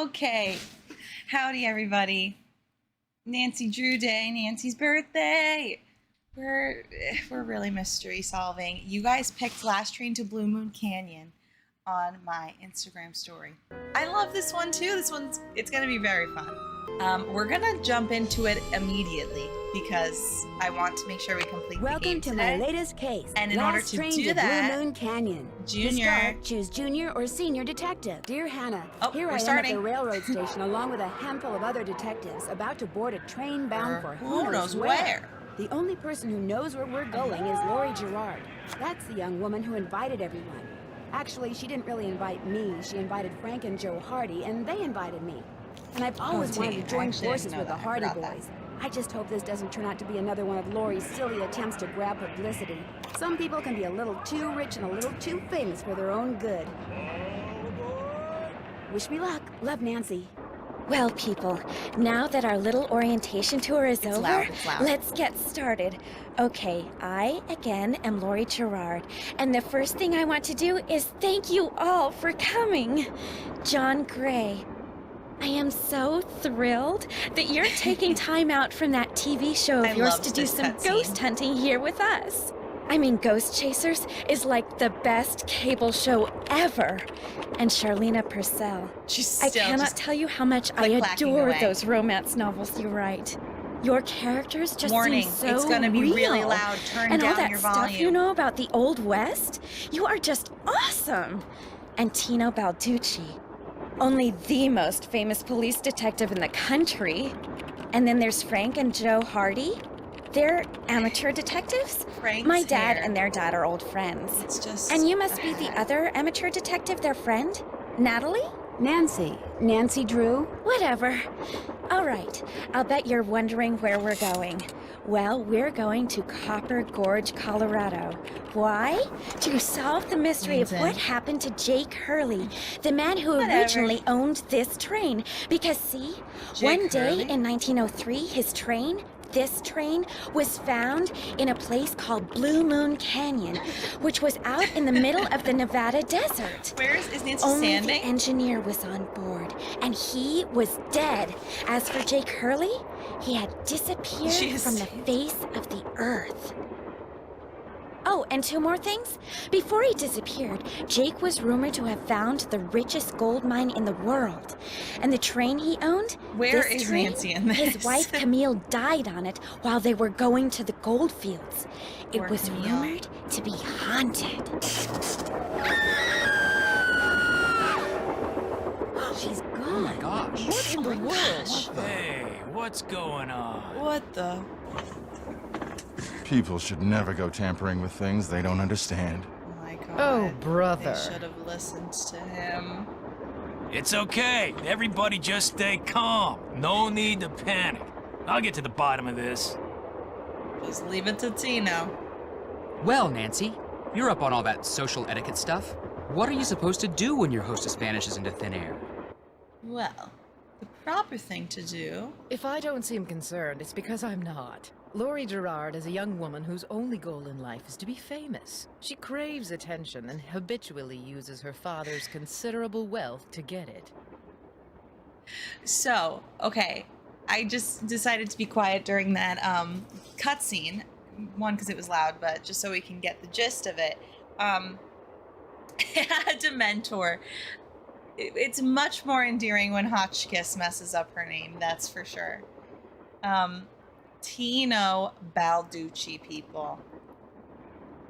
Okay. Howdy, everybody. Nancy Drew Day, Nancy's birthday. We're really mystery solving. You guys picked Last Train to Bluemoon Canyon on my Instagram story. I love this one too. It's gonna be very fun. We're gonna jump into it immediately because I want to make sure we complete the game Welcome to today. my latest case. And in Last order to train do that, Bluemoon Canyon. Junior. To start, choose junior or senior detective. Dear Hannah, here I am starting. at the railroad station along with a handful of other detectives about to board a train bound for who knows where. The only person who knows where we're going is Lori Gerard. That's the young woman who invited everyone. Actually, she didn't really invite me. She invited Frank and Joe Hardy, and they invited me. And I've always wanted to join forces with the Hardy boys. I just hope this doesn't turn out to be another one of Lori's silly attempts to grab publicity. Some people can be a little too rich and a little too famous for their own good. Wish me luck. Love, Nancy. Well, people, now that our little orientation tour is over, let's get started. Okay, I, again, am Lori Gerard, and the first thing I want to do is thank you all for coming. John Gray, I am so thrilled that you're taking time out from that TV show of yours to do some ghost hunting here with us. I mean, Ghost Chasers is like the best cable show ever. And Charlena Purcell. I cannot tell you how much I adore those romance novels you write. Your characters just seem so it's gonna be real. really loud. Turn and down all that your stuff volume. you know about the Old West, you are just awesome. And Tino Balducci, only the most famous police detective in the country. And then there's Frank and Joe Hardy. They're amateur detectives. My dad and their dad are old friends. It's just and you must be the other amateur detective, their friend? Natalie? Nancy. Nancy Drew? Whatever. All right. I'll bet you're wondering where we're going. Well, we're going to Copper Gorge, Colorado. Why? To solve the mystery of what happened to Jake Hurley, the man who originally owned this train. Because see, one day in 1903, this train was found in a place called Bluemoon Canyon, which was out in the middle of the Nevada desert. Where is Nancy Only standing? the engineer was on board, and he was dead. As for Jake Hurley, he had disappeared from the face of the earth. Oh, and two more things. Before he disappeared, Jake was rumored to have found the richest gold mine in the world. And the train he owned, Where is Nancy in this? His wife Camille died on it while they were going to the gold fields. It was rumored to be haunted. She's gone. Oh my gosh. What in the world? Hey, what's going on? What the? People should never go tampering with things they don't understand. Oh my God. Oh, brother. They should have listened to him. It's okay. Everybody just stay calm. No need to panic. I'll get to the bottom of this. Just leave it to Tino. Well, Nancy, you're up on all that social etiquette stuff. What are you supposed to do when your hostess vanishes into thin air? Well, the proper thing to do. If I don't seem concerned, it's because I'm not. Lori Gerard is a young woman whose only goal in life is to be famous. She craves attention and habitually uses her father's considerable wealth to get it. So, okay, I just decided to be quiet during that cutscene. One, because it was loud, but just so we can get the gist of it. A Dementor. It's much more endearing when Hotchkiss messes up her name, that's for sure. Tino Balducci, people.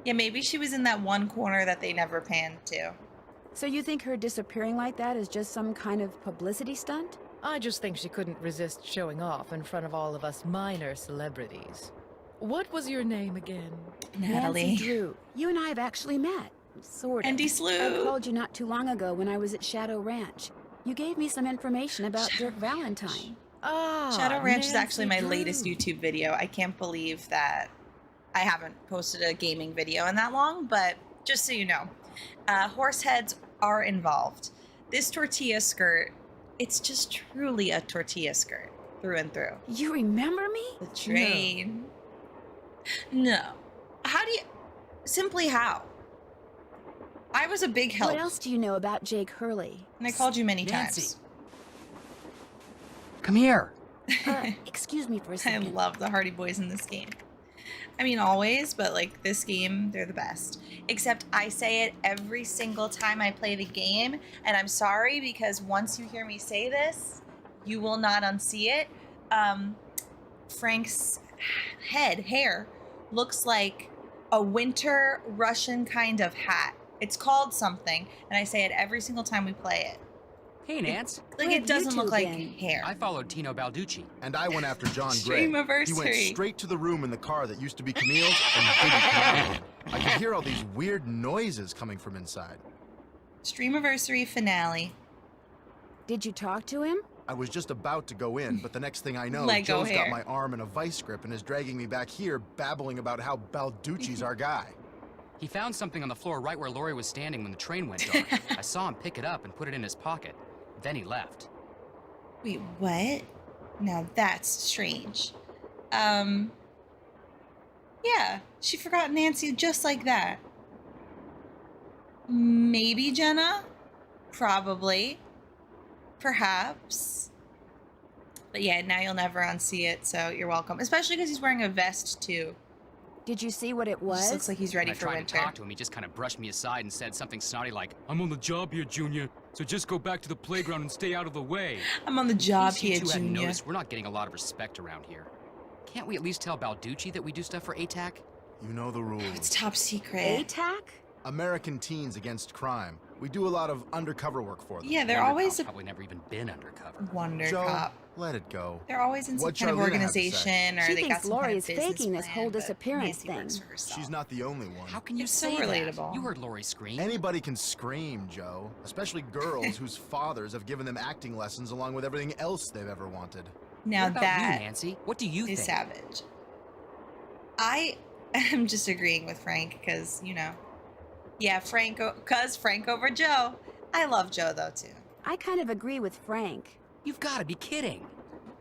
Yeah, maybe she was in that one corner that they never panned to. So you think her disappearing like that is just some kind of publicity stunt? I just think she couldn't resist showing off in front of all of us minor celebrities. What was your name again? Natalie. Nancy Drew. You and I have actually met. Sort of. Andy Slew. I called you not too long ago when I was at Shadow Ranch. You gave me some information about Dirk Valentine. Ah, Shadow Ranch is Nancy actually my Drew. latest YouTube video. I can't believe that I haven't posted a gaming video in that long, but just so you know, horse heads are involved. This tortilla skirt, it's just truly a tortilla skirt through and through. You remember me? The train. No. How do you... Simply how? I was a big help. What else do you know about Jake Hurley? And I called you many Nancy. times. Come here. Excuse me for a I second. love the Hardy Boys in this game. I mean, always, but like this game, they're the best. Except I say it every single time I play the game, and I'm sorry because once you hear me say this, you will not unsee it. Frank's hair looks like a winter Russian kind of hat. It's called something, and I say it every single time we play it. Hey, Nance. Like, Where it have doesn't you look two like been? hair. I followed Tino Balducci. And I went after John Gray. Streamiversary. He went straight to the room in the car that used to be Camille's and didn't come out again. I could hear all these weird noises coming from inside. Streamiversary finale. Did you talk to him? I was just about to go in, but the next thing I know, Lego Joe's hair. got my arm in a vice grip and is dragging me back here, babbling about how Balducci's our guy. He found something on the floor right where Lori was standing when the train went dark. I saw him pick it up and put it in his pocket. Then he left. Wait, what? Now that's strange. Yeah, she forgot Nancy just like that. Maybe Jenna? Probably. Perhaps. But yeah, now you'll never unsee it, so you're welcome. Especially because he's wearing a vest, too. Did you see what it Just was? looks like he's ready When I for tried winter. to talk to him, he just kind of brushed me aside and said something snotty like, "I'm on the job here, Junior, so just go back to the playground and stay out of the way." I'm on the job In case you here, two hadn't Junior. noticed, we're not getting a lot of respect around here. Can't we at least tell Balducci that we do stuff for ATAC? You know the rules. It's top secret. ATAC? American Teens Against Crime. We do a lot of undercover work for them. Yeah, they're Wonder always Cop's a probably never even been undercover. Wonder Joe, Cop. let it go. They're always in some What'd kind of Charlena have to say? organization, or She they got thinks some Lori kind is of business faking this plan, whole but disappearance Nancy works thing. for herself. She's not the only one. How can you It's so say relatable. that? You heard Lori scream. Anybody can scream, Joe. Especially girls whose fathers have given them acting lessons along with everything else they've ever wanted. Now What about that you, Nancy? What do you is think? savage. I am just agreeing with Frank because, you know, yeah, Frank over Joe. I love Joe though too. I kind of agree with Frank. You've got to be kidding.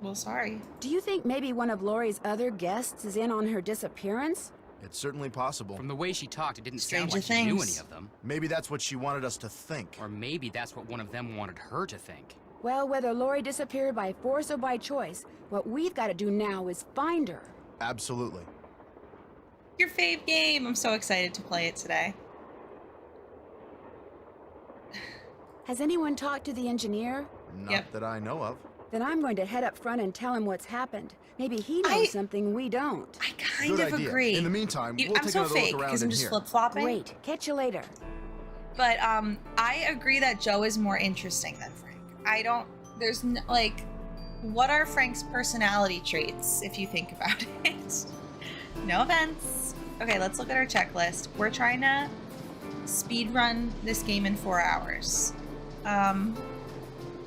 Well, sorry. Do you think maybe one of Lori's other guests is in on her disappearance? It's certainly possible. From the way she talked, it didn't sound Stranger like she knew Things. any of them. Maybe that's what she wanted us to think. Or maybe that's what one of them wanted her to think. Well, whether Lori disappeared by force or by choice, what we've got to do now is find her. Absolutely. Your fave game. I'm so excited to play it today. Has anyone talked to the engineer? Not Yep. that I know of. Then I'm going to head up front and tell him what's happened. Maybe he knows something we don't. I kind Good of idea. agree. In the meantime, we'll I'm take so another fake look around because I'm in just here. flip flopping. Great. Catch you later. But I agree that Joe is more interesting than Frank. I don't. There's no, like, what are Frank's personality traits if you think about it? No offense. Okay, let's look at our checklist. We're trying to speed run this game in 4 hours.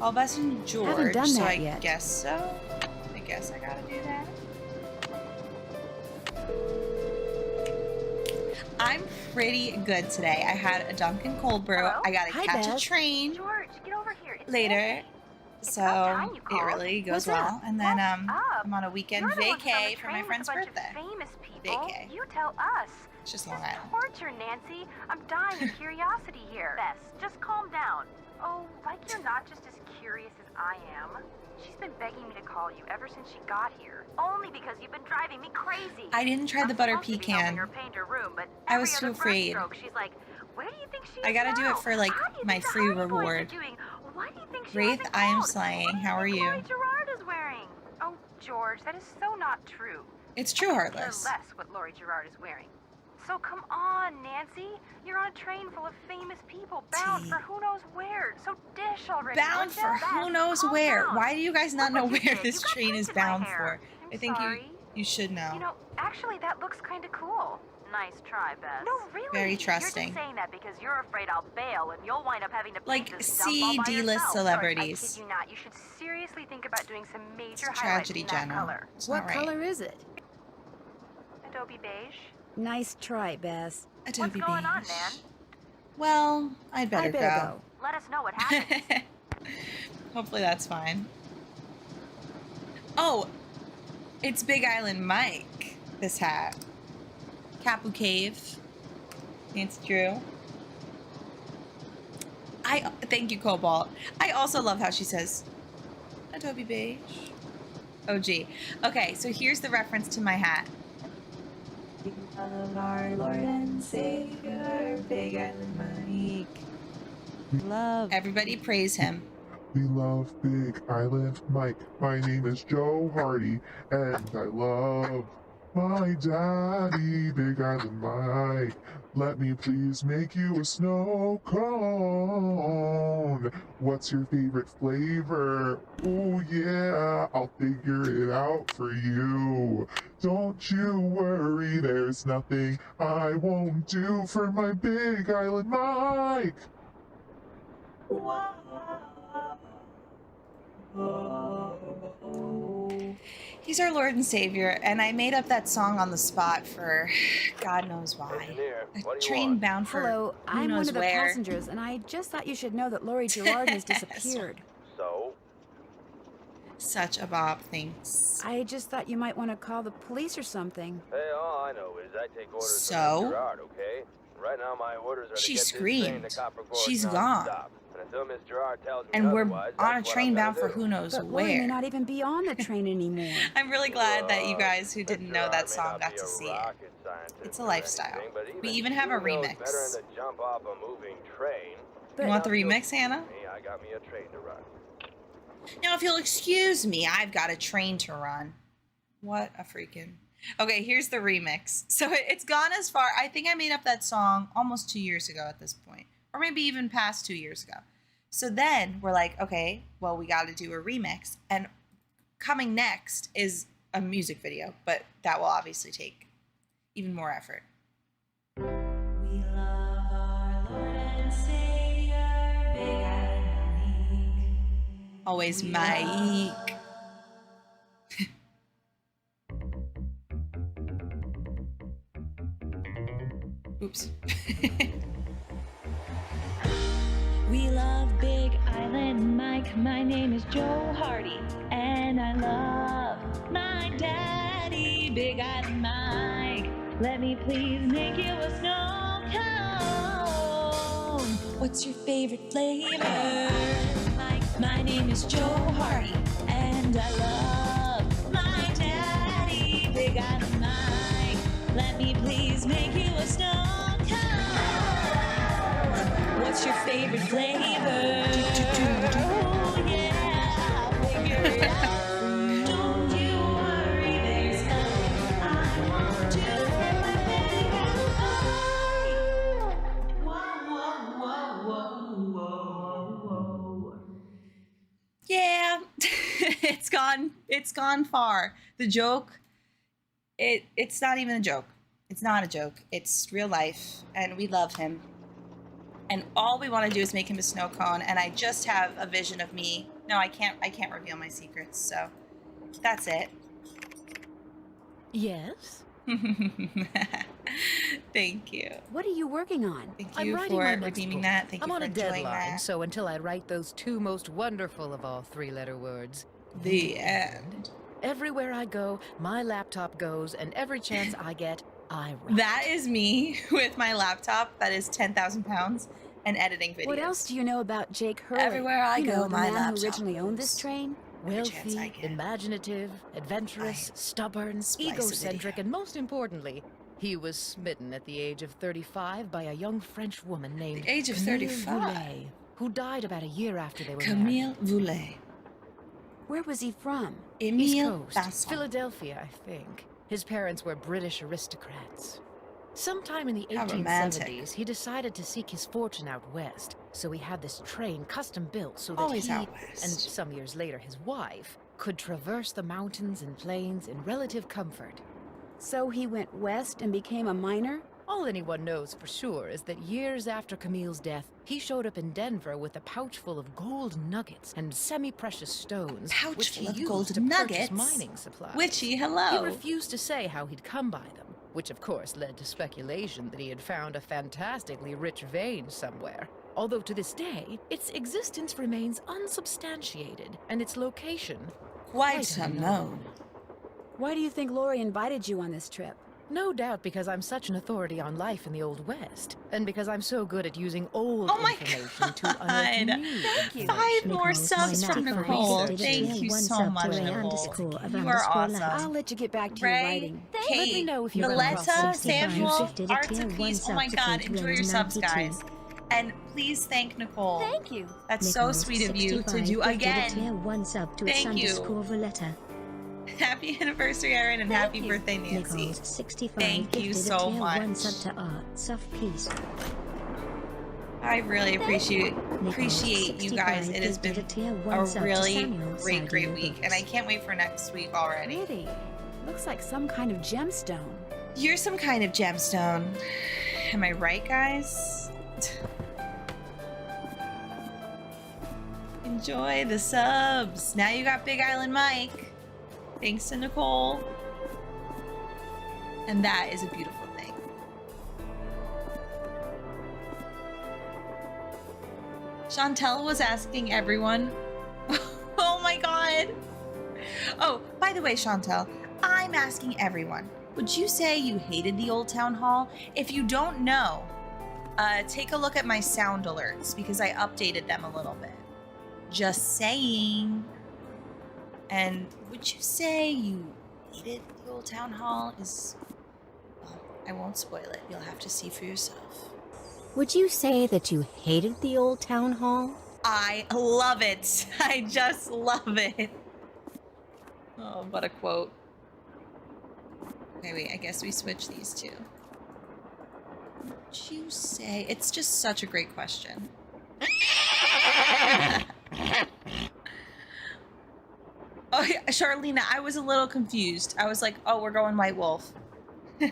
All best in George. Haven't done so that I yet. guess so. I guess I gotta do that. I'm pretty good today. I had a Dunkin' cold brew. Hello? I gotta Hi, catch a Beth. train George, get over here. It's later. Nancy. It's So about time you it called. really goes What's well. up? And then What's up? I'm on a weekend You're the one who's on the vacay for my train with friend's a bunch of birthday. famous people. Vacay. You tell us. It's just This Long is Island. torture, Nancy. I'm dying of curiosity here. Bess, just calm down. Oh, like you're not just as curious as I am. She's been begging me to call you ever since she got here. Only because you've been driving me crazy. I didn't try I'm the butter supposed to be helping pecan. her paint her room, but I was every too other afraid. brushstroke, she's like, where do you think she is I gotta do it now? for, like, How do you my think the free Hardy Boys are reward. doing? Why do you think she Wraith, hasn't I am called? slaying. What do How are think you? Lori Gerard is wearing? Oh, George, that is so not true. It's true, I could care Heartless. less what Lori Gerard is wearing. So come on, Nancy. You're on a train full of famous people bound Tea. for who knows where. So dish already. Bound would ya? for who Beth, knows calm where. down. Why do you guys not Look know what you where did. this You got train is paint in my bound hair. for? I'm I think sorry. you should know. You know, actually, that looks kind of cool. Nice try, Beth. No, really. Very You're trusting. just saying that because you're afraid I'll bail and you'll wind up having to Like, paint this dump all see by D-list yourself. celebrities. George, I kid you not. You should seriously think about doing some major It's a highlights tragedy, in that Jenna. color. It's What not right. color is it? Adobe beige. Nice try, Bess. Adobe What's going on, beige. man? Well, I'd better, I better go. Let us know what happened. Hopefully that's fine. Oh, it's Big Island Mike, this hat. Capu Cave. Nancy Drew. Thank you, Cobalt. I also love how she says, Adobe Beige. Oh, gee. Okay, so here's the reference to my hat. We love our Lord and Savior, Big Island Mike. Love. Everybody praise him. We love Big Island Mike. My name is Joe Hardy, and I love my daddy, Big Island Mike. Let me please make you a snow cone. What's your favorite flavor? Oh yeah, I'll figure it out for you. Don't you worry, there's nothing I won't do for my Big Island Mike. He's our Lord and Savior, and I made up that song on the spot for God knows why. Engineer, A train bound for Hello, who I'm knows one of the where. passengers, and I just thought you should know that Laurie Gerard has disappeared. So? Such a Bob, thanks. I just thought you might want to call the police or something. Hey, all I know is I take orders So? from Miss Gerard, okay? Right now my orders are She to get screamed. this train to Copper Gorge She's non-stop. gone. And until Miss Gerard tells me And we're otherwise, on a that's what train I'm bound gonna for do. who knows But Laurie may where. not even be on the train anymore. I'm really glad that you guys who Miss didn't know Gerard that may song not got be to a see it. rocket scientist It's a or lifestyle. anything, but We even even have a she knows remix. better than to jump off a moving train. You want the remix, Hannah? Me, I got me a train to run. Now, if you'll excuse me, I've got a train to run. What a freaking... Okay, here's the remix. So it's gone as far... I think I made up that song almost 2 years ago at this point. Or maybe even past 2 years ago. So then we're like, okay, well, we got to do a remix. And coming next is a music video. But that will obviously take even more effort. We love our Lord and Savior, Big Island Mike. Always Mike. Oops. We love Big Island Mike. My name is Joe Hardy, and I love my daddy, Big Island Mike. Let me please make you a snow cone. What's your favorite flavor? Mike, my name is Joe Hardy, and I love my daddy, Big Island Mike. Let me please make you a snow cone. What's your favorite flavor? Oh yeah, I'll figure it out. Don't you worry, there's nothing I won't do for my Big Island Mike. Whoa, whoa, whoa, whoa, whoa, whoa. Yeah, it's gone far. The joke, it's not even a joke. It's not a joke. It's real life, and we love him. And all we want to do is make him a snow cone, and I just have a vision of me. No, I can't reveal my secrets, so that's it. Yes? Thank you. What are you working on? Thank I'm you writing for my next redeeming book. that. Thank I'm you on for a enjoying deadline, that. so until I write those two most wonderful of all three-letter words, The end. everywhere I go, my laptop goes, and every chance I get, I write. That is me with my laptop that is 10,000 pounds and editing videos. What else do you know about Jake Hurley? Everywhere I you go, know, the my man laptop who originally owned goes. this train? Every chance I Wealthy, get. imaginative, adventurous, stubborn, splice a egocentric, video. and most importantly, he was smitten at the age of 35 by a young French woman named The age of Camille 35? Voulet, who died about a year after they were married. Camille Voulet. Where was he from? East Emile Coast, Basson. Philadelphia, I think. His parents were British aristocrats. Sometime in the How 1870s, romantic. he decided to seek his fortune out west, so he had this train custom built so that Always he, out and west. some years later his wife, could traverse the mountains and plains in relative comfort. So he went west and became a miner? All anyone knows for sure is that years after Camille's death, he showed up in Denver with a pouch full of gold nuggets and semi-precious stones, Pouch which he full of used gold to nuggets? purchase mining supplies. Witchy, hello. He refused to say how he'd come by them, which of course led to speculation that he had found a fantastically rich vein somewhere. Although to this day, its existence remains unsubstantiated, and its location Quite unknown. Why do you think Laurie invited you on this trip? No doubt because I'm such an authority on life in the Old West, and because I'm so good at using old information to unearth new information. 5 more subs from Nicole. Thank you so much, Nicole. You are awesome. I'll let you get back to your Ray, writing. Kate, Let me know if you Valetta, Samuel, Arts of Peace. Oh my god, enjoy your subs, guys. And please thank Nicole. Thank you. That's so sweet of you to do again. Thank you. Happy anniversary, Erin, and happy birthday, Nancy. Thank you so much. I really appreciate you guys. It has been a really great week, and I can't wait for next week already. Pretty. Looks like some kind of gemstone. You're some kind of gemstone. Am I right, guys? Enjoy the subs. Now you got Big Island Mike. Thanks to Nicole. And that is a beautiful thing. Chantel was asking everyone. Oh my god. Oh, by the way, Chantel, I'm asking everyone. Would you say you hated the Old Town Hall? If you don't know, take a look at my sound alerts because I updated them a little bit. Just saying. And would you say you hated the Old Town Hall? Well, I won't spoil it. You'll have to see for yourself. Would you say that you hated the Old Town Hall? I love it. I just love it. Oh, what a quote. Okay, wait, I guess we switch these two. Would you say... It's just such a great question. Oh, yeah, Charlena, I was a little confused. I was like, oh, we're going White Wolf. The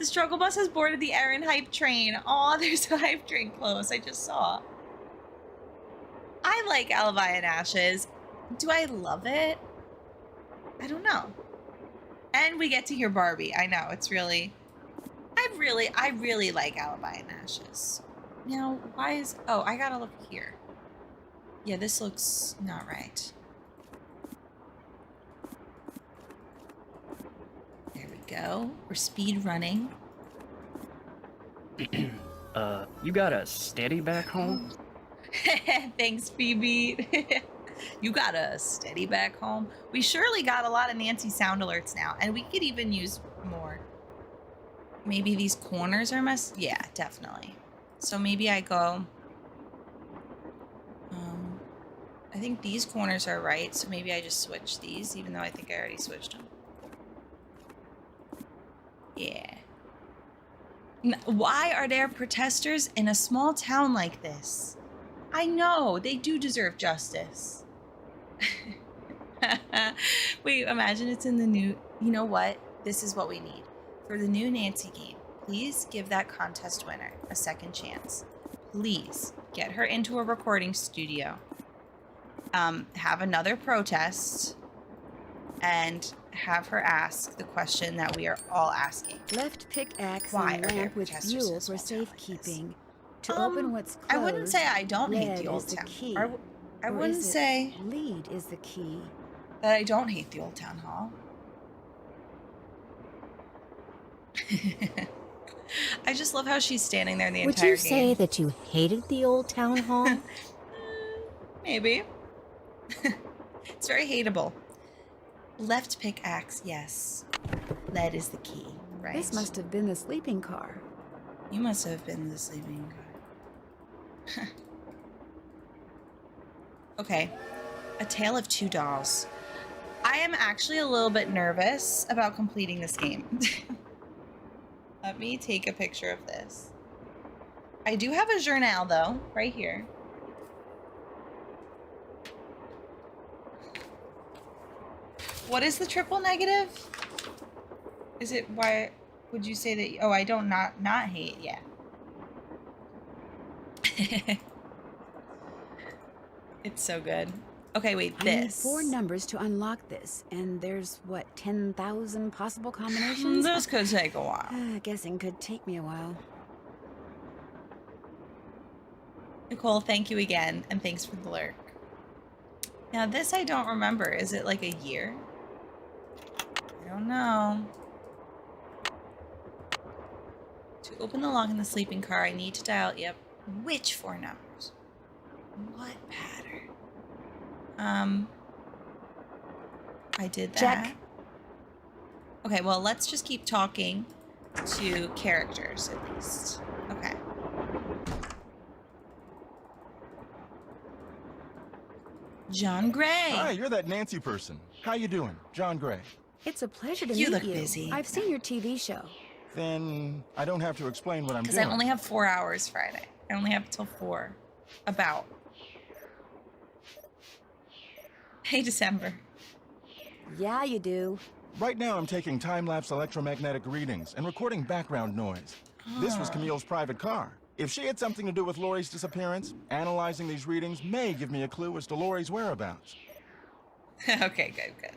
struggle bus has boarded the Erin hype train. Aw, there's a hype train close. I just saw. I like Alibi and Ashes. Do I love it? I don't know. And we get to hear Barbie. I know, it's really... I really like Alibi and Ashes. Now, why is... Oh, I gotta look here. Yeah, this looks not right. There we go. We're speed running. You got a steady back home? Thanks, Phoebe. You got a steady back home. We surely got a lot of Nancy sound alerts now, and we could even use more. Maybe these corners are messed. Yeah, definitely. So maybe I go... I think these corners are right, so maybe I just switch these, even though I think I already switched them. Yeah. Why are there protesters in a small town like this? I know, they do deserve justice. Wait, imagine it's in the new... You know what? This is what we need. For the new Nancy game, please give that contest winner a second chance. Please get her into a recording studio. Have another protest and have her ask the question that we are all asking. Left pickaxe Why and are there lamp with protesters fuel in for a small town like safekeeping. To open what's closed, I wouldn't say I don't hate the lead Old is the Town. key. I Or wouldn't is it say lead is the key. that I don't hate the Old Town Hall. I just love how she's standing there the Would entire you game. say that you hated the Old Town Hall? Maybe. It's very hateable. Left pickaxe, yes. Lead is the key, right? This must have been the sleeping car. You must have been the sleeping car. Okay. A Tale of Two Dolls. I am actually a little bit nervous about completing this game. Let me take a picture of this. I do have a journal, though, right here. What is the triple negative? Is it why would you say that? Oh, I don't not hate. Yeah. It's so good. Okay, wait. I need This. 4 numbers to unlock this, and there's what 10,000 possible combinations. This could take a while. Guessing could take me a while. Nicole, thank you again, and thanks for the lurk. Now this I don't remember. Is it like a year? I don't know. To open the lock in the sleeping car, I need to dial, yep, which 4 numbers? What pattern? I did that. Check. Okay, well, let's just keep talking to characters at least. Okay. John Gray. Hi, you're that Nancy person. How you doing? John Gray. It's a pleasure to You meet look you. busy. I've seen your TV show. Then I don't have to explain what I'm Because doing. I only have 4 hours Friday. I only have till 4. About. Hey, December. Yeah, you do. Right now I'm taking time-lapse electromagnetic readings and recording background noise. This was Camille's private car. If she had something to do with Lori's disappearance, analyzing these readings may give me a clue as to Lori's whereabouts. Okay, good.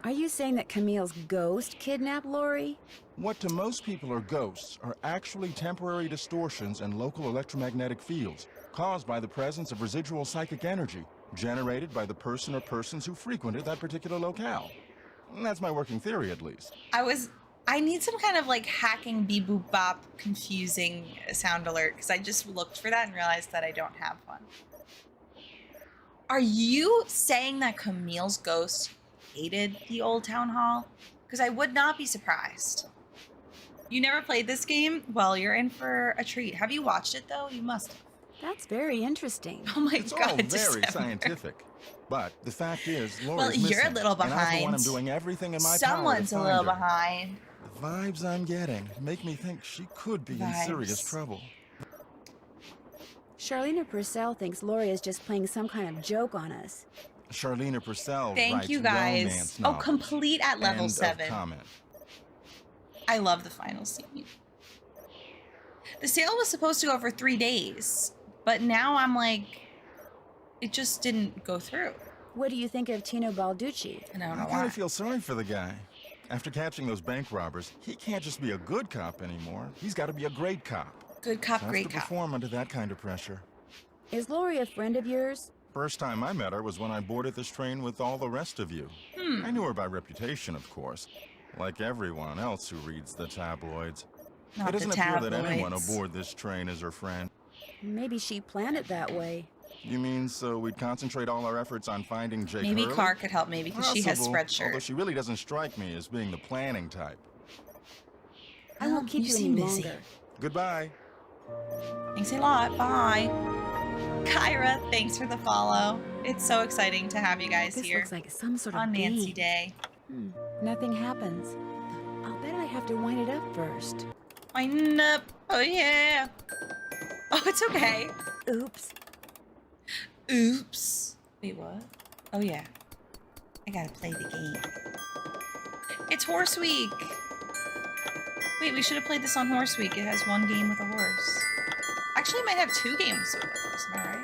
Are you saying that Camille's ghost kidnapped Lori? What to most people are ghosts are actually temporary distortions in local electromagnetic fields caused by the presence of residual psychic energy generated by the person or persons who frequented that particular locale. That's my working theory, at least. I need some kind of like hacking beep boop bop confusing sound alert because I just looked for that and realized that I don't have one. Are you saying that Camille's ghost hated the old town hall? Because I would not be surprised. You never played this game? Well, you're in for a treat. Have you watched it though? You must have. That's very interesting. Oh my It's God, all very December. scientific. But the fact is, Lori's Well, missing, you're a little and I'm the one behind. doing everything in my Someone's power a to little find her. behind. The vibes I'm getting make me think she could be in serious Vibes. trouble. Charlena Purcell thinks Lori is just playing some kind of joke on us. Charlena Purcell Thank writes you guys. romance Oh, novels. complete at level End 7. Of comment. I love the final scene. The sale was supposed to go for 3 days, but now I'm like, it just didn't go through. What do you think of Tino Balducci? And I don't I know kind why. of feel sorry for the guy. After catching those bank robbers, he can't just be a good cop anymore. He's got to be a great cop. Good cop, Tough great to cop. perform under that kind of pressure. Is Lori a friend of yours? First time I met her was when I boarded this train with all the rest of you. I knew her by reputation, of course, like everyone else who reads the tabloids. Not It doesn't the appear that anyone tabloids. aboard this train is her friend. Maybe she planned it that way. You mean so we'd concentrate all our efforts on finding Jake Maybe Hurley? Clark could help me because she has Possible, Spreadshirt. although she really doesn't strike me as being the planning type. I won't keep you seem any busy. longer. Goodbye. Thanks a lot. Bye. Kyra, thanks for the follow. It's so exciting to have you guys This here looks like some sort of on Nancy game. Day. Nothing happens. I'll bet I have to wind it up first. Wind up. Oh, yeah. Oh, it's okay. Oops. Oops. Wait, what? Oh, yeah. I gotta play the game. It's Horse Week. Wait, we should have played this on Horse Week. It has 1 game with a horse. Actually, it might have 2 games with a horse. Am I right?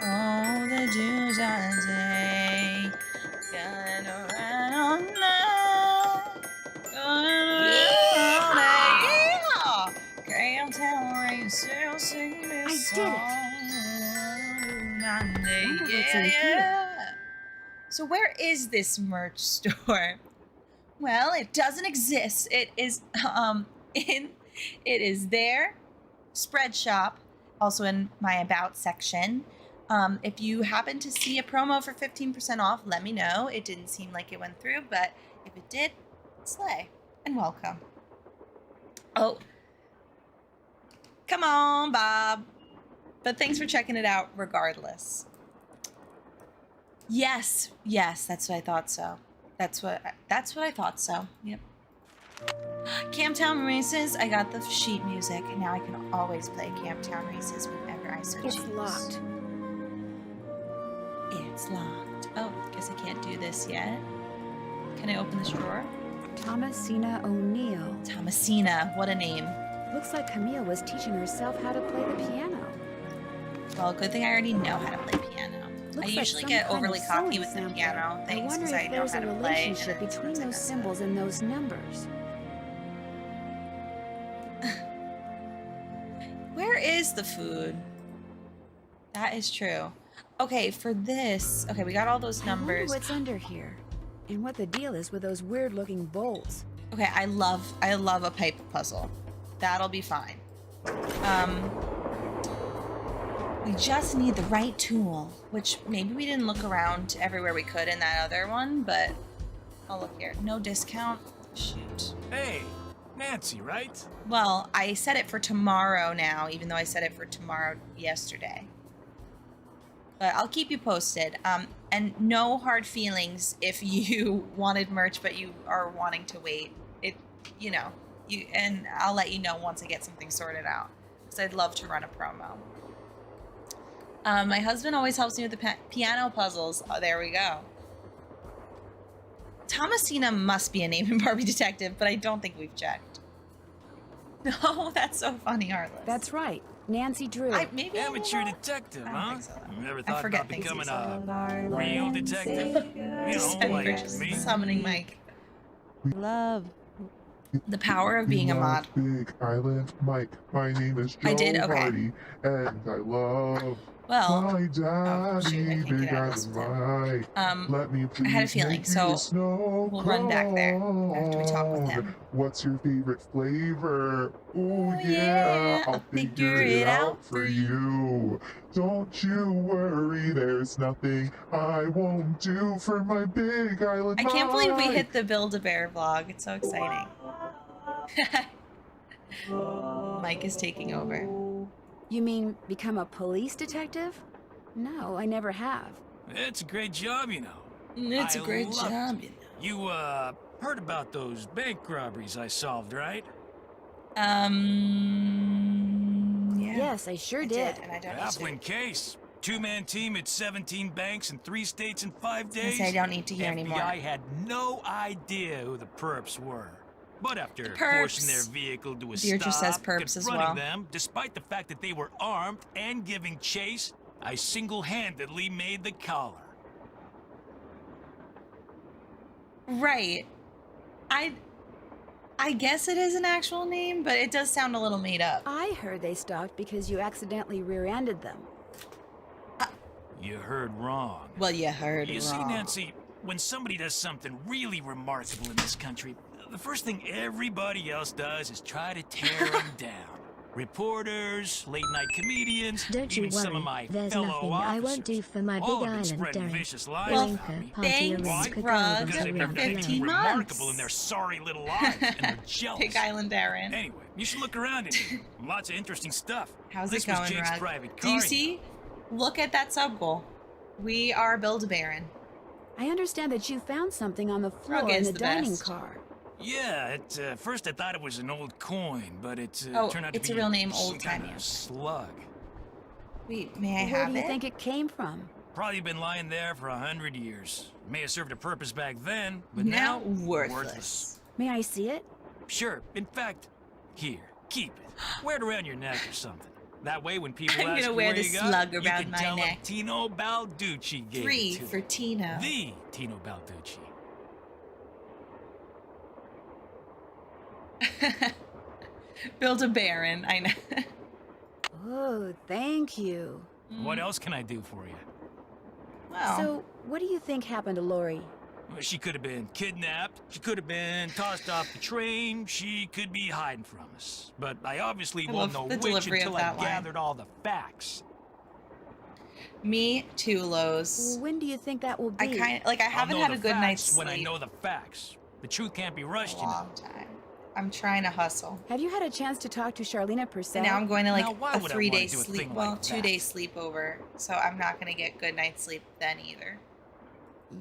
Oh, the dews of the day. Gonna ride on now. Gonna ride all day. Yeah! Graham Town rain still sing this I song. Wonder what's in Yeah. So where is this merch store? Well, it doesn't exist. It is it is there. Spread shop, also in my about section. If you happen to see a promo for 15% off, let me know. It didn't seem like it went through, but if it did, slay and welcome. Oh, come on, Bob. But thanks for checking it out regardless. Yes, that's what I thought so. That's what I thought so. Yep. Camptown Races, I got the sheet music, and now I can always play Camptown Races whenever I so choose. It's locked. It's locked. Oh, guess I can't do this yet. Can I open this drawer? Thomasina O'Neill. Thomasina, what a name. Looks like Camille was teaching herself how to play the piano. Well, good thing I already know how to play piano. Looks I like usually some get kind overly of cocky sewing with the sampler. piano things I wonder because if I know there's how a to play. relationship between those symbols and those numbers. Where is the food? That is true. Okay, for this, okay, we got all those I wonder numbers. what's under here, and what the deal is with those weird-looking bolts. Okay, I love a pipe puzzle. That'll be fine. We just need the right tool, which maybe we didn't look around everywhere we could in that other one, but I'll look here. No discount. Shoot. Hey, Nancy, right? Well, I set it for tomorrow now, even though I set it for tomorrow yesterday. But I'll keep you posted. And no hard feelings if you wanted merch, but you are wanting to wait. And I'll let you know once I get something sorted out. Because I'd love to run a promo. My husband always helps me with the piano puzzles. Oh, there we go. Thomasina must be a name in Barbie Detective, but I don't think we've checked. No, that's so funny, Heartless. That's right. Nancy Drew. Amateur detective, huh? So. Never thought about becoming a real detective? You know, like me? Summoning Mike. Love. The power of being a mod. Big Island Mike. My name is Joe I did? Okay. Hardy, and I love my daddy, Big Island Mike. Let me please I had a feeling, so we'll run back there after we talk with him. What's your favorite flavor? Oh yeah, I'll figure it out for you. Don't you worry, there's nothing I won't do for my Big Island I can't believe we Mike. hit the Build-A-Bear vlog. It's so exciting. Mike is taking over. You mean become a police detective? No, I never have. It's a great job, you know. It's a great loved job, it. You, heard about those bank robberies I solved, right? Yeah. Yes, I sure did. And I don't Baffling case. Two-man team at 17 banks in 3 states in 5 days. Say I don't need to hear FBI anymore. had no idea who the perps were. But after perps. forcing their vehicle to a Deirdre stop, says perps as confronting well. them, despite the fact that they were armed and giving chase, I single-handedly made the collar. Right. I guess it is an actual name, but it does sound a little made up. I heard they stalked because you accidentally rear-ended them. You heard wrong. Well, you heard You wrong. see, Nancy, when somebody does something really remarkable in this country, the first thing everybody else does is try to tear them down. Reporters, late-night comedians, Don't you even some of worry, my there's fellow nothing officers. I won't do for my All big have been island, spreading Darren. vicious lies Well, about me. Party thanks, around Rugs, Because they've been for acting 15 remarkable months. in their sorry little lives, and they're jealous. Big Island Darren. Anyway, you should look around in here. Lots of interesting stuff. How's this it going, was Jake's Rug? private car. Do you see? Look at that sub goal. We are Build-A-Baron. I understand that you found something on the floor Rug in is the the dining best. car. Yeah, at first I thought it was an old coin, but it turned out to it's be a real name, some Old kind Timey. of slug. Wait, may I Where have do you it? think it came from? Probably been lying there for 100 years. May have served a purpose back then, but Now now worthless. May I see it? Sure. In fact, here, keep it. Wear it around your neck or something. That way, when people I'm ask gonna you wear where this you got slug it, you around can my tell them neck. Tino Balducci gave 3 it to for you. Tino. The Tino Balducci. Build-A-Baron, I know. Oh, thank you. What else can I do for you? Well, So, what do you think happened to Lori? Well, she could have been kidnapped. She could have been tossed off the train. She could be hiding from us. But I obviously I won't love know the which delivery of until I that line. gathered all the facts. me too, Lowe's. When do you think that will be? I haven't I'll know had a the good night's facts sleep. when I know the facts. The truth can't be rushed, a you know. long time. I'm trying to hustle. Have you had a chance to talk to Charlena Purcell? And now I'm going to Now, why a would I 3-day wanna do a sleep. thing Well, like 2-day sleepover. So I'm not going to get good night's sleep then either.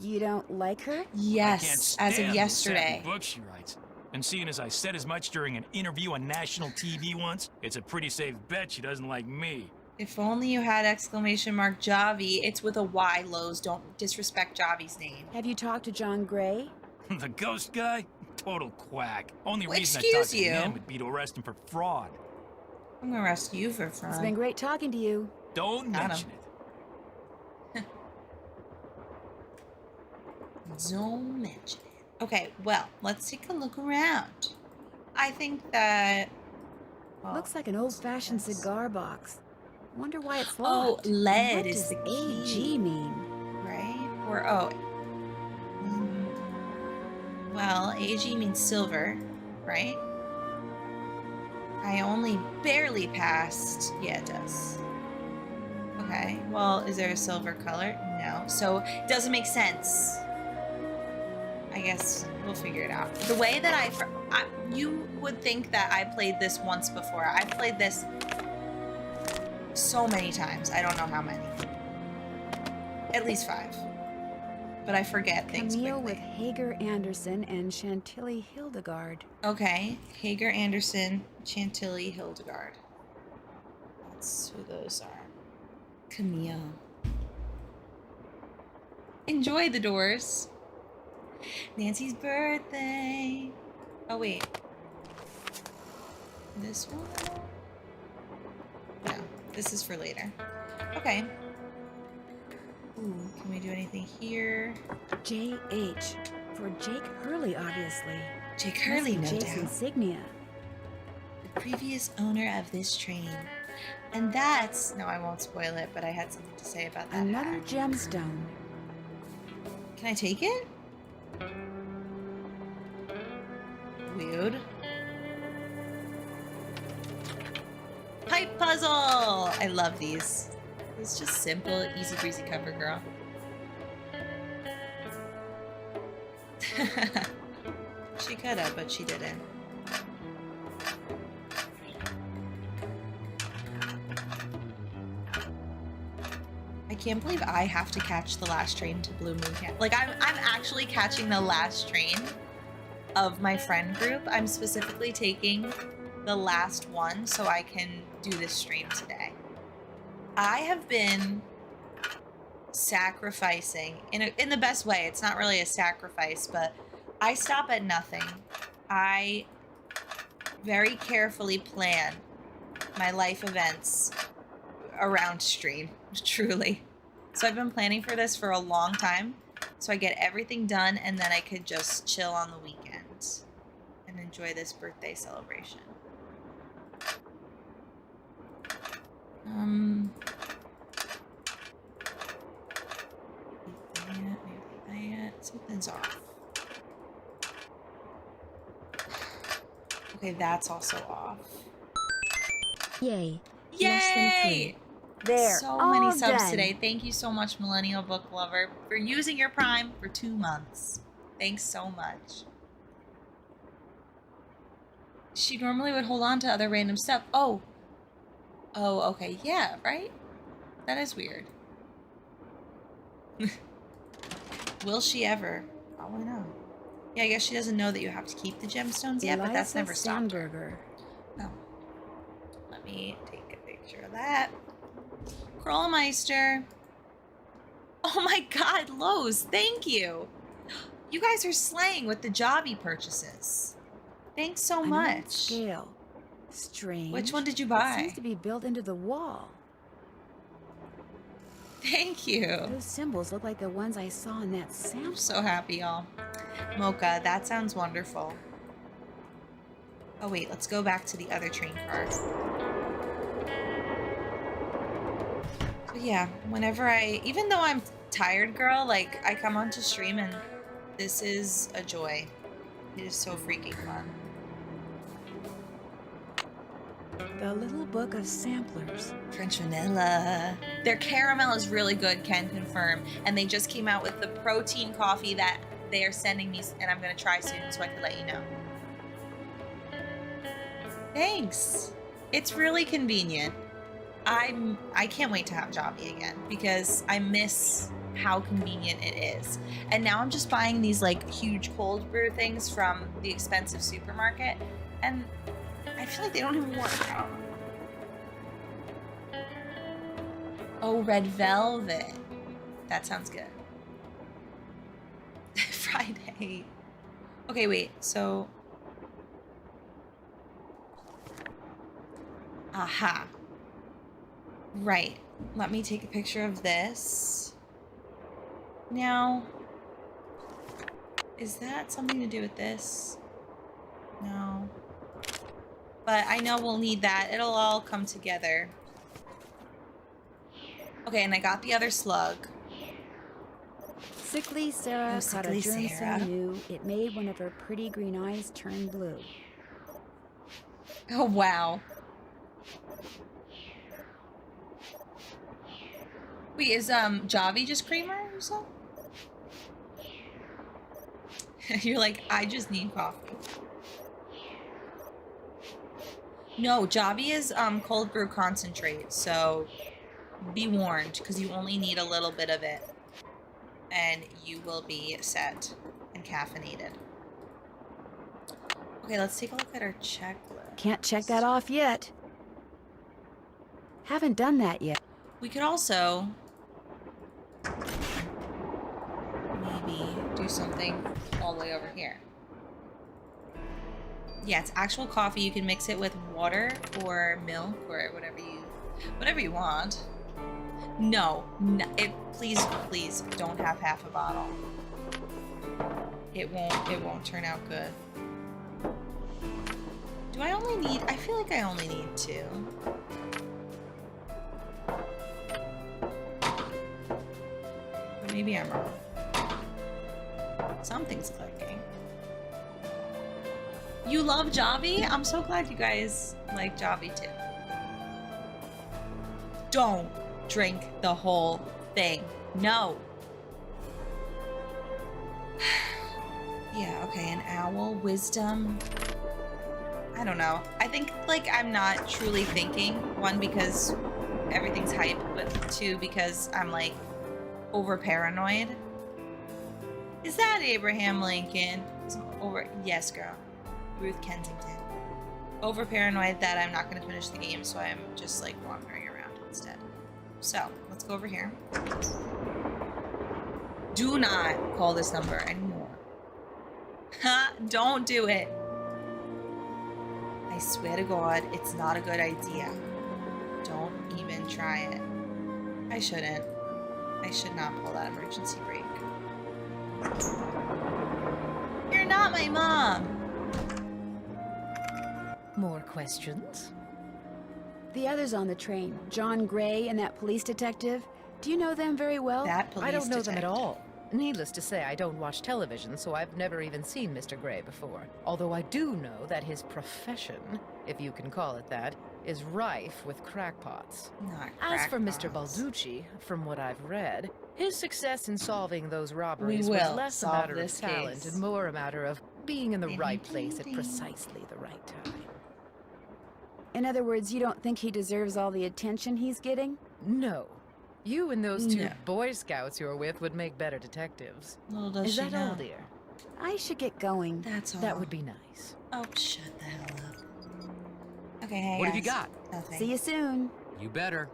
You don't like her? I can't Yes, as stand of the yesterday. sappy books she writes. And seeing as I said as much during an interview on national TV once, it's a pretty safe bet she doesn't like me. If only you had exclamation mark Javi. It's with a Y, Lowe's. Don't disrespect Javi's name. Have you talked to John Gray? The ghost guy? Total quack. Only Well, reason I excuse talked to you. him would be to arrest him for fraud. I'm going to arrest you for It's fraud. been great talking to you. Don't Got him. mention it. Don't mention it. Okay, well, let's take a look around. I think that... well, Looks like an old-fashioned yes. cigar box. Wonder why it's Oh, locked. lead What is does the AG key. mean? Right? Or, Well, AG means silver, right? I only barely passed. Yeah, it does. Okay, well, is there a silver color? No. So, it doesn't make sense. I guess we'll figure it out. The way that you would think that I played this once before. I've played this so many times. I don't know how many. At least 5. But I forget things Camille quickly. with Hager Anderson and Chantilly Hildegard. Okay, Hager Anderson, Chantilly Hildegard. That's who those are. Camille. Enjoy the doors. Nancy's birthday. Oh, wait. This one? No, this is for later. Okay. Ooh, can we do anything here? JH. For Jake Hurley, obviously. Jake Hurley, no Jake's doubt. insignia. The previous owner of this train. And that's... No, I won't spoil it, but I had something to say about that. Another hat. gemstone. Can I take it? Weird. Pipe puzzle! I love these. It's just simple, easy breezy cover girl. She could have, but she didn't. I can't believe I have to catch the last train to Bluemoon. Like, I'm actually catching the last train of my friend group. I'm specifically taking the last one so I can do this stream today. I have been sacrificing in the best way. It's not really a sacrifice, but I stop at nothing. I very carefully plan my life events around stream, truly. So I've been planning for this for a long time, so I get everything done and then I could just chill on the weekend and enjoy this birthday celebration. Something's off. Okay, that's also off. Yay. Yay! There. So many all subs done. today. Thank you so much, Millennial Book Lover, for using your Prime for 2 months. Thanks so much. She normally would hold on to other random stuff. Oh. Oh, okay. Yeah, right? That is weird. Will she ever? Probably not. Yeah, I guess she doesn't know that you have to keep the gemstones yet, but that's never stopped her. Oh. Let me take a picture of that. Krollmeister. Oh my god, Lowe's, thank you. You guys are slaying with the jobby purchases. Thanks so An much. old scale. Strange. Which one did you It buy? seems to be built into the wall. Thank you. Those symbols look like the ones I saw in that sample. I'm so happy, y'all. Mocha, that sounds wonderful. Oh wait, let's go back to the other train car. But yeah, whenever even though I'm tired, girl, like, I come onto stream and this is a joy. It is so freaking fun. The Little Book of Samplers. French vanilla. Their caramel is really good, can confirm. And they just came out with the protein coffee that they are sending me, and I'm going to try soon so I can let you know. Thanks. It's really convenient. I can't wait to have Jobby again because I miss how convenient it is. And now I'm just buying these like huge cold brew things from the expensive supermarket, and I feel like they don't even work out. Oh, red velvet. That sounds good. Friday. Okay, wait, so... Aha. Right. Let me take a picture of this. Now, is that something to do with this? No. But I know we'll need that. It'll all come together. Okay, and I got the other slug. Sickly Sarah Oh, caught a sickly germ Sarah. so new it made one of her pretty green eyes turn blue. Oh, wow. Wait, is Javi just creamer or something? You're like, I just need coffee. No, Javi is cold brew concentrate, so be warned, because you only need a little bit of it. And you will be set and caffeinated. Okay, let's take a look at our checklist. Can't check that off yet. Haven't done that yet. We could also maybe do something all the way over here. Yeah, it's actual coffee. You can mix it with water or milk or whatever you want. No, please don't have half a bottle. It won't turn out good. Do I only need, I feel like I only need 2. But maybe I'm wrong. Something's clicking. You love Javi? I'm so glad you guys like Javi too. Don't drink the whole thing. No. Yeah, okay, an owl, wisdom. I don't know. I think, like, I'm not truly thinking. 1, because everything's hype, but 2, because I'm, like, over paranoid. Is that Abraham Lincoln? Yes, girl. Ruth Kensington. Over paranoid that I'm not going to finish the game, so I'm just, like, wandering around instead. So, let's go over here. Do not call this number anymore. Ha! Don't do it. I swear to God, it's not a good idea. Don't even try it. I shouldn't. I should not pull that emergency brake. You're not my mom! More questions? The others on the train, John Gray and that police detective, do you know them very well? I don't know them at all. Needless to say, I don't watch television, so I've never even seen Mr. Gray before. Although I do know that his profession, if you can call it that, is rife with crackpots. As for Mr. Balducci, from what I've read, his success in solving those robberies was less a matter of talent and more a matter of being in the right place at precisely the right time. In other words, you don't think he deserves all the attention he's getting? No. You and those 2 Boy Scouts you're with would make better detectives. Little does Is she that know. all, dear? I should get going. That's all. That would be nice. Oh, shut the hell up. Okay, hey What guys. have you got? Nothing. See you soon. You better.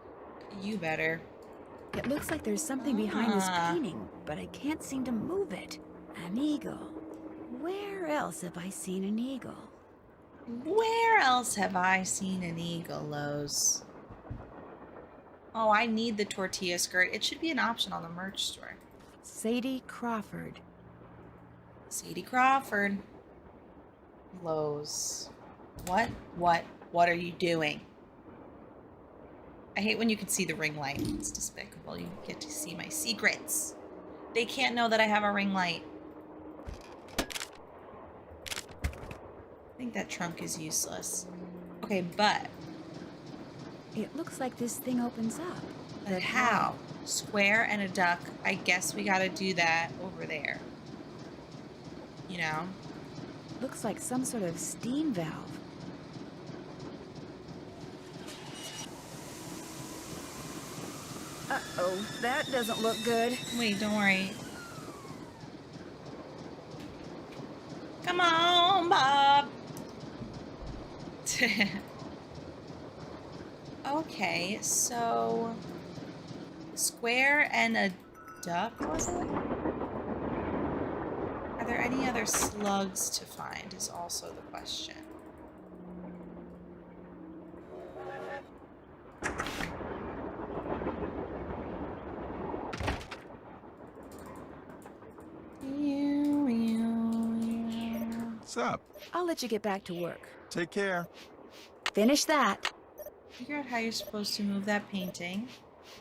You better. It looks like there's something behind this painting, but I can't seem to move it. An eagle. Where else have I seen an eagle? Where else have I seen an eagle, Lowe's? Oh, I need the tortilla skirt. It should be an option on the merch store. Sadie Crawford. Sadie Crawford. Lowe's. What are you doing? I hate when you can see the ring light. It's despicable. You get to see my secrets. They can't know that I have a ring light. I think that trunk is useless. Okay, but... It looks like this thing opens up. But how? Square and a duck. I guess we gotta do that over there. You know? Looks like some sort of steam valve. Uh-oh, that doesn't look good. Wait, don't worry. Come on, Bob. Okay, so square and a duck, was it? Are there any other slugs to find is also the question. What's up? I'll let you get back to work. Take care. Finish that. Figure out how you're supposed to move that painting.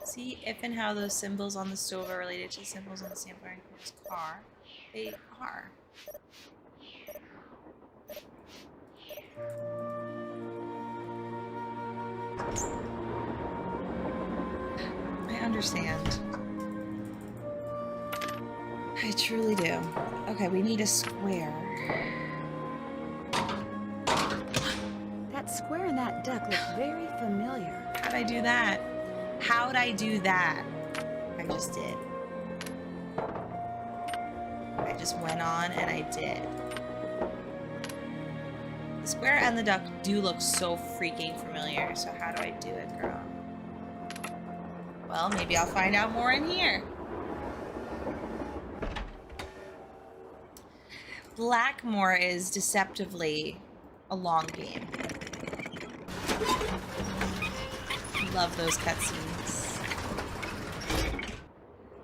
See if and how those symbols on the stove are related to symbols on the sampler in Cora's car. They are. I understand. I truly do. Okay, we need a square. That square and that duck look very familiar. How'd I do that? How'd I do that? I just did. I just went on and I did. The square and the duck do look so freaking familiar, so how do I do it, girl? Well, maybe I'll find out more in here. Blackmore is deceptively a long game. Love those cutscenes.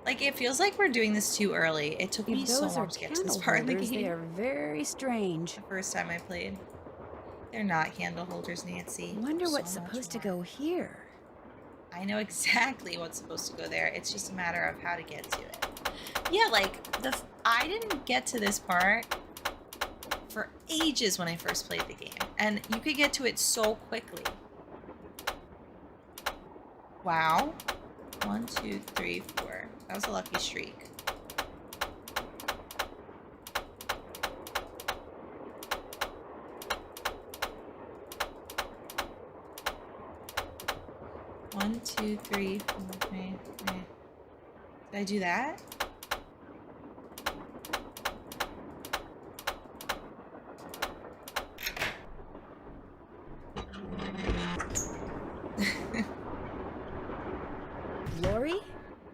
Like, it feels like we're doing this too early. It took me so long to get to this part of the game. They are very strange. The first time I played. They're not candle holders, Nancy. Wonder what's supposed to go here. I know exactly what's supposed to go there. It's just a matter of how to get to it. Yeah, like, I didn't get to this part for ages when I first played the game. And you could get to it so quickly. Wow. 1, 2, 3, 4. That was a lucky streak. One, two, three, four, three. Did I do that? Lori?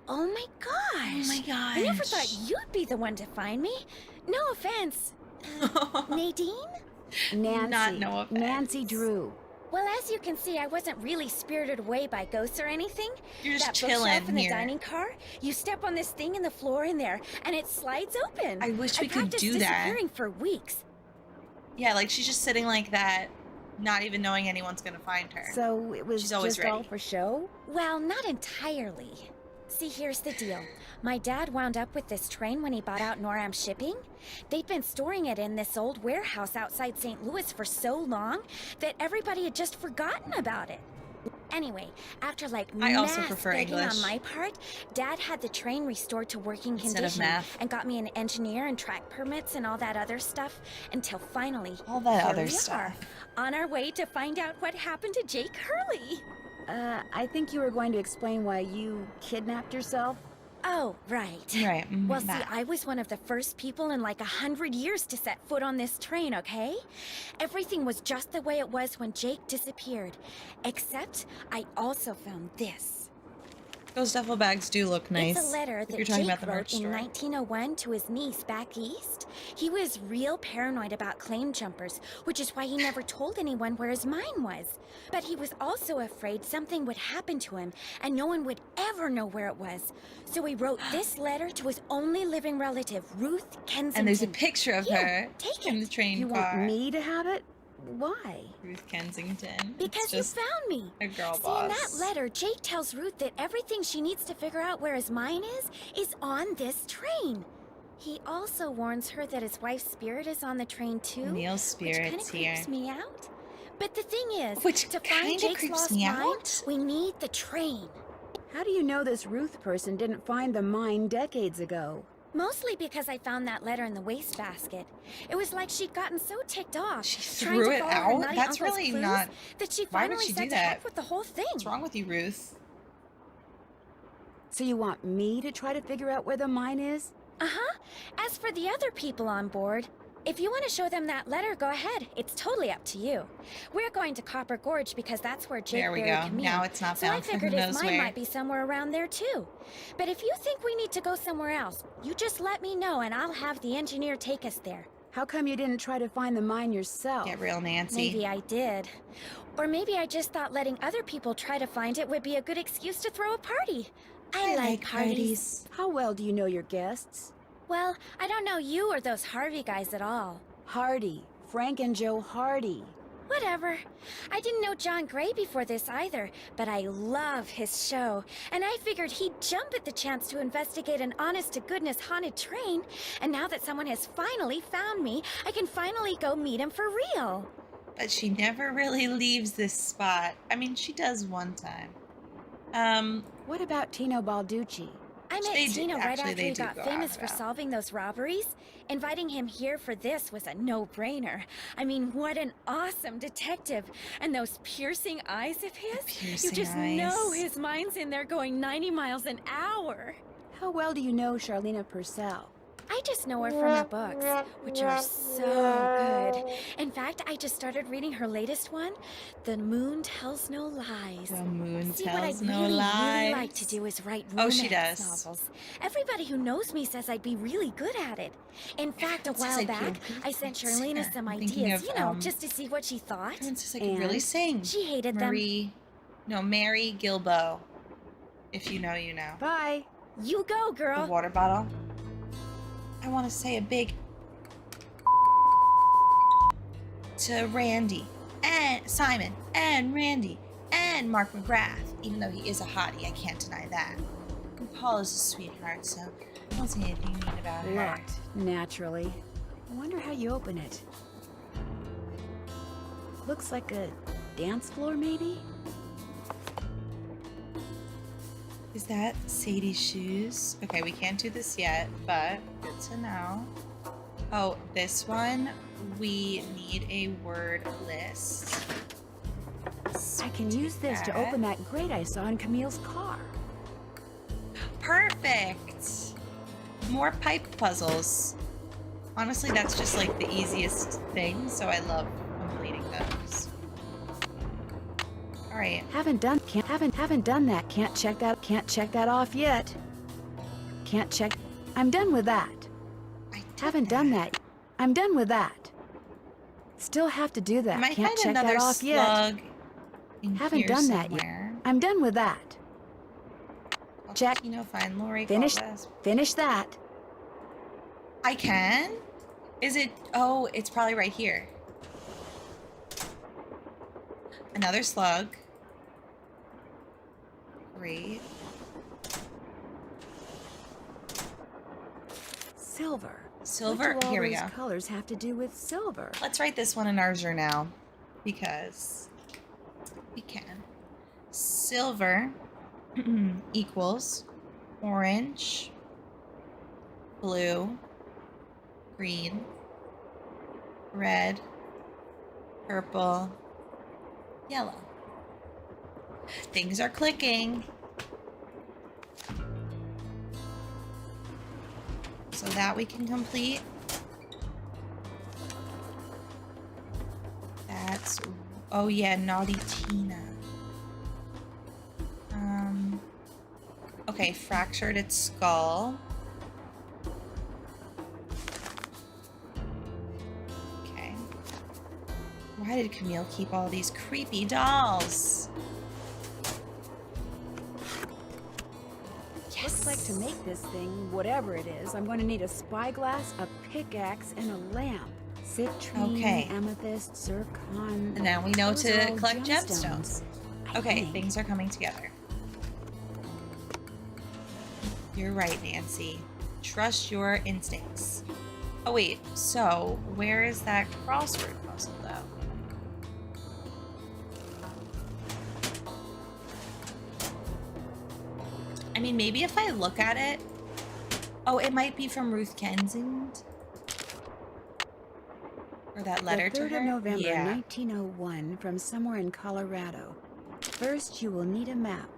Oh my gosh! Oh my gosh! I never thought you'd be the one to find me. No offense. Nadine? Nancy. Not no offense. Nancy Drew. Well, as you can see, I wasn't really spirited away by ghosts or anything. You're just that chilling bookshelf in the here. dining car, you step on this thing in the floor in there, and it slides open. I wish we could do that. Disappearing for weeks. Yeah, like she's just sitting like that, not even knowing anyone's gonna find her. So it was She's always just all ready. for show? Well, not entirely. See, here's the deal. My dad wound up with this train when he bought out Noram Shipping. They'd been storing it in this old warehouse outside St. Louis for so long that everybody had just forgotten about it. Anyway, after like I also mass prefer begging English. on my part, Dad had the train restored to working Instead of condition math. and got me an engineer and track permits and all that other stuff until finally All that here other we stuff. are, on our way to find out what happened to Jake Hurley. I think you were going to explain why you kidnapped yourself. Oh, right. Right. Well, see, I was one of the first people in like 100 years to set foot on this train, okay? Everything was just the way it was when Jake disappeared. Except I also found this. Those duffel bags do look nice. It's a letter If that you're talking Jake about the merch wrote in store. 1901 to his niece back east. He was real paranoid about claim jumpers, which is why he never told anyone where his mine was. But he was also afraid something would happen to him and no one would ever know where it was. So he wrote this letter to his only living relative, Ruth Kensington. And there's a picture of Here, her take in it. the train You car. want me to have it? Why? Ruth Kensington. Because It's you just found me. a girl See, boss. in that letter, Jake tells Ruth that everything she needs to figure out where his mine is on this train. He also warns her that his wife's spirit is on the train too. Neil's spirit's which here. creeps me out. But the thing is, Which to kinda find Jake's creeps lost me mine, out. we need the train. How do you know this Ruth person didn't find the mine decades ago? Mostly because I found that letter in the wastebasket. It was like she'd gotten so ticked off She trying threw to it follow her out? nutty That's uncle's really clues not- that she Why would finally she said do to that? heck with the whole thing. What's wrong with you, Ruth? So you want me to try to figure out where the mine is? Uh-huh. As for the other people on board, if you want to show them that letter, go ahead. It's totally up to you. We're going to Copper Gorge because that's where Jake There we buried go. Camille. Now it's not So I found for who figured his knows mine where. might be somewhere around there too. But if you think we need to go somewhere else, you just let me know and I'll have the engineer take us there. How come you didn't try to find the mine yourself? Get real, Nancy. Maybe I did. Or maybe I just thought letting other people try to find it would be a good excuse to throw a party. I like parties. How well do you know your guests? Well, I don't know you or those Harvey guys at all. Hardy. Frank and Joe Hardy. Whatever. I didn't know John Gray before this either, but I love his show. And I figured he'd jump at the chance to investigate an honest-to-goodness haunted train. And now that someone has finally found me, I can finally go meet him for real. But she never really leaves this spot. I mean, she does one time. What about Tino Balducci? I met Tino right after he got famous for solving those robberies. Inviting him here for this was a no-brainer. I mean, what an awesome detective. And those piercing eyes of his? You just know his mind's in there going 90 miles an hour. How well do you know Charlena Purcell? I just know her from her books, which are so good. In fact, I just started reading her latest one, The Moon Tells No Lies. The Moon See, Tells what No I'd Lies. really like to do is write romance she does. novels. Everybody who knows me says I'd be really good at it. In fact, a while back, I sent Charlena some ideas, just to see what she thought. I could really sing. She hated Mary Gilbo. If you know, you know. Bye. You go, girl. The water bottle. I want to say a big to Randy and Simon and Randy and Mark McGrath, even though he is a hottie, I can't deny that. And Paul is a sweetheart, so I don't see anything mean about her. Locked, naturally. I wonder how you open it. Looks like a dance floor, maybe? Is that Sadie's shoes? Okay, we can't do this yet, but good to know. Oh, this one, we need a word list. I can use this to open that grate I saw in Camille's car. Perfect! More pipe puzzles. Honestly, that's just like the easiest thing, so I love completing those. All right. Haven't done that. Can't check that off yet. Can't check. I'm done with that. Haven't done that. I'm done with that. Still have to do that. Might Can't find check another that off yet. slug in Haven't here done that somewhere. yet. I'm done with that. Check. Find Lori. Finish that. I can? Is it? Oh, it's probably right here. Another slug. Great. Silver. Silver. What do all Here we those go. colors have to do with silver? Let's write this one in our journal because we can. Silver equals orange, blue, green, red, purple, yellow. Things are clicking. So that we can complete. That's, oh yeah, Naughty Tina. Okay, fractured its skull. Okay. Why did Camille keep all these creepy dolls? Looks like to make this thing, whatever it is, I'm going to need a spyglass, a pickaxe, and a lamp. Citrine, Okay. amethyst, zircon. And now we know Those are to all collect gemstones. I Okay, think. things are coming together. You're right, Nancy. Trust your instincts. Oh wait, so where is that crossword puzzle though? I mean, maybe if I look at it. Oh, it might be from Ruth Kensington. Or that letter The 3rd to her. of November, Yeah. 1901, from somewhere in Colorado. First, you will need a map.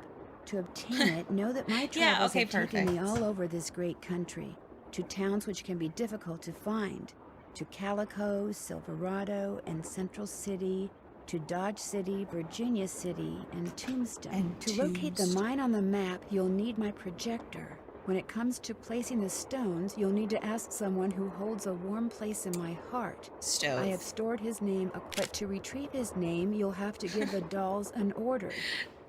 To obtain it, know that my Yeah, travels okay, have taken me perfect. all over this great country, to towns which can be difficult to find, to Calico, Silverado, and Central City, to Dodge City, Virginia City, and Tombstone. And to locate the mine on the map, you'll need my projector. When it comes to placing the stones, you'll need to ask someone who holds a warm place in my heart. Stove. I have stored his name, but to retrieve his name, you'll have to give the dolls an order.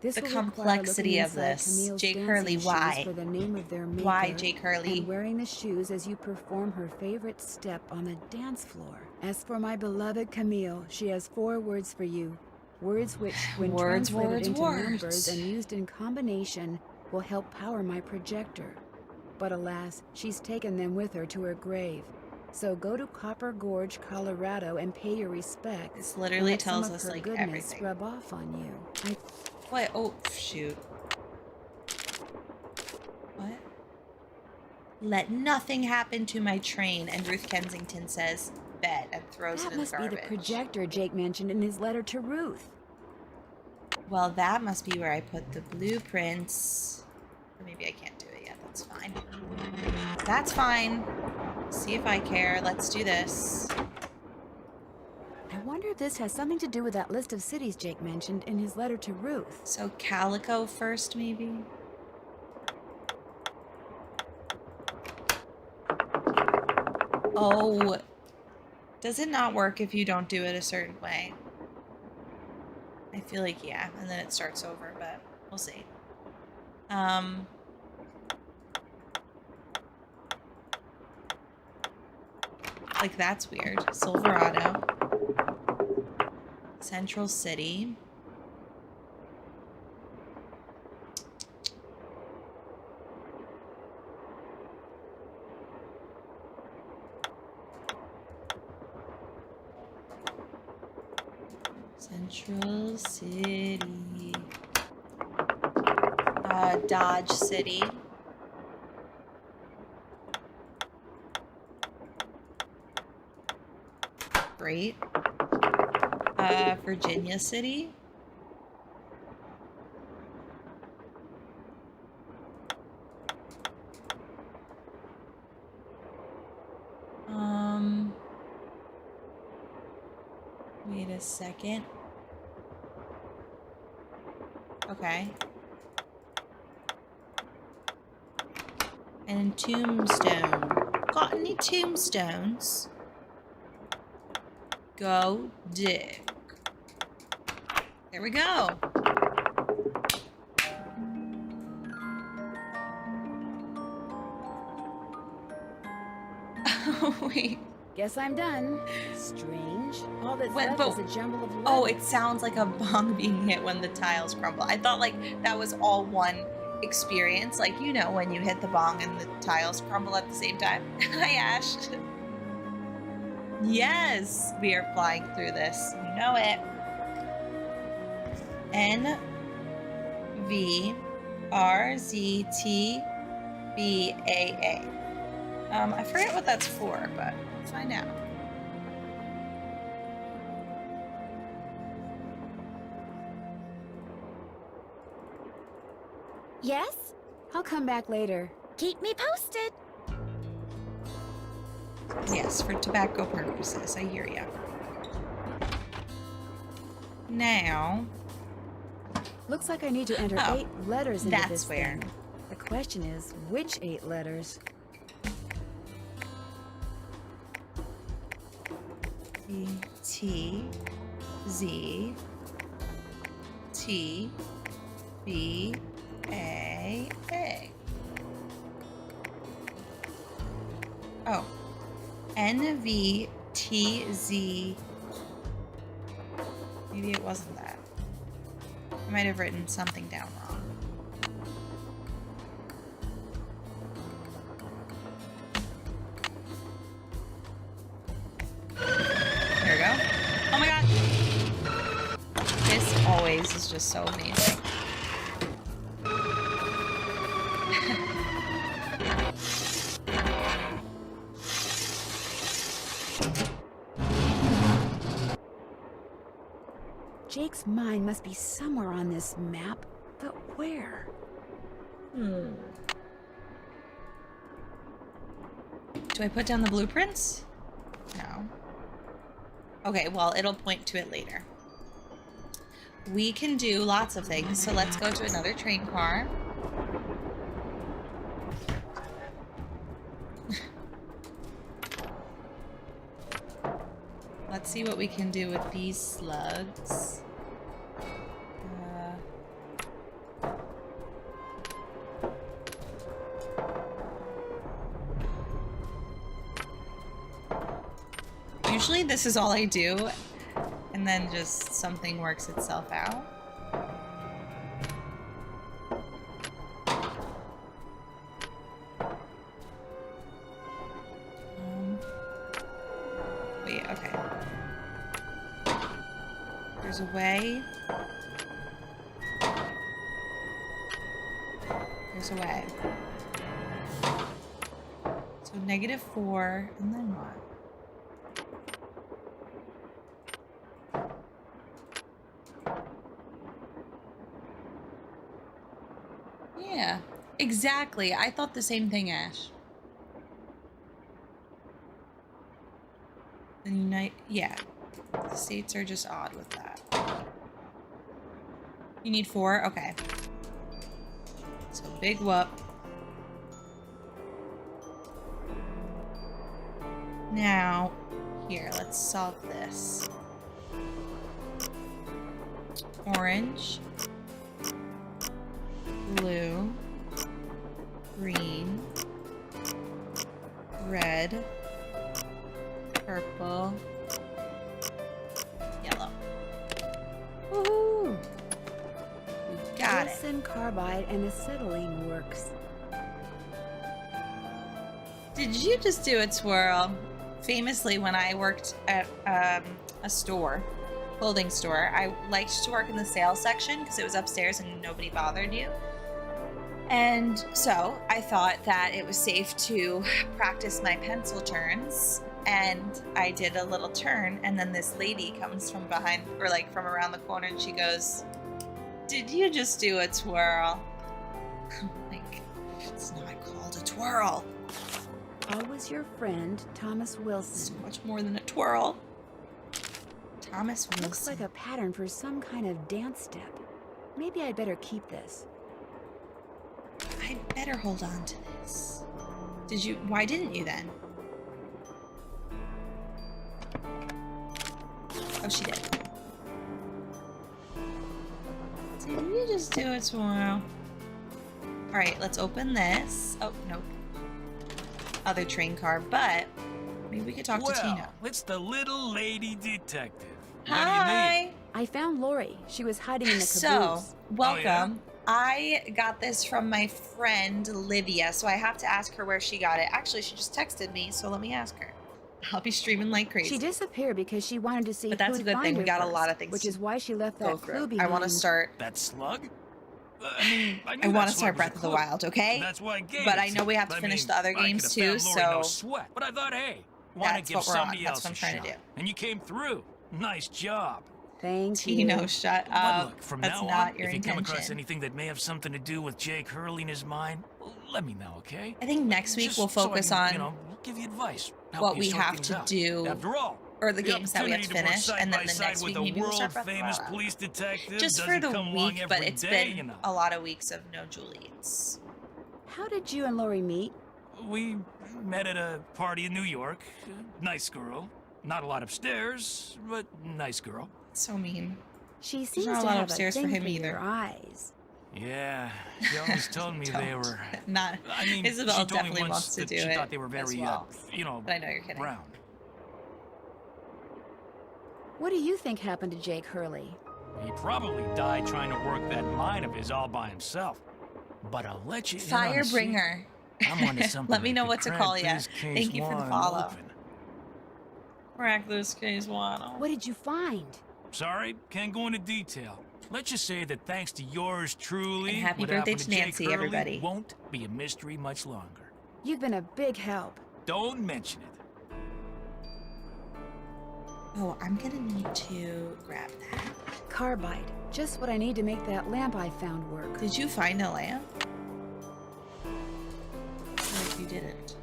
This the will require complexity looking of inside this. Camille's Jake dancing Hurley, shoes why? for the name of their maker, Why, Jake Hurley? and wearing the shoes as you perform her favorite step on the dance floor. As for my beloved Camille, she has 4 words for you. Words which, when translated into numbers and used in combination, will help power my projector. But alas, she's taken them with her to her grave. So go to Copper Gorge, Colorado, and pay your respects. This literally and let tells some of us her like goodness everything. rub off on you. What? Oh, shoot. What? Let nothing happen to my train. And Ruth Kensington says, bet, and throws it in the garbage. That must be the projector Jake mentioned in his letter to Ruth. Well, that must be where I put the blueprints. Or maybe I can't do it yet. That's fine. That's fine. See if I care. Let's do this. I wonder if this has something to do with that list of cities Jake mentioned in his letter to Ruth. So Calico first, maybe? Oh. Does it not work if you don't do it a certain way? I feel like, yeah. And then it starts over, but we'll see. Like, that's weird. Silverado. Central City. Central City. Dodge City. Great. Virginia City. Wait a second. Okay. And Tombstone. Got any tombstones? Go dig. There we go. Oh, wait. Guess I'm done. Strange. All that's Wait, left but- is a jumble of letters. Oh, it sounds like a bong being hit when the tiles crumble. I thought like that was all one experience. Like, you know, when you hit the bong and the tiles crumble at the same time. Hi, Ash. Yes, we are flying through this. You know it. N V R Z T B A A. I forget what that's for, but we'll find out. Yes? I'll come back later. Keep me posted. Yes, for tobacco purposes. I hear ya. Now, Looks like I need to enter 8 letters into that's this where. thing. The question is, which 8 letters? T Z T B A A. Oh. N V T Z. Maybe it wasn't that. I might have written something down wrong. There we go. Oh my god! This always is just so amazing. Jake's mind must be somewhere on this map, but where? Do I put down the blueprints? No. Okay, well, it'll point to it later. We can do lots of things, so let's go to another train car. Let's see what we can do with these slugs. Usually this is all I do, and then just something works itself out. Wait, okay. There's a way. There's a way. So -4, and then what? Yeah, exactly. I thought the same thing, Ash. Yeah. The states are just odd with that. You need 4? Okay. So big whoop. Now, here, let's solve this. Orange. Blue. Green. Red. Purple. Yellow. Woohoo! We got it. Listen, carbide and acetylene works. Did you just do a twirl? Famously, when I worked at a store, clothing store, I liked to work in the sales section because it was upstairs and nobody bothered you. And so I thought that it was safe to practice my pencil turns. And I did a little turn, and then this lady comes from behind, or like from around the corner, and she goes, "Did you just do a twirl?" I'm like, it's not called a twirl. I was your friend, Thomas Wilson. So much more than a twirl. Thomas Wilson. Looks like a pattern for some kind of dance step. Maybe I'd better keep this. I'd better hold on to this. Why didn't you then? Oh, she did. Did you just do it tomorrow? Alright, let's open this. Oh, nope. Other train car, but maybe we could talk to Tino. It's the little lady detective. Hi! I found Lori. She was hiding in the caboose. So, welcome. Oh, yeah? I got this from my friend Livia, so I have to ask her where she got it. Actually, she just texted me, so let me ask her. I'll be streaming like crazy. She disappeared because she wanted to see. But that's a good thing. We got a lot of things. Which is why she left go that through. clue behind. I want to start. That slug? I want to start Breath of the Wild, okay? That's why I gave but it I know we have to finish the other games too, so no sweat. But I thought, hey, why not give somebody else That's what I'm trying to do. And you came through. Nice job. Thank you. Tino, shut But up. look, from That's now not on, your if you come across intention. anything that may have something to do with Jake Hurley in his mind, let me know, okay? I think next week we'll focus on give you advice. what we have to do, After all, or the games that we have to finish, and then the next week maybe we'll start Breath of the Wild. police detective Just for the week, but it's been a lot of weeks of no Juliets. How did you and Lori meet? We met at a party in New York. Nice girl. Not a lot upstairs, but nice girl. So mean. She seems not a to lot have upstairs a for thing him either. Your eyes. Yeah, she always told me they were. Not. I mean, Isabel she told definitely me once wants to that do she it. thought they were very, as well. but I know you're kidding. round. What do you think happened to Jake Hurley? He probably died trying to work that mine of his all by himself. But I'll let you in on a secret. Firebringer. I'm onto something. Let me know that what to could call crack you. this case Thank you for the wide follow. open. Crack this case waddle. What did you find? Sorry, can't go into detail. Let's just say that thanks to yours truly, And happy what birthday happened to Jake Nancy, Hurley everybody. Won't be a mystery much longer. You've been a big help. Don't mention it. Oh, I'm gonna need to grab that. Carbide. Just what I need to make that lamp I found work. Did you find a lamp? Or you didn't.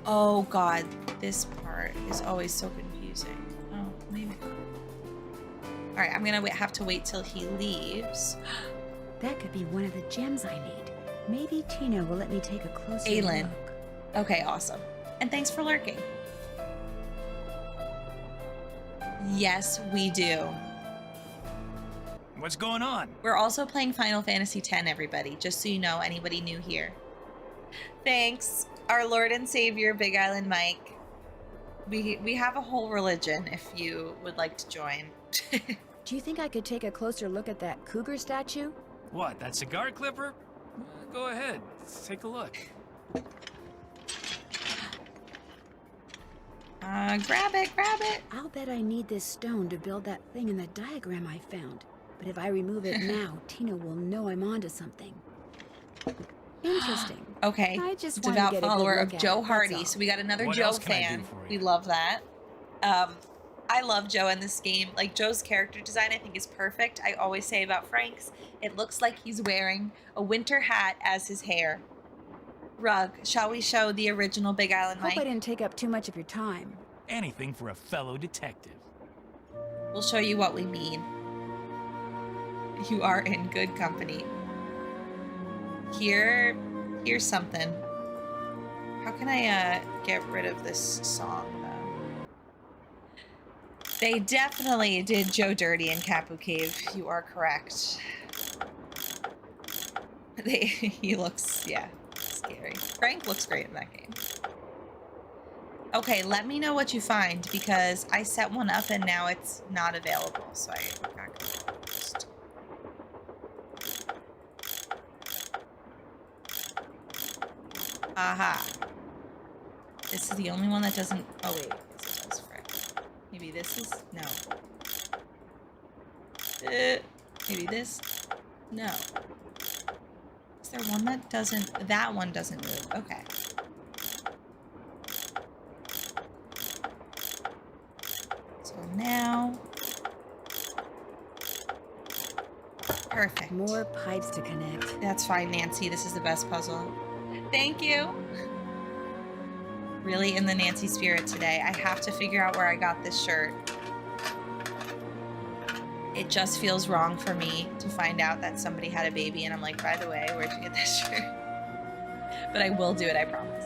Oh god, this part is always so confusing. Oh, maybe not. Alright, I'm gonna have to wait till he leaves. That could be one of the gems I need. Maybe Tina will let me take a closer Aylin. look. Okay, awesome. And thanks for lurking. Yes, we do. What's going on? We're also playing Final Fantasy X, everybody, just so you know, anybody new here. Thanks, our Lord and Savior, Big Island Mike. We have a whole religion if you would like to join. Do you think I could take a closer look at that cougar statue? What, that cigar clipper? Go ahead, take a look. Grab it, grab it. I'll bet I need this stone to build that thing in the diagram I found. But if I remove it now, Tina will know I'm onto something. Interesting. Okay. I just Devout wanted to get a follower good of look Joe at it, Hardy. that's all. So we got another What Joe else can I do fan. for you? We love that. I love Joe in this game. Like, Joe's character design, I think, is perfect. I always say about Frank's, it looks like he's wearing a winter hat as his hair. Rug, shall we show the original Big Island Hope Mike? I didn't take up too much of your time. Anything for a fellow detective. We'll show you what we mean. You are in good company. Here's something. How can I get rid of this song though? They definitely did Joe dirty in Capu Cave. You are correct. He looks, yeah, scary. Frank looks great in that game. Okay, let me know what you find because I set one up and now it's not available, so I got confused. Aha. This is the only one that doesn't... Oh, wait. This does, frick. Maybe this is... No. Maybe this? No. Is there one that doesn't... That one doesn't move. Okay. So now... Perfect. More pipes to connect. That's fine, Nancy. This is the best puzzle. Thank you. Really in the Nancy spirit today. I have to figure out where I got this shirt. It just feels wrong for me to find out that somebody had a baby and I'm like, by the way, where'd you get this shirt? But I will do it, I promise.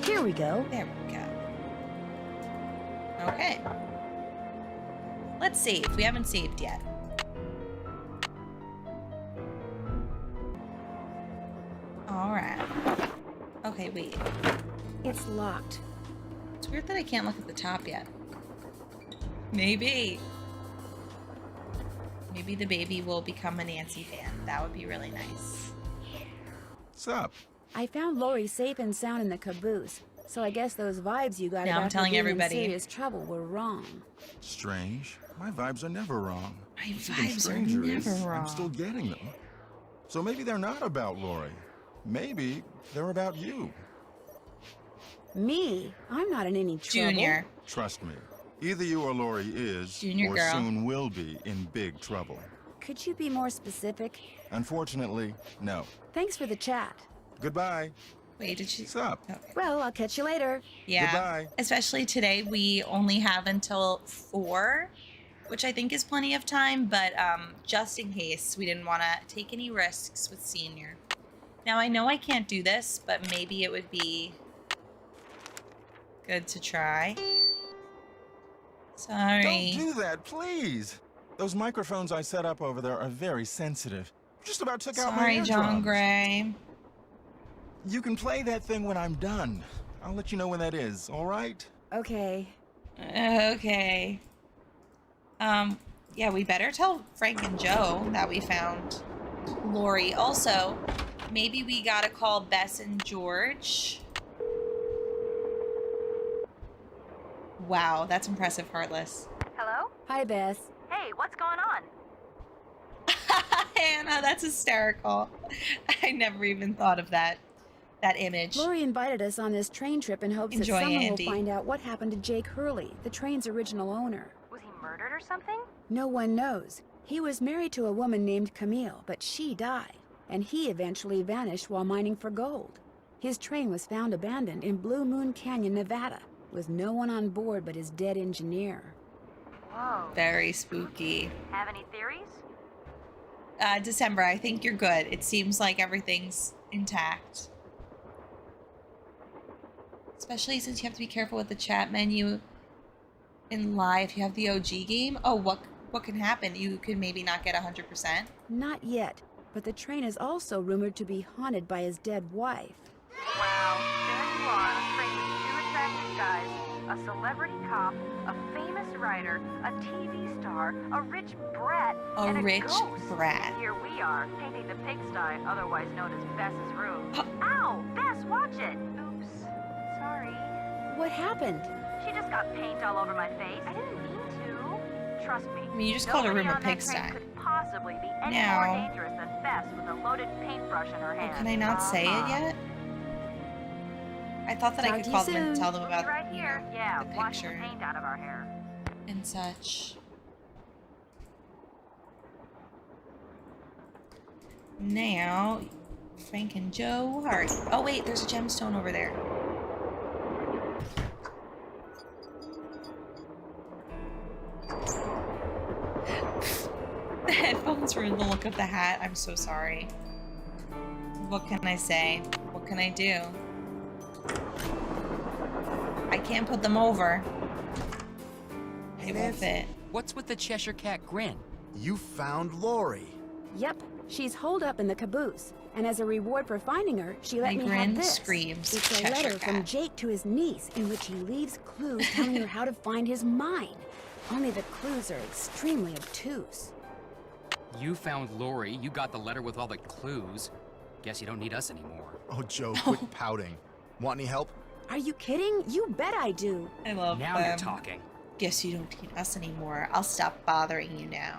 Here we go. There we go. Okay. Let's save. We haven't saved yet. Alright. Okay, wait. It's locked. It's weird that I can't look at the top yet. Maybe. Maybe the baby will become a Nancy fan. That would be really nice. What's up? I found Lori safe and sound in the caboose, so I guess those vibes you got Now I'm about her telling being everybody. in serious trouble were wrong. Strange. My vibes are never wrong. My What's even vibes are stranger never is wrong. I'm still getting them. So maybe they're not about Lori. Maybe they're about you. Me? I'm not in any trouble. Junior. Trust me. Either you or Lori is, Junior or girl. soon will be, in big trouble. Could you be more specific? Unfortunately, no. Thanks for the chat. Goodbye. Wait, did she? What's up? Okay. Well, I'll catch you later. Yeah. Goodbye. Especially today, we only have until 4, which I think is plenty of time, but just in case, we didn't want to take any risks with Senior. Now, I know I can't do this, but maybe it would be good to try. Sorry. Don't do that, please. Those microphones I set up over there are very sensitive. Just about took out my Sorry, John eardrums. Gray. You can play that thing when I'm done. I'll let you know when that is, all right? Okay. Okay. Yeah, we better tell Frank and Joe that we found Lori. Also, maybe we gotta call Bess and George. Wow, that's impressive, Heartless. Hello? Hi, Beth. Hey, what's going on? Hannah, that's hysterical. I never even thought of that image. Lori invited us on this train trip in hopes Enjoy, that someone Andy. will find out what happened to Jake Hurley, the train's original owner. Was he murdered or something? No one knows. He was married to a woman named Camille, but she died, and he eventually vanished while mining for gold. His train was found abandoned in Bluemoon Canyon, Nevada, with no one on board but his dead engineer. Whoa. Very spooky. Have any theories? December, I think you're good. It seems like everything's intact. Especially since you have to be careful with the chat menu in live. You have the OG game. Oh, what can happen? You could maybe not get 100%. Not yet, but the train is also rumored to be haunted by his dead wife. Wow, there you are, a train with two attractive guys, a celebrity cop, a famous writer, a TV star, a rich brat, and a rich ghost. brat. Here we are, painting the pigsty, otherwise known as Bess's room. Ow! Bess, watch it! Oops. Sorry. What happened? She just got paint all over my face. I didn't mean to. Trust me. I mean, you just called her room a nobody on that pigsty. train could possibly be any Now- more dangerous than Bess with a loaded paintbrush in her hand. Can I not say it yet? I thought that I Talk could to call you them and soon. tell them We'll about be right here. Yeah, the washing the picture paint out of our hair. and such. Now, Frank and Joe Hart. Oh wait, there's a gemstone over there. The headphones ruined the look of the hat. I'm so sorry. What can I say? What can I do? I can't put them over. It won't fit. What's with the Cheshire Cat grin? You found Lori. Yep, she's holed up in the caboose. And as a reward for finding her, she let My me grin have this. screams It's a Cheshire letter from Cat. Jake to his niece in which he leaves clues telling her how to find his mine. Only the clues are extremely obtuse. You found Lori, you got the letter with all the clues. Guess you don't need us anymore. Oh, Joe, quit pouting. Want any help? Are you kidding? You bet I do. I love Now them. you're talking. Guess you don't need us anymore. I'll stop bothering you now.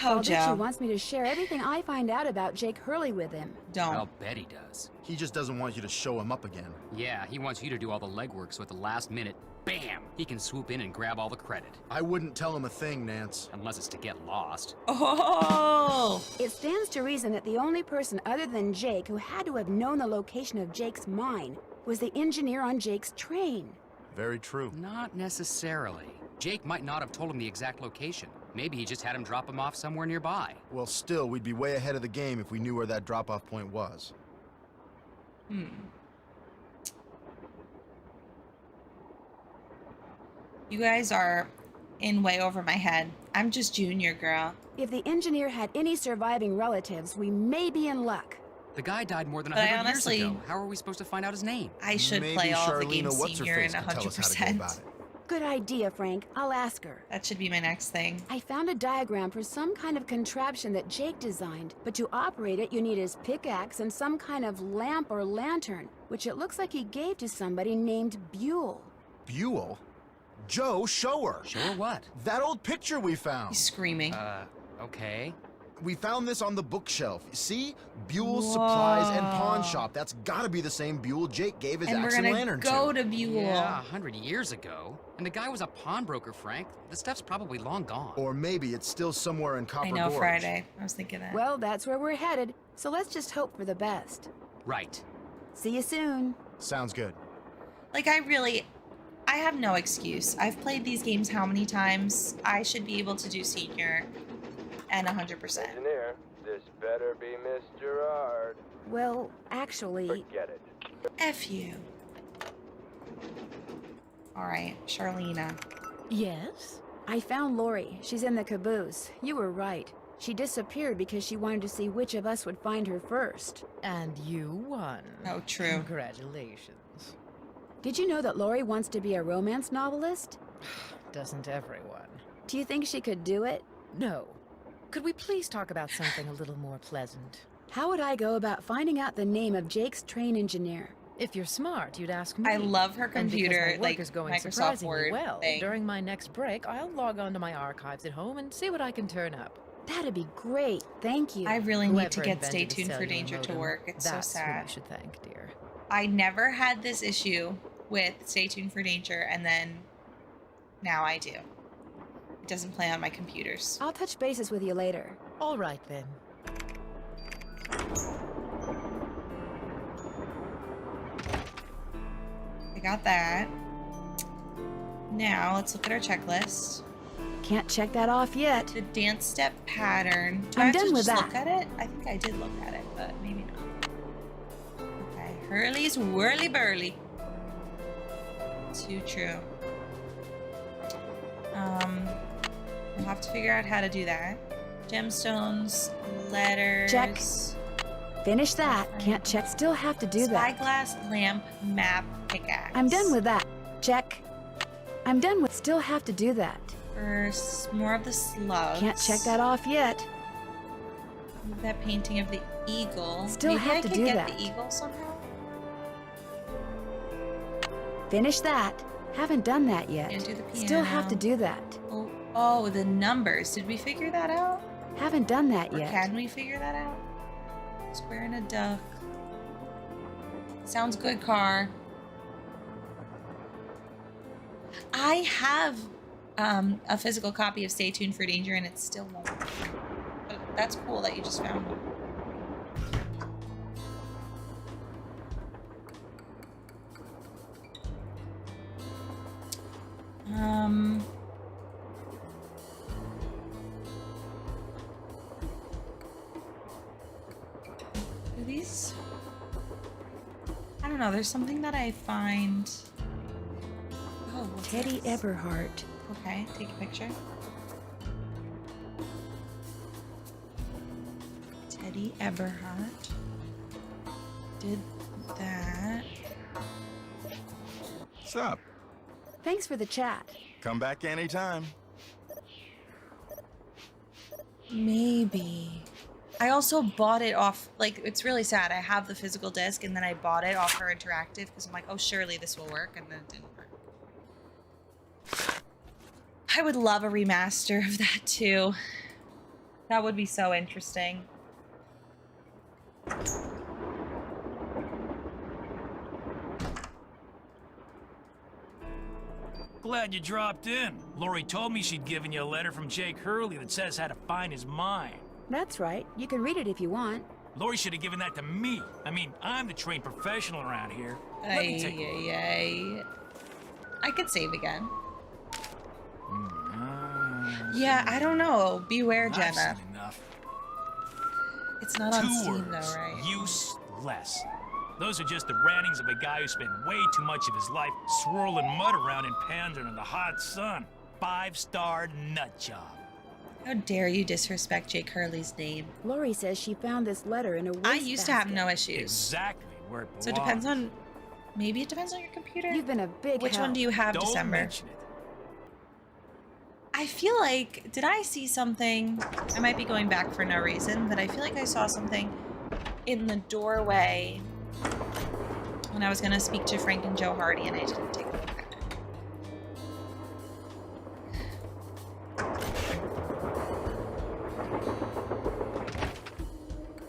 Oh, I'll bet she Joe. wants me to share everything I find out about Jake Hurley with him. Don't. I'll bet he does. He just doesn't want you to show him up again. Yeah, he wants you to do all the legwork so at the last minute, bam, he can swoop in and grab all the credit. I wouldn't tell him a thing, Nance. Unless it's to get lost. Oh! It stands to reason that the only person other than Jake who had to have known the location of Jake's mine was the engineer on Jake's train. Very true. Not necessarily. Jake might not have told him the exact location. Maybe he just had him drop him off somewhere nearby. Well, still, we'd be way ahead of the game if we knew where that drop-off point was. You guys are in way over my head. I'm just junior, girl. If the engineer had any surviving relatives, we may be in luck. The guy died more than But I 100 honestly- years ago. How are we supposed to find out his name? I should Maybe play all the Charlena games senior and What's-Her-Face could tell us how to go 100%. about it. Good idea, Frank. I'll ask her. That should be my next thing. I found a diagram for some kind of contraption that Jake designed, but to operate it, you need his pickaxe and some kind of lamp or lantern, which it looks like he gave to somebody named Buell. Buell? Joe, show her. Show her what? That old picture we found. He's screaming. Okay. We found this on the bookshelf. See? Buell's Supplies and Pawn Shop. That's gotta be the same Buell Jake gave his and we're axe and gonna lantern go to. to Buell. Yeah, 100 years ago. And the guy was a pawnbroker, Frank. The stuff's probably long gone. Or maybe it's still somewhere in Copper I know, Gorge. Friday. I was thinking that. Well, that's where we're headed, so let's just hope for the best. Right. See you soon. Sounds good. Like, I have no excuse. I've played these games how many times? I should be able to do senior and 100%. Engineer, this better be Miss Gerard. Well, actually, Forget it. F you. Alright, Charlena. Yes? I found Lori. She's in the caboose. You were right. She disappeared because she wanted to see which of us would find her first. And you won. Oh, true. Congratulations. Did you know that Lori wants to be a romance novelist? Doesn't everyone? Do you think she could do it? No. Could we please talk about something a little more pleasant? How would I go about finding out the name of Jake's train engineer? If you're smart, you'd ask me. I love her And because computer, my work like is going Microsoft surprisingly Word well. thing. During my next break, I'll log on to my archives at home and see what I can turn up. That'd be great. Thank you. I really need to Whoever get Stay invented the Tuned for cellular Danger to modem, work. It's so that's who sad. you should thank, dear. I never had this issue with Stay Tuned for Danger, and then now I do. It doesn't play on my computers. I'll touch bases with you later. All right, then. I got that. Now let's look at our checklist. Can't check that off yet. The dance step pattern. Do I I'm have done to with just that. look at it? I think I did look at it, but maybe not. Okay, Hurley's whirly burly. Too true. We'll have to figure out how to do that. Gemstones, letters. Check. Finish that. Can't check. Still have to do that. Spyglass, lamp, map, pickaxe. I'm done with that. Check. I'm done with. Still have to do that. First, more of the slugs. Can't check that off yet. Move that painting of the eagle. Still Maybe have to do I that. could get the eagle somehow? Finish that. Haven't done that yet. Can't do the piano. Still have to do that. Oh, the numbers. Did we figure that out? Haven't done that Or yet. can we figure that out? Square and a duck. Sounds good, car. I have a physical copy of Stay Tuned for Danger and it still won't work. But that's cool that you just found one. Do these? I don't know. There's something that I find. Oh, what's Teddy this? Eberhardt. Okay, take a picture. Teddy Eberhardt did that. What's up? Thanks for the chat. Come back anytime. Maybe. I also bought it off, like, it's really sad. I have the physical disc and then I bought it off her interactive because I'm like, oh, surely this will work, and then it didn't work. I would love a remaster of that too. That would be so interesting. Glad you dropped in. Lori told me she'd given you a letter from Jake Hurley that says how to find his mind. That's right. You can read it if you want. Lori should have given that to me. I mean, I'm the trained professional around here. Let me take Ay. I could save again. Yeah, I don't know. Beware, I've Jenna. seen enough. It's not on Two Steam words. though, right? Useless. Those are just the rantings of a guy who spent way too much of his life swirling mud around in pans under the hot sun. 5-star nut job. How dare you disrespect Jake Hurley's name? Lori says she found this letter in a waste I used to have no issues. Exactly where it belongs. So it depends on... Maybe it depends on your computer? You've been a big Which help. one do you have, Don't December? mention it. I feel like... Did I see something? I might be going back for no reason, but I feel like I saw something in the doorway when I was going to speak to Frank and Joe Hardy, and I didn't take a look at it.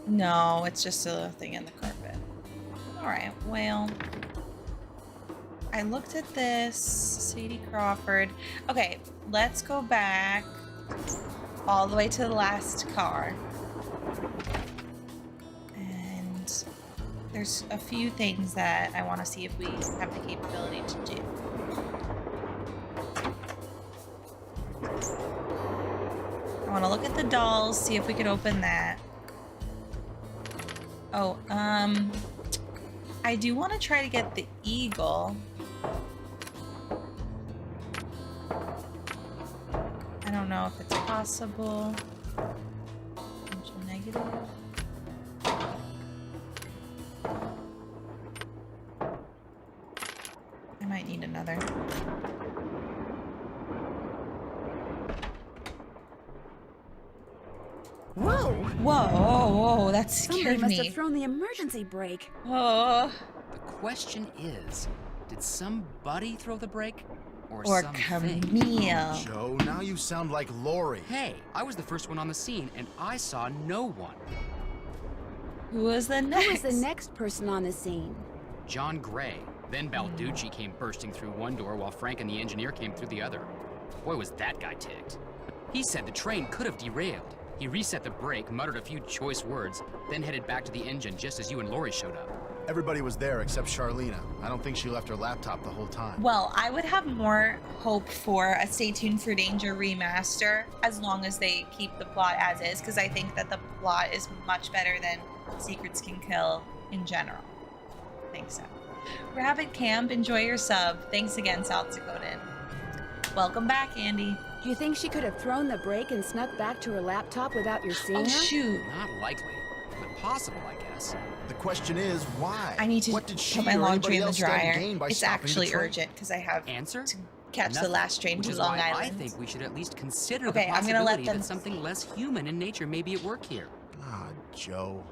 No, it's just a thing in the carpet. Alright, well... I looked at this. Sadie Crawford. Okay, let's go back all the way to the last car. And there's a few things that I want to see if we have the capability to do. I want to look at the dolls, see if we could open that. Oh, I do want to try to get the eagle. I don't know if it's possible. Negative. I might need another. Whoa! Whoa, that Somebody scared must me. have thrown the emergency brake. Oh. The question is, did somebody throw the brake? Or something? Camille. Joe, now you sound like Lori. Hey, I was the first one on the scene, and I saw no one. Who was the next? Who was the next person on the scene? John Gray. Then Balducci came bursting through one door while Frank and the engineer came through the other. Boy, was that guy ticked. He said the train could have derailed. He reset the brake, muttered a few choice words, then headed back to the engine just as you and Lori showed up. Everybody was there except Charlena. I don't think she left her laptop the whole time. Well, I would have more hope for a Stay Tuned for Danger remaster as long as they keep the plot as is, because I think that the plot is much better than Secrets Can Kill in general. I think so. Rabbit Camp, enjoy your sub. Thanks again, South Dakotan. Welcome back, Andy. Do you think she could have thrown the brake and snuck back to her laptop without your seeing Oh, her? shoot. Not likely, but possible, I guess. The question is, why? I need to what did she put my or laundry anybody in the else stand to dryer. gain by It's stopping the actually train? urgent because I have Answer? to catch the Nothing, last train which to is Long why Island. I think we should at least consider Okay, the I'm gonna let possibility them- that something less human in nature may be at work here. Ah, Joe.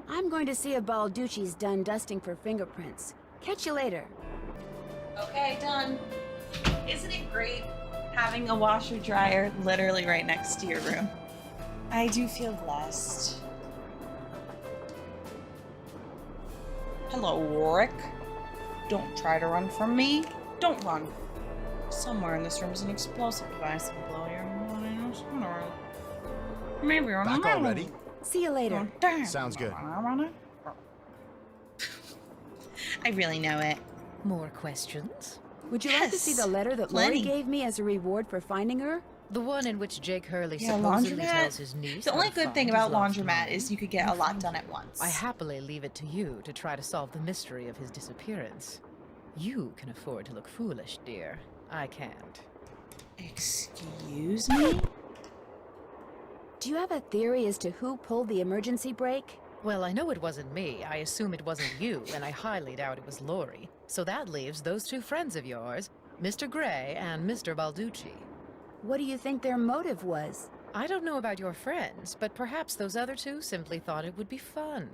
I'm going to see if Balducci's done dusting for fingerprints. Catch you later. Okay, done. Isn't it great having a washer dryer literally right next to your room? I do feel blessed. Hello, Rick. Don't try to run from me. Don't run. Somewhere in this room is an explosive device that will blow your mind. Maybe you're Back already? See you later. Sounds good. I really know it. More questions? Would you like to see the letter that Lori plenty. gave me as a reward for finding her? The one in which Jake Hurley Yeah, supposedly laundromat. tells his niece. The how only to good find thing his about lost laundromat money. is you could get a lot done at once. I happily leave it to you to try to solve the mystery of his disappearance. You can afford to look foolish, dear. I can't. Excuse me? Do you have a theory as to who pulled the emergency brake? Well, I know it wasn't me. I assume it wasn't you, and I highly doubt it was Lori. So that leaves those two friends of yours, Mr. Gray and Mr. Balducci. What do you think their motive was? I don't know about your friends, but perhaps those other two simply thought it would be fun.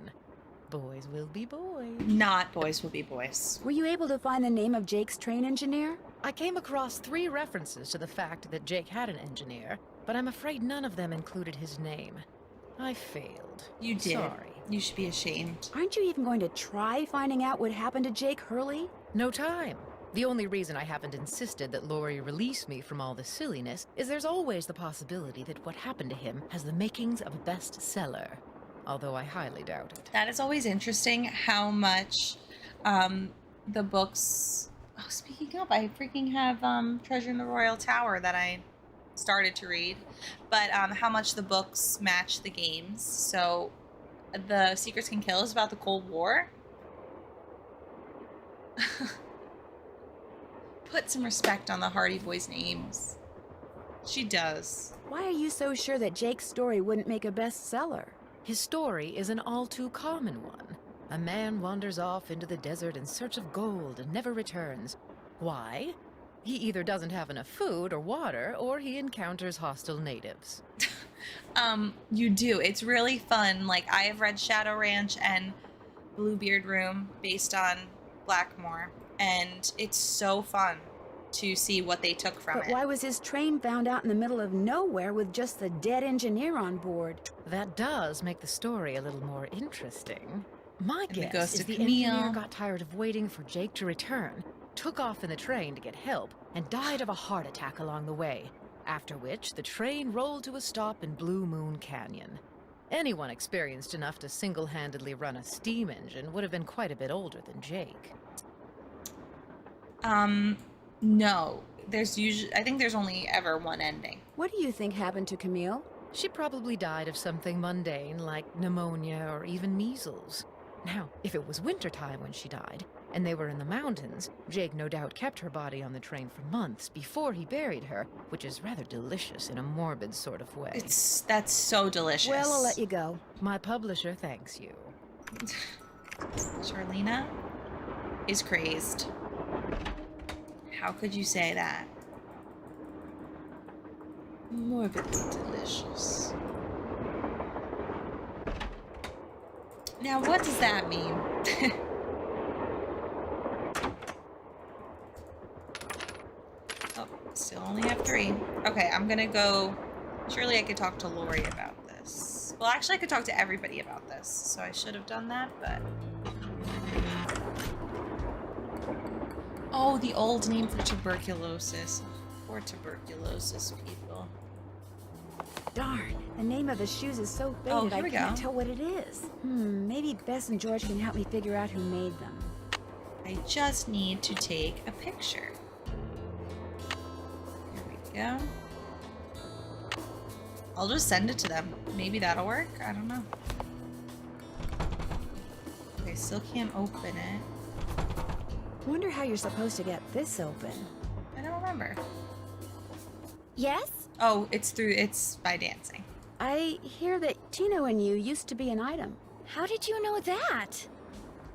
Boys will be boys. Not boys will be boys. Were you able to find the name of Jake's train engineer? I came across 3 references to the fact that Jake had an engineer, but I'm afraid none of them included his name. I failed. You did. Sorry. You should be ashamed. Aren't you even going to try finding out what happened to Jake Hurley? No time. The only reason I haven't insisted that Lori release me from all this silliness is there's always the possibility that what happened to him has the makings of a bestseller. Although I highly doubt it. That is always interesting how much the books... Oh, speaking of, I freaking have Treasure in the Royal Tower that I started to read. But how much the books match the games. So the Secrets Can Kill is about the Cold War. Put some respect on the Hardy Boys' names. She does. Why are you so sure that Jake's story wouldn't make a bestseller? His story is an all too common one. A man wanders off into the desert in search of gold and never returns. Why? He either doesn't have enough food or water, or he encounters hostile natives. You do. It's really fun. Like, I have read Shadow Ranch and Bluebeard Room based on Blackmore, and it's so fun to see what they took from But it. why was his train found out in the middle of nowhere with just the dead engineer on board? That does make the story a little more interesting. My And the guess ghost is of the Camille. engineer got tired of waiting for Jake to return, took off in the train to get help, and died of a heart attack along the way, after which the train rolled to a stop in Bluemoon Canyon. Anyone experienced enough to single-handedly run a steam engine would have been quite a bit older than Jake. No. I think there's only ever one ending. What do you think happened to Camille? She probably died of something mundane like pneumonia or even measles. Now, if it was wintertime when she died, and they were in the mountains, Jake no doubt kept her body on the train for months before he buried her, which is rather delicious in a morbid sort of way. That's so delicious. Well, I'll let you go. My publisher thanks you. Charlena is crazed. How could you say that? Morbidly delicious. Now, what does that mean? Oh, still only have 3. Okay, I'm gonna go... Surely I could talk to Lori about this. Well, actually, I could talk to everybody about this, so I should have done that, but... Oh, the old name for tuberculosis. Poor tuberculosis people. Darn, the name of the shoes is so faded Oh, here I we can't go. tell what it is. Maybe Bess and George can help me figure out who made them. I just need to take a picture. Here we go. I'll just send it to them. Maybe that'll work. I don't know. Okay, still can't open it. Wonder how you're supposed to get this open. I don't remember. Yes? Oh, it's by dancing. I hear that Tino and you used to be an item. How did you know that?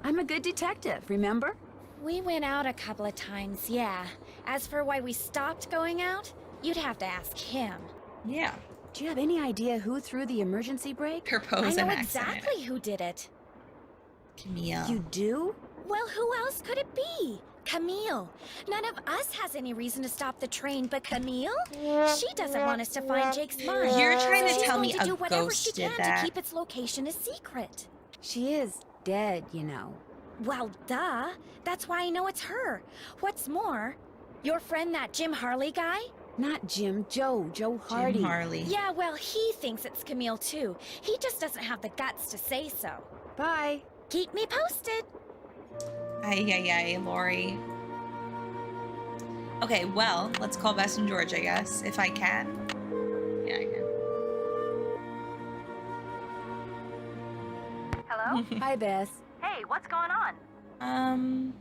I'm a good detective, remember? We went out a couple of times, yeah. As for why we stopped going out, you'd have to ask him. Yeah. Do you have any idea who threw the emergency brake? Propose I know an accident. exactly who did it. Camille. You do? Well, who else could it be? Camille. None of us has any reason to stop the train, but Camille? She doesn't want us to find Jake's mine. You're trying to so tell she's me going to a do whatever ghost she did can that? to keep its location a secret. She is dead, you know. Well, duh. That's why I know it's her. What's more, your friend, that Jim Harley guy? Not Jim, Joe Hardy. Jim Harley. Yeah, well, he thinks it's Camille, too. He just doesn't have the guts to say so. Bye. Keep me posted. Ay, Lori. Okay, well, let's call Bess and George, I guess, if I can. Yeah, I can. Hello? Hi, Bess. Hey, what's going on?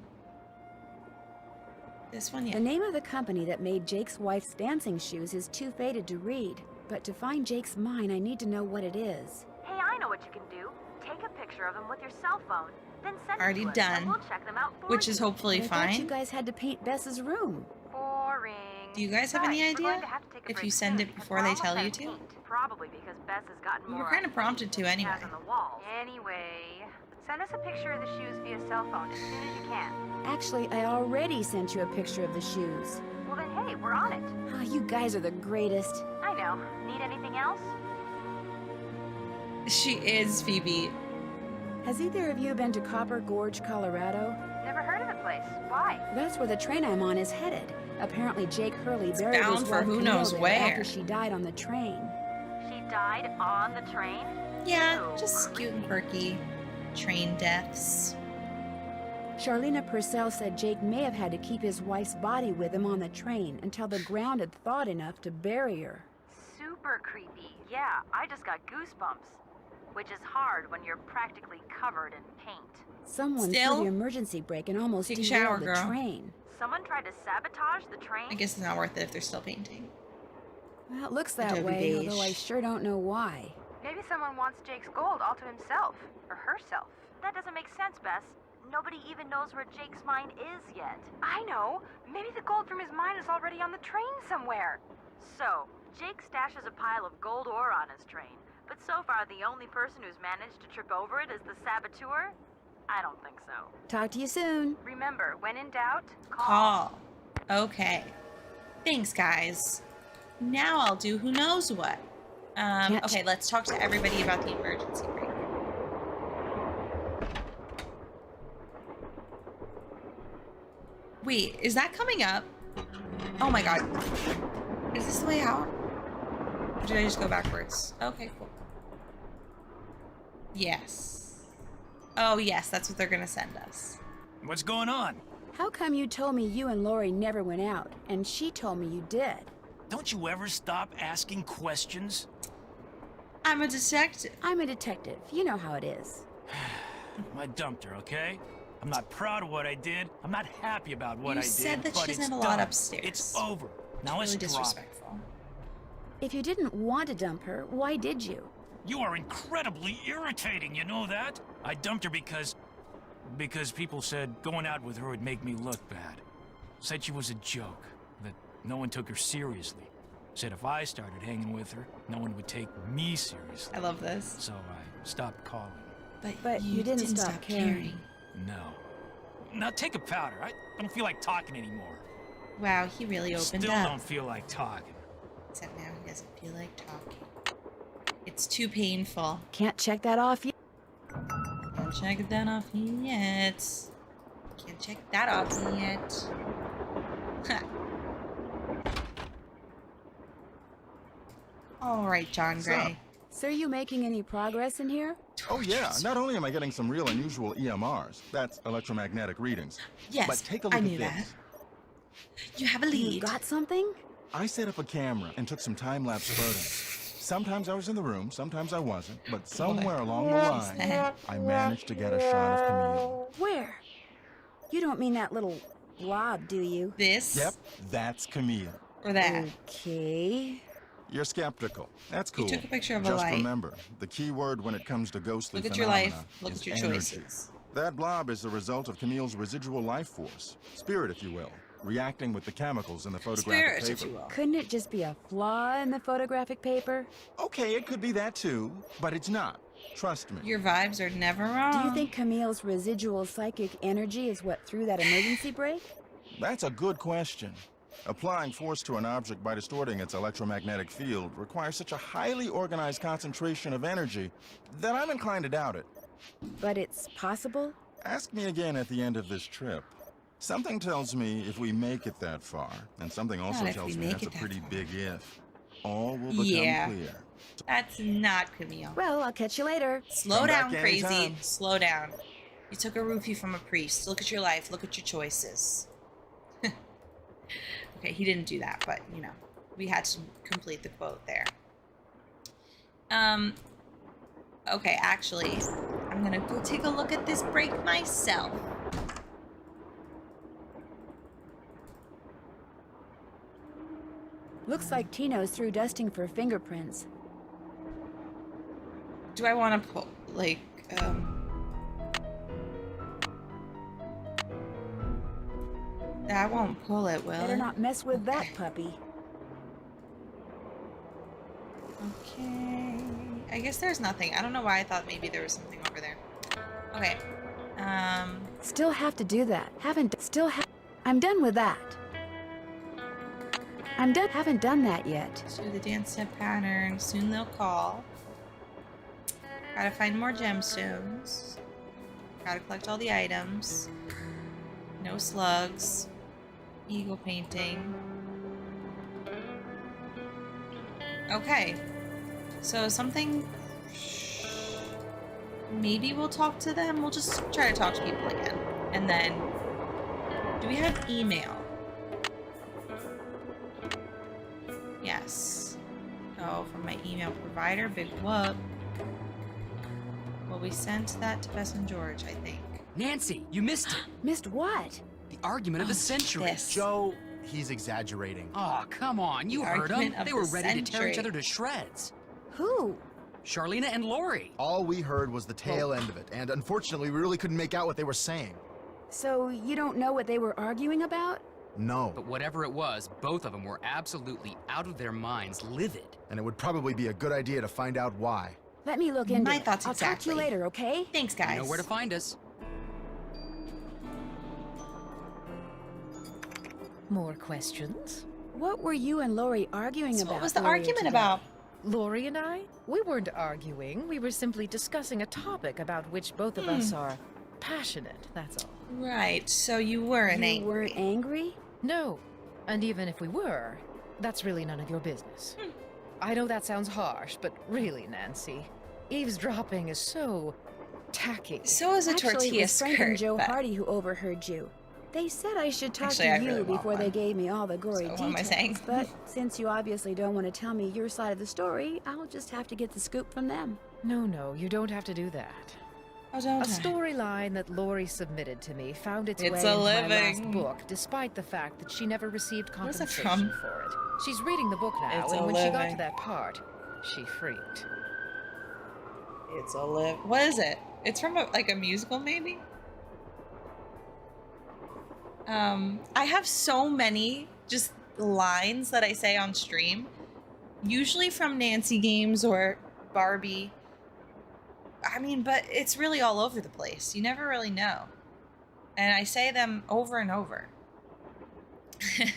This one, yeah. The name of the company that made Jake's wife's dancing shoes is too faded to read. But to find Jake's mine, I need to know what it is. Hey, I know what you can do. Take a picture of them with your cell phone, then send Already it to us, and done. we'll check them out for Which you. is hopefully But I thought you fine. guys had to paint Bess's room. Boring. Do you guys have any Besides, we're idea? going to have to take a If break you send soon it because before we're they almost tell out you of to? paint. Probably because Bess has gotten You more were kind of prompted to than she anyway. has on the walls. Anyway, send us a picture of the shoes via cell phone as soon as you can. Actually, I already sent you a picture of the shoes. Well then, hey, we're on it. Ah, you guys are the greatest. I know. Need anything else? She is Phoebe. Has either of you been to Copper Gorge, Colorado? Never heard of the place. Why? That's where the train I'm on is headed. Apparently, Jake Hurley buried bound his for wife who Camille knows there where. after she died on the train. She died on the train? Yeah, Ew, just cute and creepy. quirky. Train deaths. Charlena Purcell said Jake may have had to keep his wife's body with him on the train until the ground had thawed enough to bury her. Super creepy. Yeah, I just got goosebumps. Which is hard when you're practically covered in paint. Someone Still, threw the emergency brake and almost take a derailed shower, the girl. train. Someone tried to sabotage the train? I guess it's not worth it if they're still painting. Well, it looks that Adobe way, beige. although I sure don't know why. Maybe someone wants Jake's gold all to himself. Or herself. That doesn't make sense, Bess. Nobody even knows where Jake's mine is yet. I know. Maybe the gold from his mine is already on the train somewhere. So, Jake stashes a pile of gold ore on his train. But so far, the only person who's managed to trip over it is the saboteur? I don't think so. Talk to you soon. Remember, when in doubt, Call. Okay. Thanks, guys. Now I'll do who knows what. Okay, let's talk to everybody about the emergency brake. Wait, is that coming up? Oh my god. Is this the way out? Or did I just go backwards? Okay, cool. Yes. Oh yes, that's what they're gonna send us. What's going on? How come you told me you and Lori never went out, and she told me you did? Don't you ever stop asking questions? I'm a detective. I'm a detective. You know how it is. I dumped her, okay? I'm not proud of what I did. I'm not happy about what I did. You said that but she doesn't it's have a lot done. upstairs. It's over. Now let's Really drop it. disrespectful. If you didn't want to dump her, why did you? You are incredibly irritating, you know that? I dumped her because people said going out with her would make me look bad. Said she was a joke, that no one took her seriously. Said if I started hanging with her, no one would take me seriously. I love this. So I stopped calling. But you didn't stop caring. No. Now take a powder. I don't feel like talking anymore. Wow, he really opened Still up. don't feel like talking. Except now he doesn't feel like talking. It's too painful. Can't check that off yet. Can't check that off yet. Can't check that off yet. Ha. All right, John Gray. So are you making any progress in here? Oh yeah, not only am I getting some real unusual EMRs, that's electromagnetic readings, Yes, but take a look I at knew this. that. You have a lead. You got something? I set up a camera and took some time-lapse photos. Sometimes I was in the room, sometimes I wasn't, but somewhere along the line, I managed to get a shot of Camille. Where? You don't mean that little blob, do you? This? Yep, that's Camille. Or that. Okay. You're skeptical. That's cool. You took a picture of a Just light. remember, the key word when it comes to ghostly Look at your phenomena life. Look is at your energy. choices. That blob is the result of Camille's residual life force, spirit if you will, reacting with the chemicals in the photographic Spirit, if paper. you will. Couldn't it just be a flaw in the photographic paper? Okay, it could be that too, but it's not. Trust me. Your vibes are never wrong. Do you think Camille's residual psychic energy is what threw that emergency brake? That's a good question. Applying force to an object by distorting its electromagnetic field requires such a highly organized concentration of energy that I'm inclined to doubt it. But it's possible? Ask me again at the end of this trip. Something tells me if we make it that far, and something also if tells we me make that's a it that pretty far. big if, all will become clear. That's not Camille. Well, I'll catch you later. Slow Come down, back crazy. anytime. Slow down. You took a roofie from a priest. Look at your life. Look at your choices. Okay, he didn't do that, but, you know, we had to complete the quote there. Okay, actually, I'm gonna go take a look at this break myself. Looks like Tino's through dusting for fingerprints. Do I want to pull, like, I won't pull it, will Better it? not mess with that puppy. Okay. I guess there's nothing. I don't know why I thought maybe there was something over there. Okay. Still have to do that. I'm done with that. I'm done. Haven't done that yet. So the dance step pattern. Soon they'll call. Gotta find more gemstones. Gotta collect all the items. No slugs. Eagle painting. Okay. So something... Maybe we'll talk to them. We'll just try to talk to people again. And then... Do we have email? Yes. Oh, from my email provider. Big whoop. Well, we sent that to Bess and George, I think. Nancy, you missed it. Missed what? The argument of the century. This. Joe, he's exaggerating. Oh, come on. You heard them. argument of They were the ready to tear each century. other to shreds. Who? Charlena and Lori. All we heard was the tail end of it, and unfortunately, we really couldn't make out what they were saying. So you don't know what they were arguing about? No. But whatever it was, both of them were absolutely out of their minds, livid. And it would probably be a good idea to find out why. Let me look into My it. thoughts I'll talk to you exactly. later, okay? Thanks, guys. You know where to find us. More questions? What were you and Lori arguing So about? what was the earlier argument today? about? Lori and I? We weren't arguing. We were simply discussing a topic about which both of us are passionate, that's all. Right, so you weren't You angry. weren't angry? No. And even if we were, that's really none of your business. I know that sounds harsh, but really, Nancy, eavesdropping is so tacky. So is a Actually, it tortilla was Frank skirt. and Joe but- Hardy who overheard you. They said I should talk Actually, I to you really want before they one. gave me all the gory So what details. am I saying? But since you obviously don't want to tell me your side of the story, I'll just have to get the scoop from them. No, you don't have to do that. Oh, don't A I? storyline that Lori submitted to me found its It's way a into my last living. book, despite the fact that she never received Where's it compensation from? for it. She's reading the book now, It's and a when she got living. to that part, she freaked. It's a live. What is it? It's from like a musical, maybe? I have so many just lines that I say on stream, usually from Nancy games or Barbie. I mean, but it's really all over the place. You never really know. And I say them over and over. I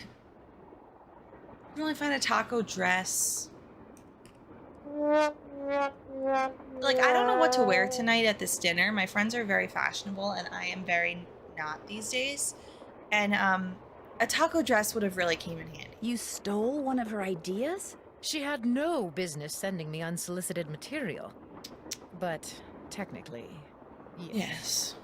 can only find a taco dress. Like, I don't know what to wear tonight at this dinner. My friends are very fashionable, and I am very not these days. And a taco dress would have really came in handy. You stole one of her ideas? She had no business sending me unsolicited material. But technically, yes.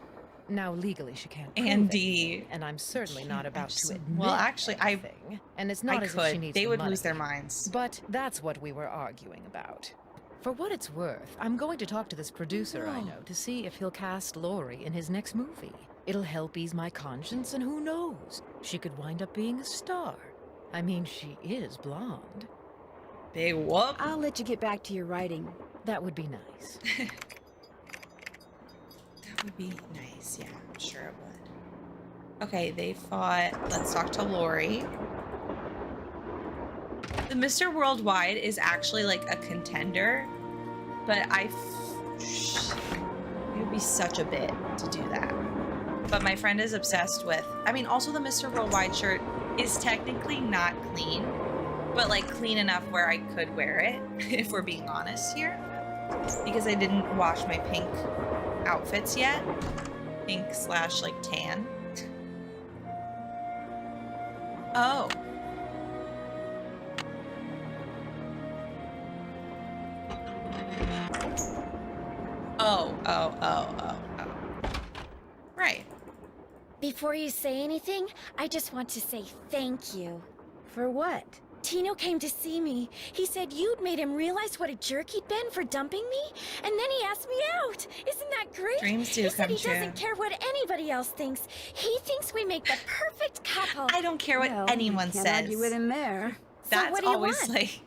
Now legally she can't prove Andy. anything, and I'm certainly not about to admit Well, actually, anything. And it's not I as if she could. needs They the would money. lose their minds. But that's what we were arguing about. For what it's worth, I'm going to talk to this producer I know to see if he'll cast Lori in his next movie. It'll help ease my conscience, and who knows? She could wind up being a star. I mean, she is blonde. Big whoop. I'll let you get back to your writing. That would be nice. That would be nice. Yeah, I'm sure it would. Okay, they fought. Let's talk to Lori. The Mr. Worldwide is actually like a contender, but it would be such a bit to do that. But my friend is obsessed with, I mean, also the Mr. Worldwide shirt is technically not clean, but like clean enough where I could wear it, if we're being honest here. Because I didn't wash my pink outfits yet. Pink / like tan. Oh. Oh. Right. Before you say anything, I just want to say thank you. For what? Tino came to see me. He said you'd made him realize what a jerk he'd been for dumping me, and then he asked me out. Isn't that great? Dreams do he said come he true. doesn't care what anybody else thinks. He thinks we make the perfect couple. I don't care what Well, anyone can't says. argue with him there. That's what do you always want? like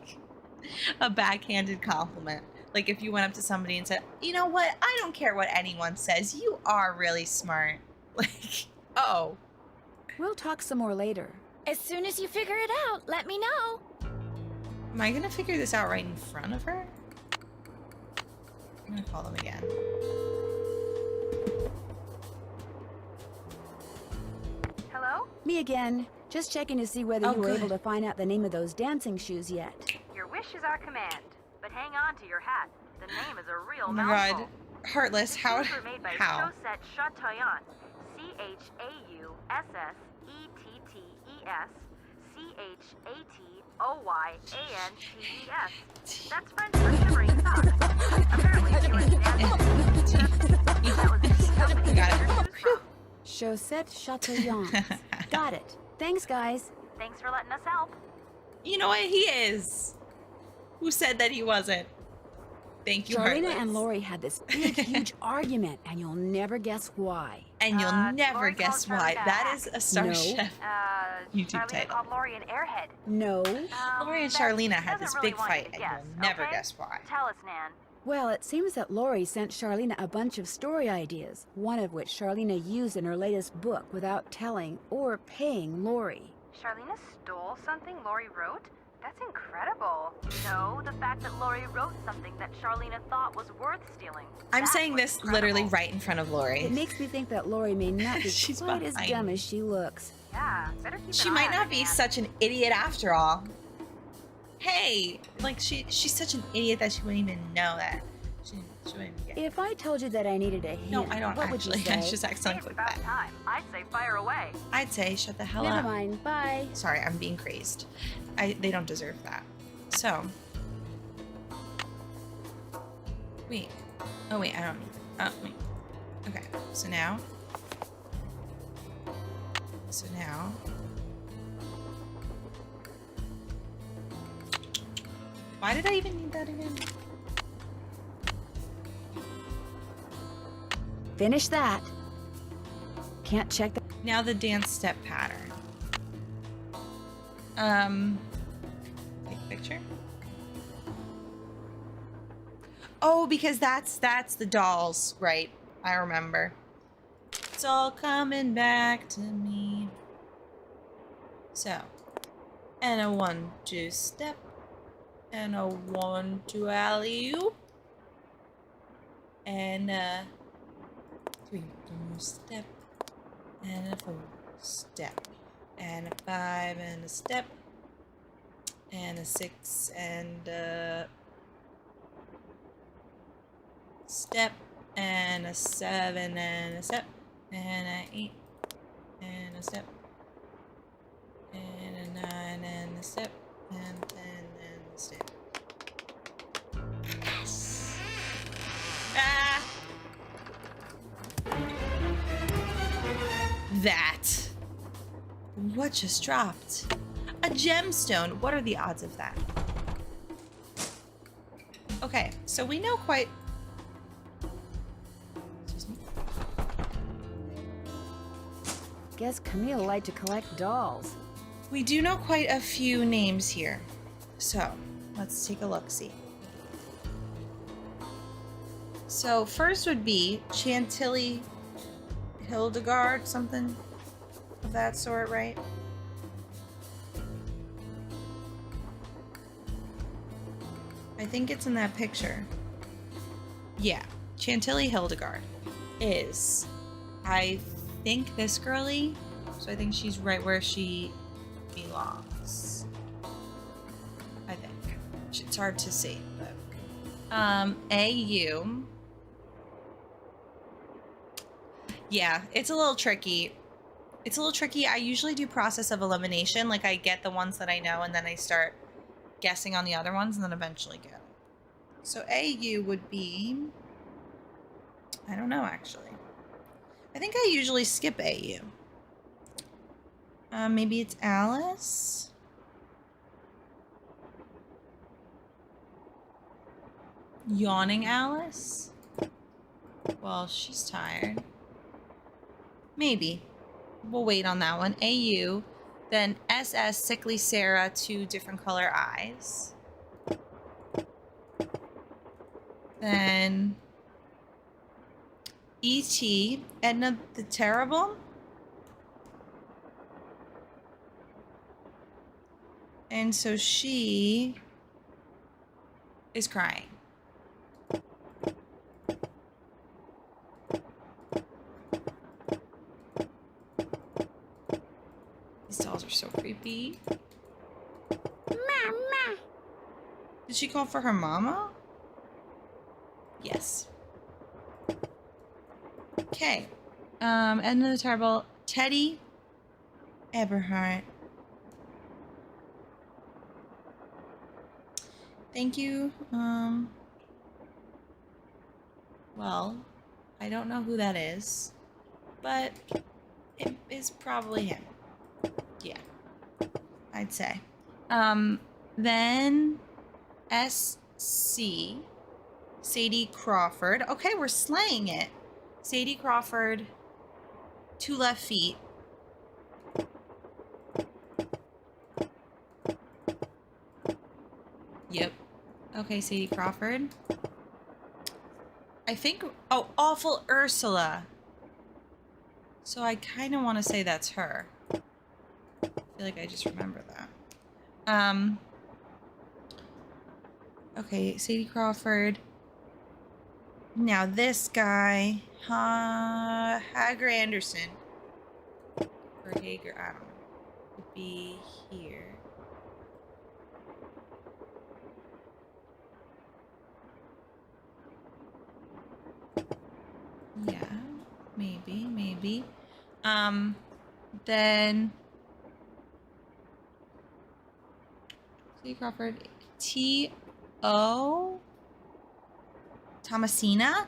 a backhanded compliment. Like if you went up to somebody and said, you know what, I don't care what anyone says, you are really smart. Like, oh. We'll talk some more later. As soon as you figure it out, let me know. Am I gonna figure this out right in front of her? I'm gonna call them again. Hello? Me again. Just checking to see whether Oh, you were good. able to find out the name of those dancing shoes yet. Your wish is our command, but hang on to your hat. The name is a real Oh my mouthful. god. Heartless, The how? shoes were made by How? Chaussette Chateauyan. CHAUSSETTES CHATOYANTES. That's French for shimmering socks. Apparently, she was dancing. That was the company Got it. that her shoes from. Chaussette Chateauyan. Got it. Thanks, guys. Thanks for letting us help. You know what? He is. Who said that he wasn't? Thank you, Charlena Heartless. and Lori had this big, huge argument, and you'll never guess why. And you'll never Lori guess called why. Charlena That back. is a Star No. Chef YouTube Charlena title. called Lori an airhead. No. Lori and That Charlena had doesn't this really big want you fight, to and guess, you'll never okay? guess why. Tell us, Nan. Well, it seems that Lori sent Charlena a bunch of story ideas, one of which Charlena used in her latest book without telling or paying Lori. Charlena stole something Lori wrote? That's incredible. No, the fact that Lori wrote something that Charlena thought was worth stealing. I'm That's saying what's this literally incredible. right in front of Lori. It makes me think that Lori may not be She's quite as behind dumb me. as she looks. Yeah, better keep She an eye might on not her, be Nan. such an idiot after all. Hey, like she's such an idiot that she wouldn't even know that. She wouldn't even get. If I told you that I needed a hint, No, I don't what actually. would you I say? just accidentally It's clicked about that. time. I'd say fire away. I'd say shut the hell Never up. mind. Bye. Sorry, I'm being crazed. They don't deserve that. So. Wait. Oh wait, I don't. Oh wait. Okay. So now. Why did I even need that again? Finish that. Can't check the... Now the dance step pattern. Take a picture. Oh, because that's the dolls, right? I remember. It's all coming back to me. So, and a 1-2 step, and a 1-2 alley-oop, and a 3-4 step, and a 4 step, and a 5 and a step, and a 6 and a step, and a 7 and a step, and a 8 and a step, and a 9 and a step, and 10 and a step. Yes! Ah! That. What just dropped? A gemstone. What are the odds of that? Okay, so we know quite... Excuse me. Guess Camille liked to collect dolls. We do know quite a few names here. So, let's take a look-see. So, first would be Chantilly Hildegard, something of that sort, right? I think it's in that picture. Yeah, Chantilly Hildegard is, I think, this girly. So I think she's right where she belongs. I think. It's hard to see, but AU. Yeah, it's a little tricky. It's a little tricky. I usually do process of elimination. Like, I get the ones that I know, and then I start guessing on the other ones, and then eventually get it. So AU would be... I don't know, actually. I think I usually skip AU. Maybe it's Alice? Yawning Alice? Well, she's tired. Maybe. We'll wait on that one. AU. Then SS, Sickly Sarah, 2 different color eyes. Then ET, Edna the Terrible. And so she is crying. These dolls are so creepy. Mama. Did she call for her mama? Yes. Okay. Edna the Terrible. Teddy Eberhardt. Thank you. Well, I don't know who that is, but it is probably him. Yeah, I'd say. Then SC, Sadie Crawford. Okay, we're slaying it. Sadie Crawford, 2 left feet. Yep. Okay, Sadie Crawford. I think... Oh, Awful Ursula. So I kind of want to say that's her. I feel like I just remember that. Okay, Sadie Crawford. Now this guy... Hager Anderson. Or Hager, I don't know. Would be here. Yeah, maybe. Then C. Crawford, T.O. Thomasina?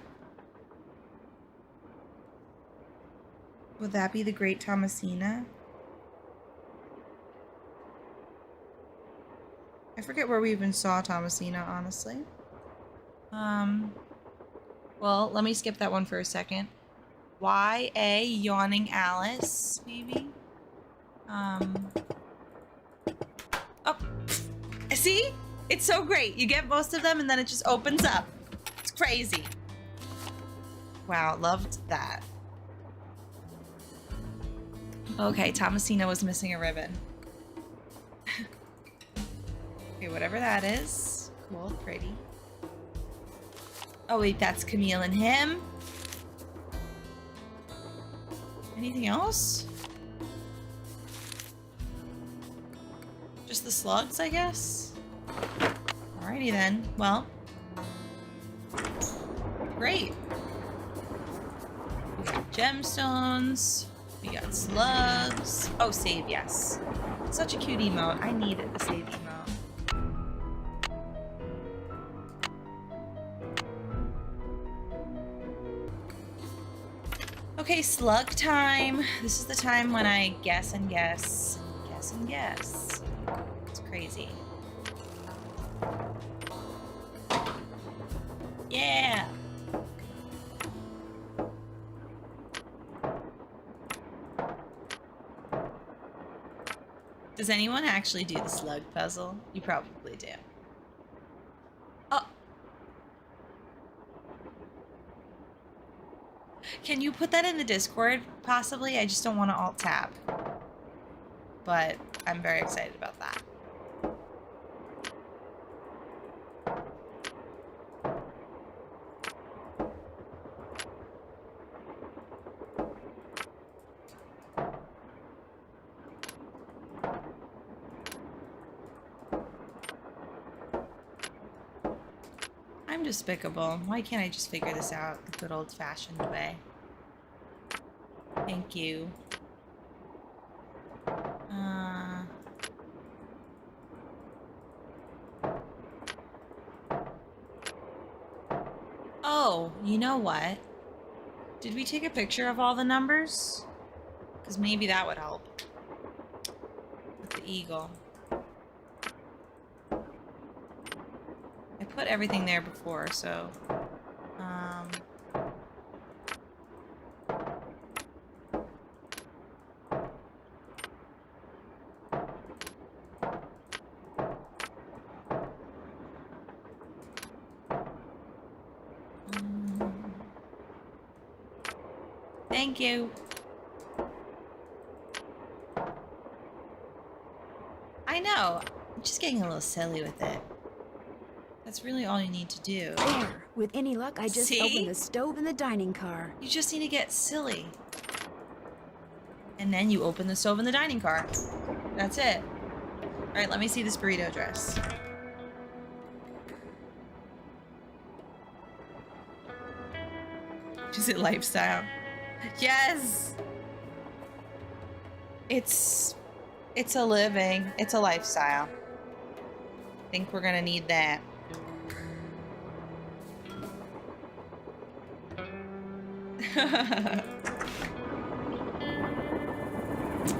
Would that be the great Thomasina? I forget where we even saw Thomasina, honestly. Well, let me skip that one for a second. Y.A. Yawning Alice, maybe? Oh. See? It's so great. You get most of them and then it just opens up. It's crazy. Wow, loved that. Okay, Thomasina was missing a ribbon. Okay, whatever that is. Cool, pretty. Oh wait, that's Camille and him. Anything else? Just the slugs, I guess? Alrighty then. Well. Great. We got gemstones. We got slugs. Oh, save, yes. Such a cute emote. I needed the save emote. Okay, slug time. This is the time when I guess and guess. Guess and guess. It's crazy. Yeah! Does anyone actually do the slug puzzle? You probably do. Oh. Can you put that in the Discord, possibly? I just don't want to alt-tab. But I'm very excited about that. I'm despicable. Why can't I just figure this out the good old-fashioned way? Thank you. Oh, you know what? Did we take a picture of all the numbers? Because maybe that would help. With the eagle. I put everything there before, so... Thank you. I know. I'm just getting a little silly with it. That's really all you need to do. There. With any luck, I just opened the stove in the dining car. You just need to get silly. And then you open the stove in the dining car. That's it. Alright, let me see this burrito dress. Is it lifestyle? Yes! It's a living. It's a lifestyle. I think we're gonna need that.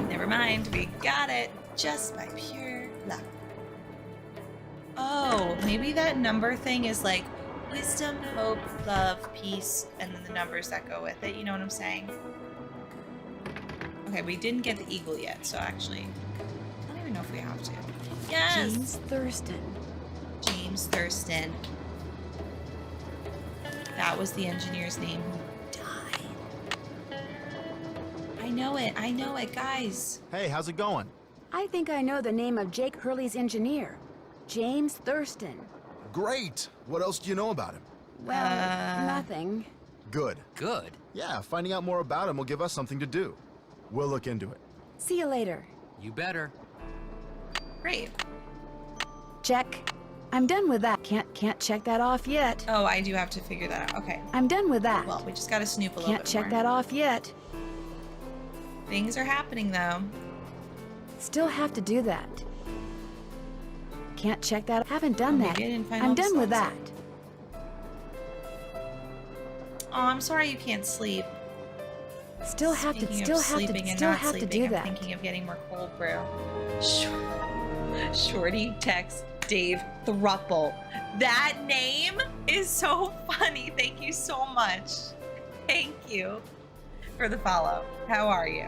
Never mind, we got it just by pure luck. Oh, maybe that number thing is like wisdom, hope, love, peace, and then the numbers that go with it. You know what I'm saying? Okay, we didn't get the eagle yet, so actually, I don't even know if we have to. Yes! James Thurston. James Thurston. That was the engineer's name who died. I know it, guys. Hey, how's it going? I think I know the name of Jake Hurley's engineer. James Thurston. Great! What else do you know about him? Well, nothing. Good. Good? Yeah, finding out more about him will give us something to do. We'll look into it. See you later. You better. Great. Check. I'm done with that. Can't check that off yet. Oh, I do have to figure that out. Okay. I'm done with that. Well, we just gotta snoop a little bit Can't check more. that off yet. Things are happening, though. Still have to do that. Can't check that. Haven't done that. Maybe I didn't find all I'm the done with slots that. Oh, I'm sorry you can't sleep. Still have to do I'm that. thinking of getting more cold brew. Shorty text Dave Thruple. That name is so funny. Thank you so much. Thank you for the follow. How are you?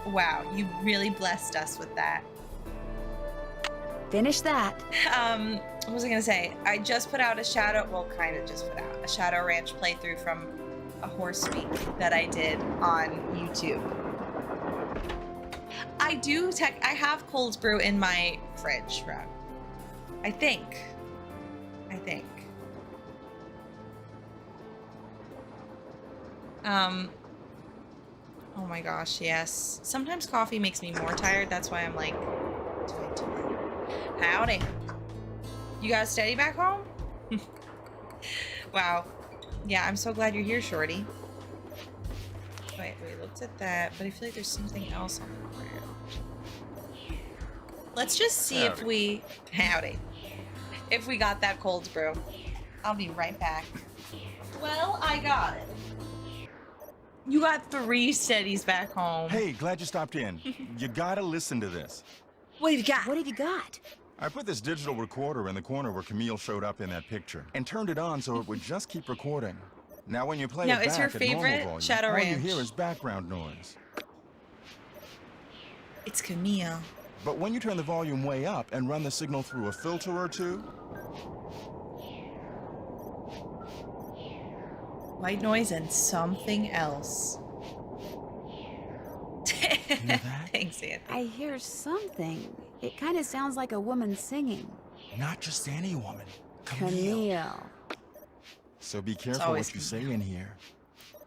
Wow, you really blessed us with that. Finish that. What was I gonna say? I just put out a Shadow, well, kind of just put out a Shadow Ranch playthrough from a horse week that I did on YouTube. I have cold brew in my fridge, Rob. I think. Oh my gosh, yes. Sometimes coffee makes me more tired. That's why I'm like, do I do it? Howdy. You guys steady back home? Wow. Yeah, I'm so glad you're here, Shorty. Wait, we looked at that, but I feel like there's something else on the board. Let's just see if we... Howdy. If we got that cold brew. I'll be right back. Well, I got it. You got 3 steadies back home. Hey, glad you stopped in. You gotta listen to this. What have you got? What have you got? I put this digital recorder in the corner where Camille showed up in that picture and turned it on so it would just keep recording. Now when you play Now, it is back your at normal favorite volume, Shadow all Ranch? you hear is background noise. It's Camille. But when you turn the volume way up and run the signal through a filter or two... White noise and something else. Thanks, Anthony. I hear something. It kind of sounds like a woman singing. Not just any woman. Camille. So be careful what you say in here.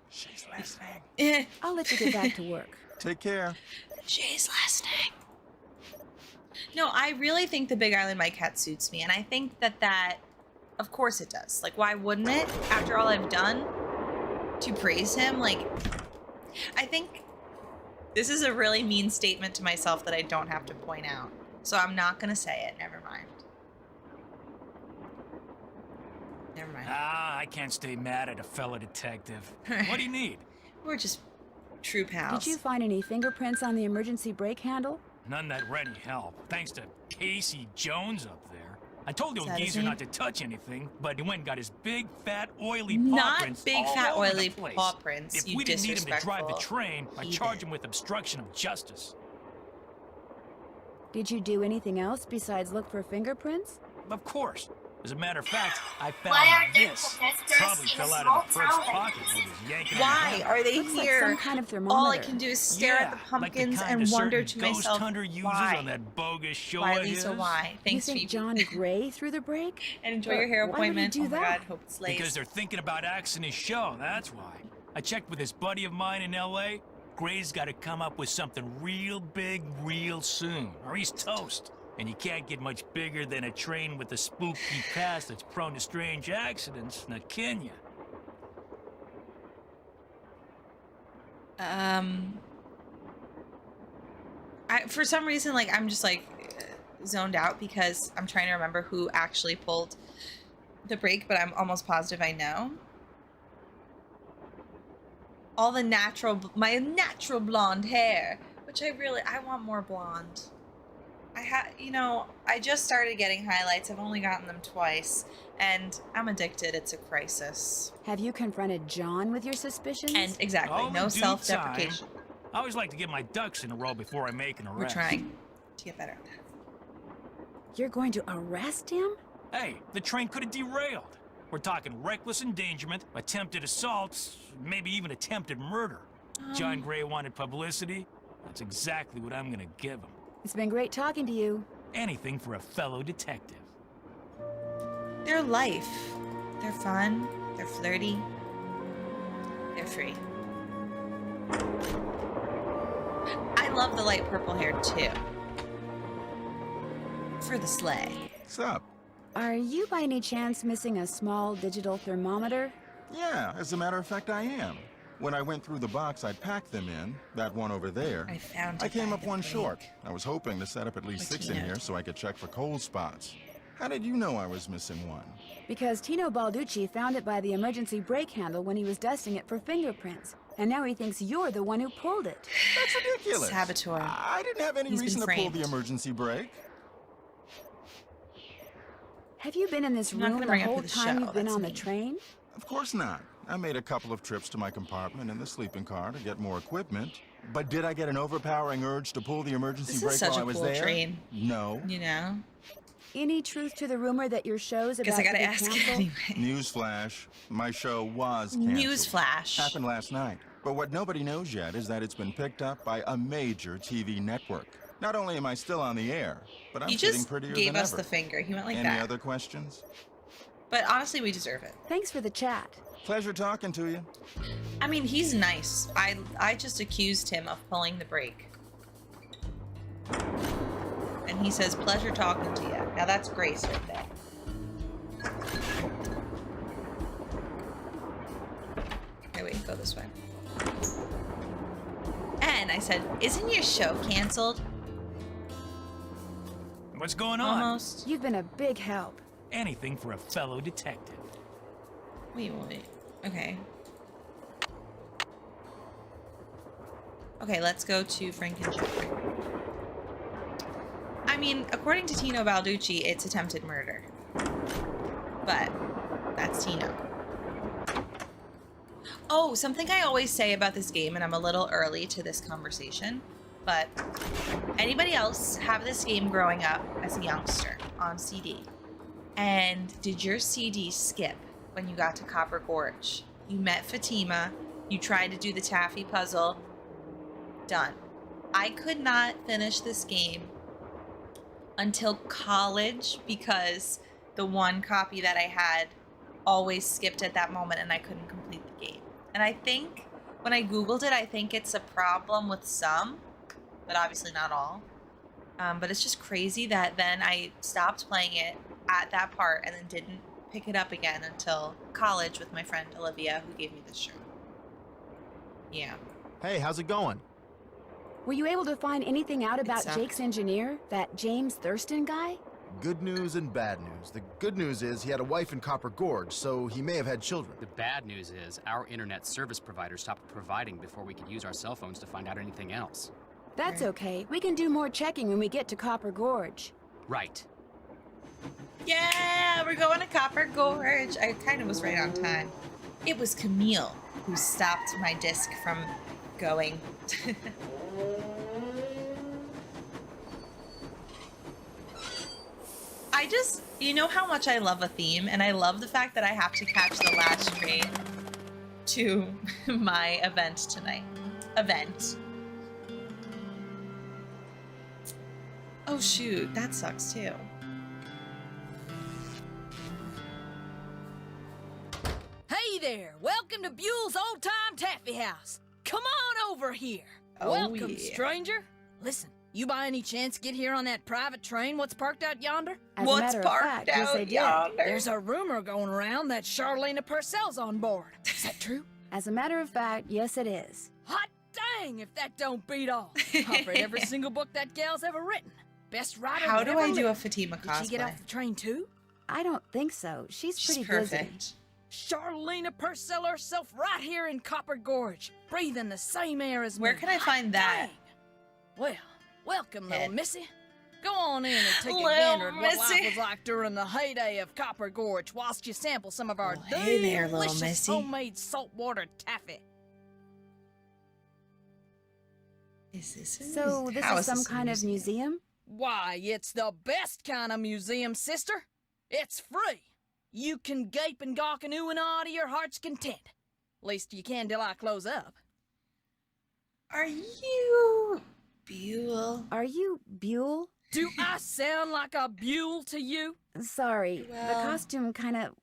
She's listening. I'll let you get back to work. Take care. She's listening. No, I really think the Big Island Mike hat suits me, and I think that of course it does. Like, why wouldn't it? After all I've done to praise him, like, I think this is a really mean statement to myself that I don't have to point out. So I'm not gonna say it. Never mind. Never mind. Ah, I can't stay mad at a fellow detective. What do you need? We're just true pals. Did you find any fingerprints on the emergency brake handle? None that were any help, thanks to Casey Jones up there. I told the Is old that his geezer name? not to touch anything, but he went and got his big, fat, oily paw Not prints big, all fat, over oily the place. paw prints, If you we didn't need him to drive the disrespectful train, I'd heathen. charge him with obstruction of justice. Did you do anything else besides look for fingerprints? Of course. As a matter of fact, I Why found are there this. protesters Probably in a fell out small of the first town like pocket this? when he was yanking Why it out. are they Looks like here? some kind of All I thermometer. can do is stare at the Yeah, pumpkins like the kind and a wonder certain to ghost myself, hunter uses why? on that bogus show Why, of Lisa, his. why? Thanks, you think Phoebe. John Gray threw the brake? And enjoy your hair Why would he appointment. do Oh my that? god, hope it's late. Because they're thinking about axing his show, that's why. I checked with this buddy of mine in L.A. Gray's got to come up with something real big real soon, or he's toast. And you can't get much bigger than a train with a spooky past that's prone to strange accidents, now can you? For some reason, like, I'm just like zoned out because I'm trying to remember who actually pulled the brake, but I'm almost positive I know. All the my natural blonde hair, which I want more blonde. I just started getting highlights. I've only gotten them twice, and I'm addicted. It's a crisis. Have you confronted John with your suspicions? And exactly, All in no due self-deprecation. time. I always like to get my ducks in a row before I make an arrest. We're trying to get better at that. You're going to arrest him? Hey, the train could have derailed. We're talking reckless endangerment, attempted assault, maybe even attempted murder. John Gray wanted publicity. That's exactly what I'm gonna give him. It's been great talking to you. Anything for a fellow detective. They're life. They're fun. They're flirty. They're free. I love the light purple hair too. For the sleigh. What's up? Are you by any chance missing a small digital thermometer? Yeah, as a matter of fact, I am. When I went through the box I'd packed them in, that one over there, I found it I came by up the one break. short. I was hoping to set up at least 6 in Tino. here so I could check for cold spots. How did you know I was missing one? Because Tino Balducci found it by the emergency brake handle when he was dusting it for fingerprints. And now he thinks you're the one who pulled it. That's ridiculous. Saboteur. I didn't have any He's been reason to pull the framed. emergency brake. Have you been in this I'm not room gonna the bring it up whole for the time show, you've been that's on the mean. train? Of course not. I made a couple of trips to my compartment in the sleeping car to get more equipment. But did I get an overpowering urge to pull the emergency This brake is such while a I was cool there? train. No. You know? Any truth to the rumor that your show's Guess about I gotta to be ask canceled? anyway. Newsflash. My show was canceled. Newsflash. Happened last night. But what nobody knows yet is that it's been picked up by a major TV network. Not only am I still on the air, but I'm He sitting just prettier gave than us ever. the finger. He went like Any that. other questions? But honestly, we deserve it. Thanks for the chat. Pleasure talking to you. I mean, he's nice. I just accused him of pulling the brake. And he says, pleasure talking to you. Now that's grace right there. Okay, wait, go this way. And I said, isn't your show canceled? What's going on? Almost. You've been a big help. Anything for a fellow detective. Wait. Okay. Okay, let's go to Frankenstein. I mean, according to Tino Balducci, it's attempted murder. But that's Tino. Oh, something I always say about this game, and I'm a little early to this conversation, but anybody else have this game growing up as a youngster on CD? And did your CD skip when you got to Copper Gorge? You met Fatima, you tried to do the Taffy puzzle, done. I could not finish this game until college because the one copy that I had always skipped at that moment and I couldn't complete the game. And I think when I Googled it, I think it's a problem with some, but obviously not all. But it's just crazy that then I stopped playing it at that part and then didn't pick it up again until college with my friend Olivia, who gave me this shirt. Yeah. Hey, how's it going? Were you able to find anything out about sucked. Jake's engineer, that James Thurston guy? Good news and bad news. The good news is he had a wife in Copper Gorge, so he may have had children. The bad news is our internet service provider stopped providing before we could use our cell phones to find out anything else. That's okay. We can do more checking when we get to Copper Gorge. Right. Yeah, we're going to Copper Gorge. I kind of was right on time. It was Camille who stopped my disc from going. You know how much I love a theme, and I love the fact that I have to catch the last train to my event tonight. Oh shoot, that sucks too. Hey there! Welcome to Buell's Old Time Taffy House. Come on over here. Oh, Welcome, yeah. stranger. Listen, you by any chance get here on that private train what's parked out yonder? As a What's matter of parked fact, yes, out they did. yonder? There's a rumor going around that Charlena Purcell's on board. Is that true? As a matter of fact, yes it is. Hot dang if that don't beat all. I've read every single book that gal's ever written. Best writer How that do ever I do a lived. Fatima Did she get cosplay? off the train too? I don't think so. She's She's pretty perfect. busy. Charlena Purcell herself right here in Copper Gorge, breathing the same air as me. Where can I find that? Dang. Well, welcome, little Head. missy. Go on in and take a Little gander at what missy. life was like during the heyday of Copper Gorge whilst you sample some of our Oh, hey there, little delicious missy. homemade saltwater taffy. Is this a So this how is some this a kind of museum? Why, it's the best kind of museum, sister. It's free. You can gape and gawk and ooh and ah to your heart's content. Least you can till I close up. Are you Buell? Are you Buell? Do I sound like a Buell to you? Sorry, Well- the costume kind of,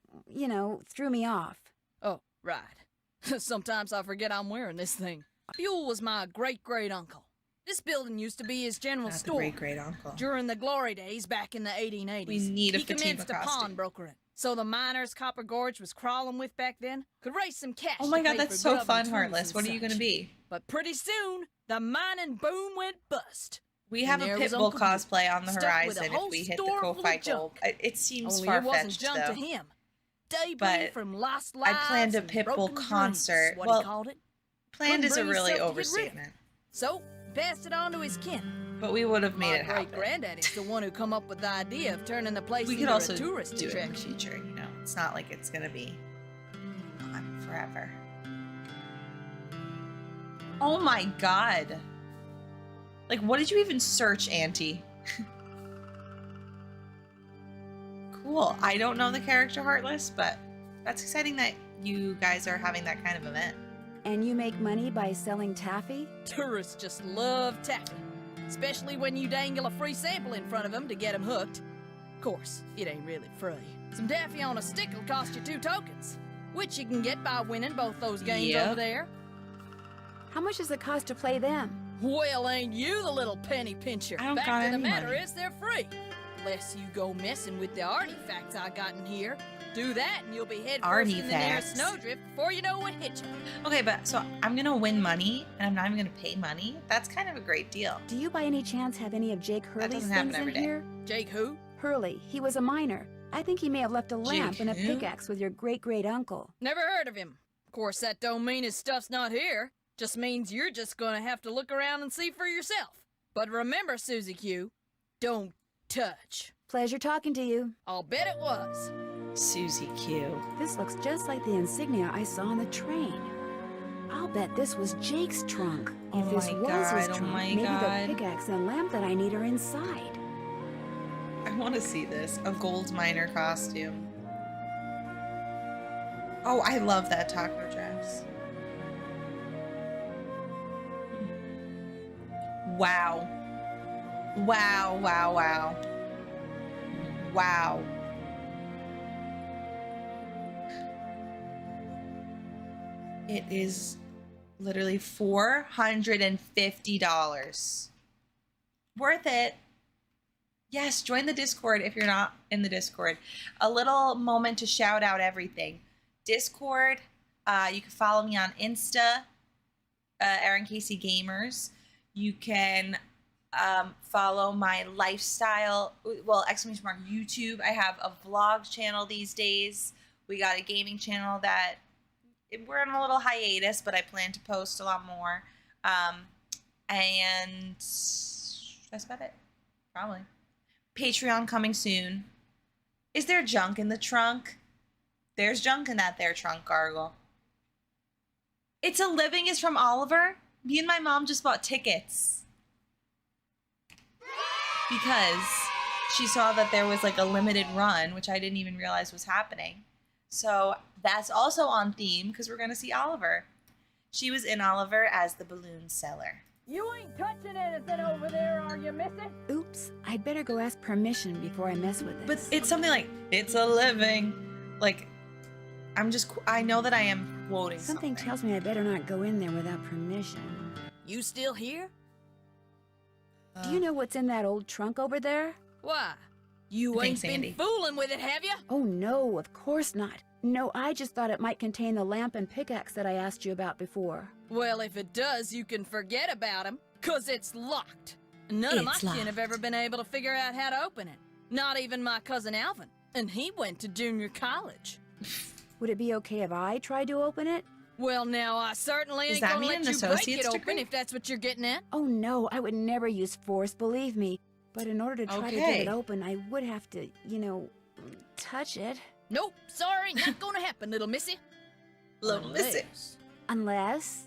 threw me off. Oh, right. Sometimes I forget I'm wearing this thing. Buell was my great-great-uncle. This building used to be his general Not the store. great-great-uncle. During the glory days back in the 1880s. We need a He Fatima commenced a costume. pawnbrokering. So the miners Copper Gorge was crawling with back then could raise some cash. Oh my to god, pay that's for so grub fun, and tools Heartless. and What are you gonna such. be? But pretty soon, the mining boom went bust. We have And a there was Pitbull Uncle Buell, cosplay on the stuck with a horizon if whole we hit the store full of Ko-Fi junk. Gold. It seems Only it wasn't far-fetched, junk though. to him. Debris But from lost I lives planned a and Pitbull broken dreams, concert. What Well, he called it. Planned is a Couldn't bring really himself to get rid of it. overstatement. So, passed it on to his kin. But we would have made My it happen. great-granddaddy's the one who come up with the idea of turning the place We into could also a tourist do it in the attraction. future, you know. It's not like it's gonna be on forever. Oh my god. Like, what did you even search, Auntie? Cool. I don't know the character Heartless, but that's exciting that you guys are having that kind of event. And you make money by selling taffy? Tourists just love taffy, especially when you dangle a free sample in front of them to get them hooked. Of course, it ain't really free. Some taffy on a stick will cost you 2 tokens, which you can get by winning both those games Yep. over there. How much does it cost to play them? Well, ain't you the little penny pincher? I don't Fact got of the any matter money. is they're free. Unless you go messing with the artifacts I got in here. Do that and you'll be head first in the nearest Artifacts. snowdrift before you know what hit you. Okay, but so I'm gonna win money and I'm not even gonna pay money? That's kind of a great deal. Do you by any chance have any of Jake Hurley's doesn't happen things in every day. here? Jake who? Hurley. He was a miner. I think he may have left a lamp Jake and a who? pickaxe with your great-great-uncle. Never heard of him. Of course, that don't mean his stuff's not here. Just means you're just gonna have to look around and see for yourself. But remember, Susie Q, don't touch. Pleasure talking to you. I'll bet it was. Susie Q. This looks just like the insignia I saw on the train. I'll bet this was Jake's trunk. If Oh this my was his God, oh trunk, my maybe God. the pickaxe and lamp that I need are inside. I want to see this. A gold miner costume. Oh, I love that taco dress. Wow. Wow, wow, wow. Wow. It is literally $450. Worth it. Yes, join the Discord if you're not in the Discord. A little moment to shout out everything. Discord, you can follow me on Insta, Aaron Casey Gamers. You can follow my lifestyle, well, exclamation mark, YouTube. I have a vlog channel these days. We got a gaming channel that we're on a little hiatus, but I plan to post a lot more. And that's about it, probably. Patreon coming soon. Is there junk in the trunk? There's junk in that there trunk, Gargle. It's a Living is from Oliver. Me and my mom just bought tickets because she saw that there was like a limited run, which I didn't even realize was happening. So that's also on theme because we're going to see Oliver. She was in Oliver as the balloon seller. You ain't touching anything over there, are you, missy? Oops, I'd better go ask permission before I mess with But this. it's something like, it's a living. Like, I know that I am quoting Something tells me I better not go in there without permission. You still here? Do you know what's in that old trunk over there? Why? You ain't been fooling with it, have you? Oh no, of course not. No, I just thought it might contain the lamp and pickaxe that I asked you about before. Well, if it does, you can forget about him, 'cause it's locked. None of my kin have ever been able to figure out how to open it. Not even my cousin Alvin. And he went to junior college. Would it be okay if I tried to open it? Well, now, I certainly Does ain't that gonna mean let an you break associate's it open degree? if that's what you're getting at. Oh no, I would never use force, believe me. But in order to try to get Okay. it open, I would have to, touch it. Nope, sorry, not gonna happen, little missy. Little missy. Unless...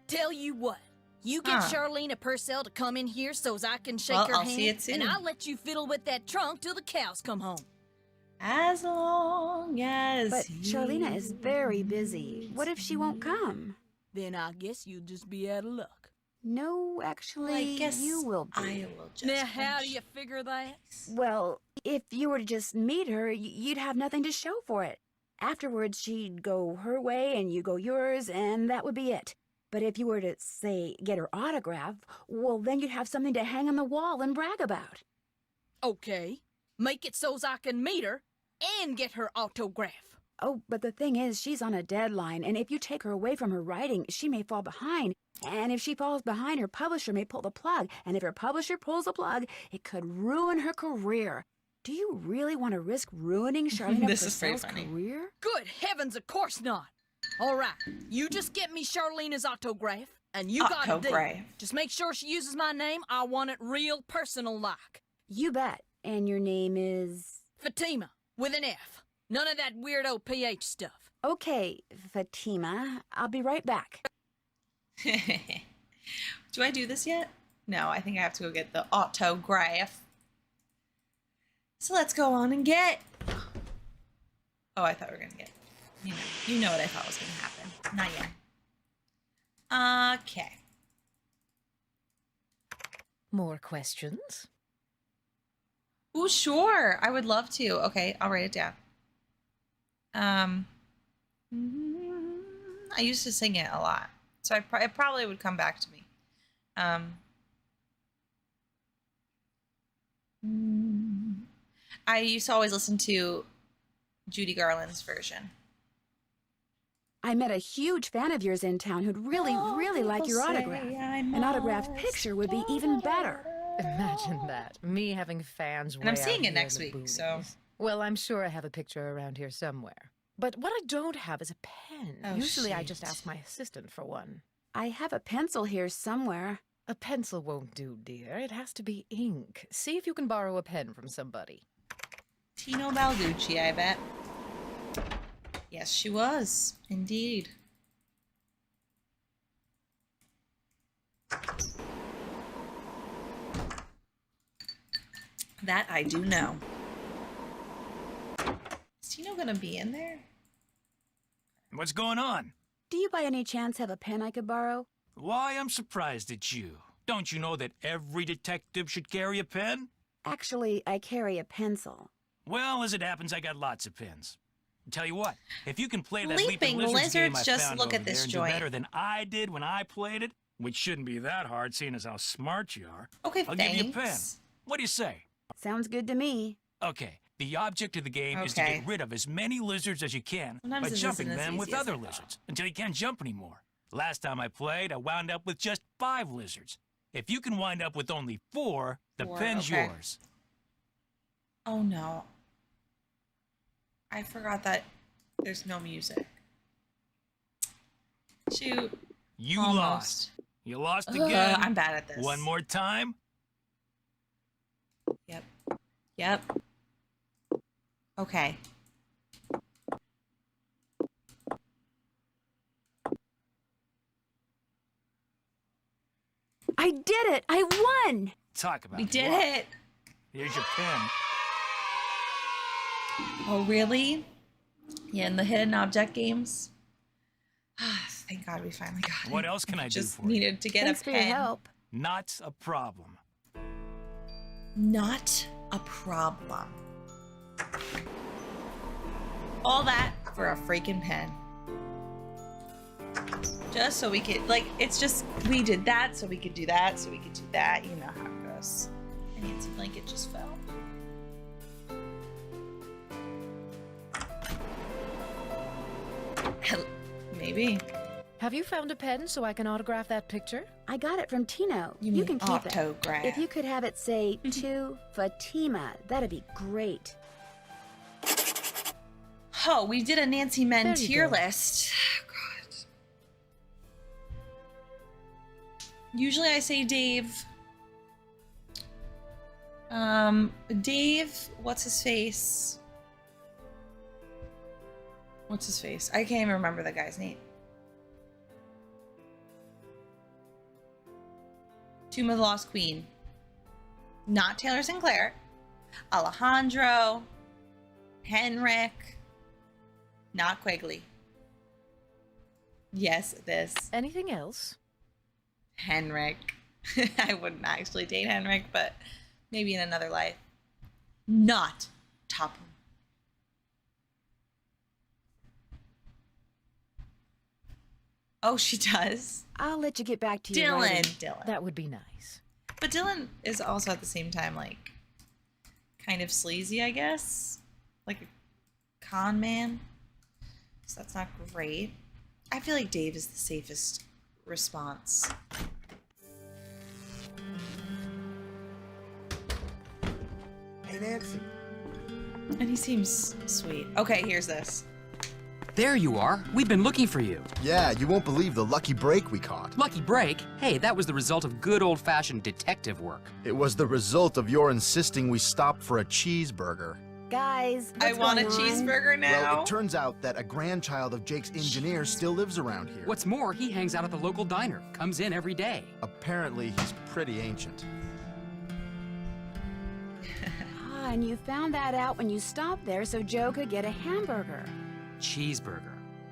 Tell you what, you get Charlene Purcell to come in here so's I can shake Well, her I'll hand, see it soon. and I'll let you fiddle with that trunk till the cows come home. As long as But Charlena is very busy. What if she won't come? Then I guess you'll just be out of luck. No, actually, I guess you will be. I will just Now, how do you figure that? Well, if you were to just meet her, you'd have nothing to show for it. Afterwards, she'd go her way and you go yours, and that would be it. But if you were to, say, get her autograph, well, then you'd have something to hang on the wall and brag about. Okay, make it so's I can meet her and get her autograph. Oh, but the thing is, she's on a deadline, and if you take her away from her writing, she may fall behind. And if she falls behind, her publisher may pull the plug. And if her publisher pulls the plug, it could ruin her career. Do you really want to risk ruining Charlene This is very Purcell's funny. career? Good heavens, of course not. All right, you just get me Charlene's autograph, and you got a deal. Autograph. Just make sure she uses my name. I want it real personal-like. You bet. And your name is... Fatima, with an F. None of that weirdo PH stuff. Okay, Fatima. I'll be right back. Do I do this yet? No, I think I have to go get the autograph. So let's go on and get... Oh, I thought we were going to get... You know what I thought was going to happen. Not yet. Okay. More questions? Ooh, sure. I would love to. Okay, I'll write it down. I used to sing it a lot, so it probably would come back to me. I used to always listen to Judy Garland's version. I met a huge fan of yours in town who'd really like your autograph. An autographed picture would be even better. Imagine that. Me having fans And I'm way out seeing it here next in the week, boonies. so... Well, I'm sure I have a picture around here somewhere. But what I don't have is a pen. Oh, Usually I shit. just ask my assistant for one. I have a pencil here somewhere. A pencil won't do, dear. It has to be ink. See if you can borrow a pen from somebody. Tino Balducci, I bet. Yes, she was. Indeed. That I do know. Is Tino gonna be in there? What's going on? Do you by any chance have a pen I could borrow? Why, I'm surprised at you. Don't you know that every detective should carry a pen? Actually, I carry a pencil. Well, as it happens, I got lots of pens. Tell you what, if you can play that Leaping Lizards game I lizards, just found look over at this there and joint. do better than I did when I played it, which shouldn't be that hard, seeing as how smart you are. Okay, I'll thanks. give you a pen. What do you say? Sounds good to me. Okay, the object of the game is to Okay. get rid of as many lizards as you can Sometimes by this jumping isn't as them with easy as other I thought. lizards until you can't jump anymore. Last time I played, I wound up with just 5 lizards. If you can wind up with only 4, the pen's okay. yours. Oh no. I forgot that there's no music. Shoot. You Almost. lost. You lost Ugh, again. I'm bad at this. One more time. Yep. Yep. Okay. I did it! I won! Talk about We did luck. it. Here's your pen. Oh, really? Yeah, in the hidden object games. Thank God we finally got it. What else can I do Just for you? needed to get Thanks a for pen. your help. Not a problem. Not a problem. All that for a freaking pen. Just so we could, like, it's just, we did that so we could do that, so we could do that. You know how it goes. And Nancy Blanket just fell. Maybe. Have you found a pen so I can autograph that picture? I got it from Tino. You mean can keep it. autograph. If you could have it say to Fatima, that'd be great. Oh, we did a Nancy Men There you tier go. list. God. Usually I say Dave. Dave, what's his face? What's his face? I can't even remember the guy's name. Tomb of the Lost Queen. Not Taylor Sinclair. Alejandro. Henrik. Not Quigley. Yes, this. Anything else? Henrik. I wouldn't actually date Henrik, but maybe in another life. Not Topham. Oh, she does. I'll let you get back to your Dylan. writing. Dylan. That would be nice. But Dylan is also at the same time, like, kind of sleazy, I guess. Like a con man. So that's not great. I feel like Dave is the safest response. Hey, Nancy. And he seems sweet. Okay, here's this. There you are. We've been looking for you. Yeah, you won't believe the lucky break we caught. Lucky break? Hey, that was the result of good old-fashioned detective work. It was the result of your insisting we stop for a cheeseburger. Guys, I what's want a going on? cheeseburger now. Well, it turns out that a grandchild of Jake's engineer still lives around here. What's more, he hangs out at the local diner, comes in every day. Apparently, he's pretty ancient. Ah, and you found that out when you stopped there so Joe could get a hamburger. Cheeseburger.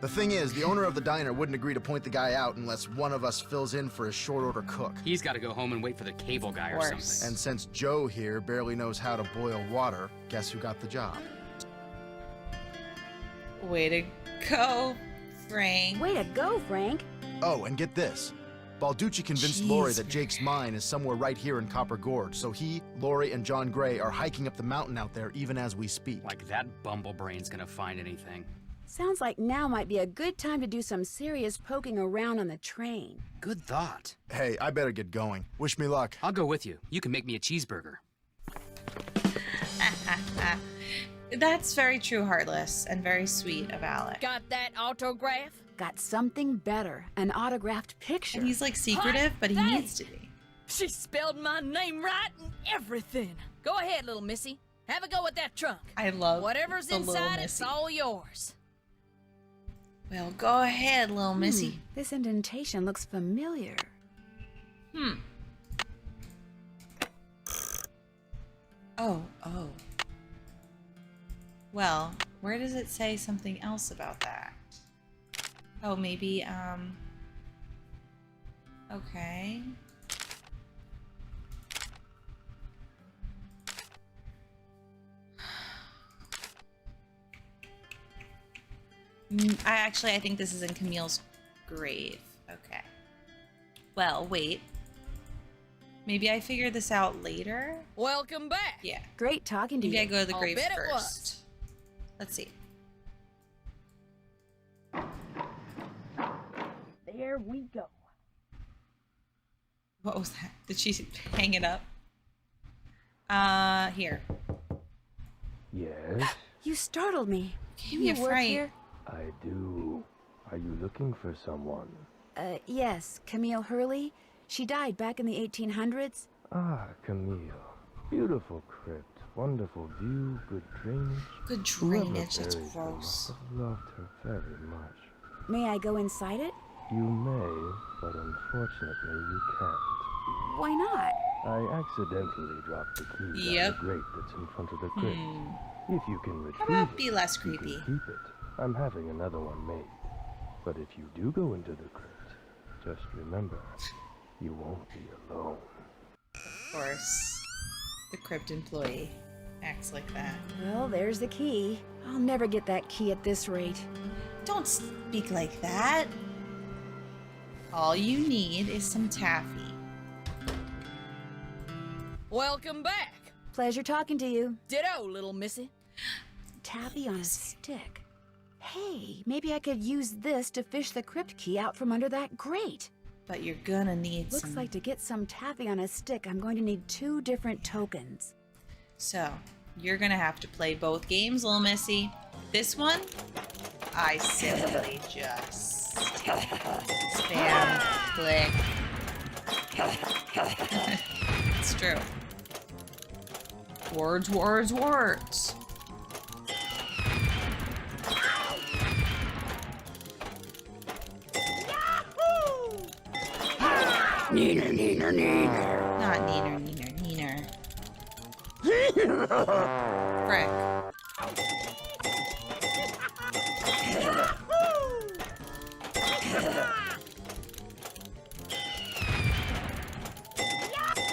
The thing is, the owner of the diner wouldn't agree to point the guy out unless one of us fills in for his short order cook. He's got to go home and wait for the cable guy or something. And since Joe here barely knows how to boil water, guess who got the job? Way to go, Frank. Way to go, Frank. Oh, and get this. Balducci convinced Lori that Jake's mine is somewhere right here in Copper Gorge, so he, Lori, and John Gray are hiking up the mountain out there even as we speak. Like that bumblebrain's gonna find anything. Sounds like now might be a good time to do some serious poking around on the train. Good thought. Hey, I better get going. Wish me luck. I'll go with you. You can make me a cheeseburger. That's very true, Heartless, and very sweet of Alec. Got that autograph? Got something better, an autographed picture. And he's like secretive, but he needs to be. She spelled my name right and everything. Go ahead, little missy. Have a go at that trunk. I love Whatever's the little inside, it's missy. all yours. Well, go ahead, little missy. This indentation looks familiar. Oh. Well, where does it say something else about that? Oh, maybe, okay. I think this is in Camille's grave. Okay. Well, wait. Maybe I figure this out later? Welcome back. Yeah. Great talking to you. Maybe I go to the I'll grave bet it first. was. Let's see. There we go. What was that? Did she hang it up? Here. Yes, You startled me. Gave me a You work fright. here? I do. Are you looking for someone? Yes, Camille Hurley. She died back in the 1800s. Ah, Camille. Beautiful crypt, wonderful view, good drainage. Good Whoever drainage, that's buried her gross. must have loved her very much. May I go inside it? You may, but unfortunately you can't. Why not? I accidentally dropped the key Yep. down the grate that's in front of the crypt. If you can retrieve How about it, be less you can creepy? keep it. I'm having another one made. But if you do go into the crypt, just remember, you won't be alone. Of course. The crypt employee acts like that. Well, there's the key. I'll never get that key at this rate. Don't speak like that. All you need is some taffy. Welcome back. Pleasure talking to you. Ditto, little missy. Taffy on a stick. Hey, maybe I could use this to fish the crypt key out from under that grate. But you're gonna need Looks some. like to get some taffy on a stick, I'm going to need 2 different tokens. So, you're gonna have to play both games, little missy. This one, I simply just spam, click. It's true. Words, words, words. Neener, neener, neener. Not neener, neener, neener. Frick.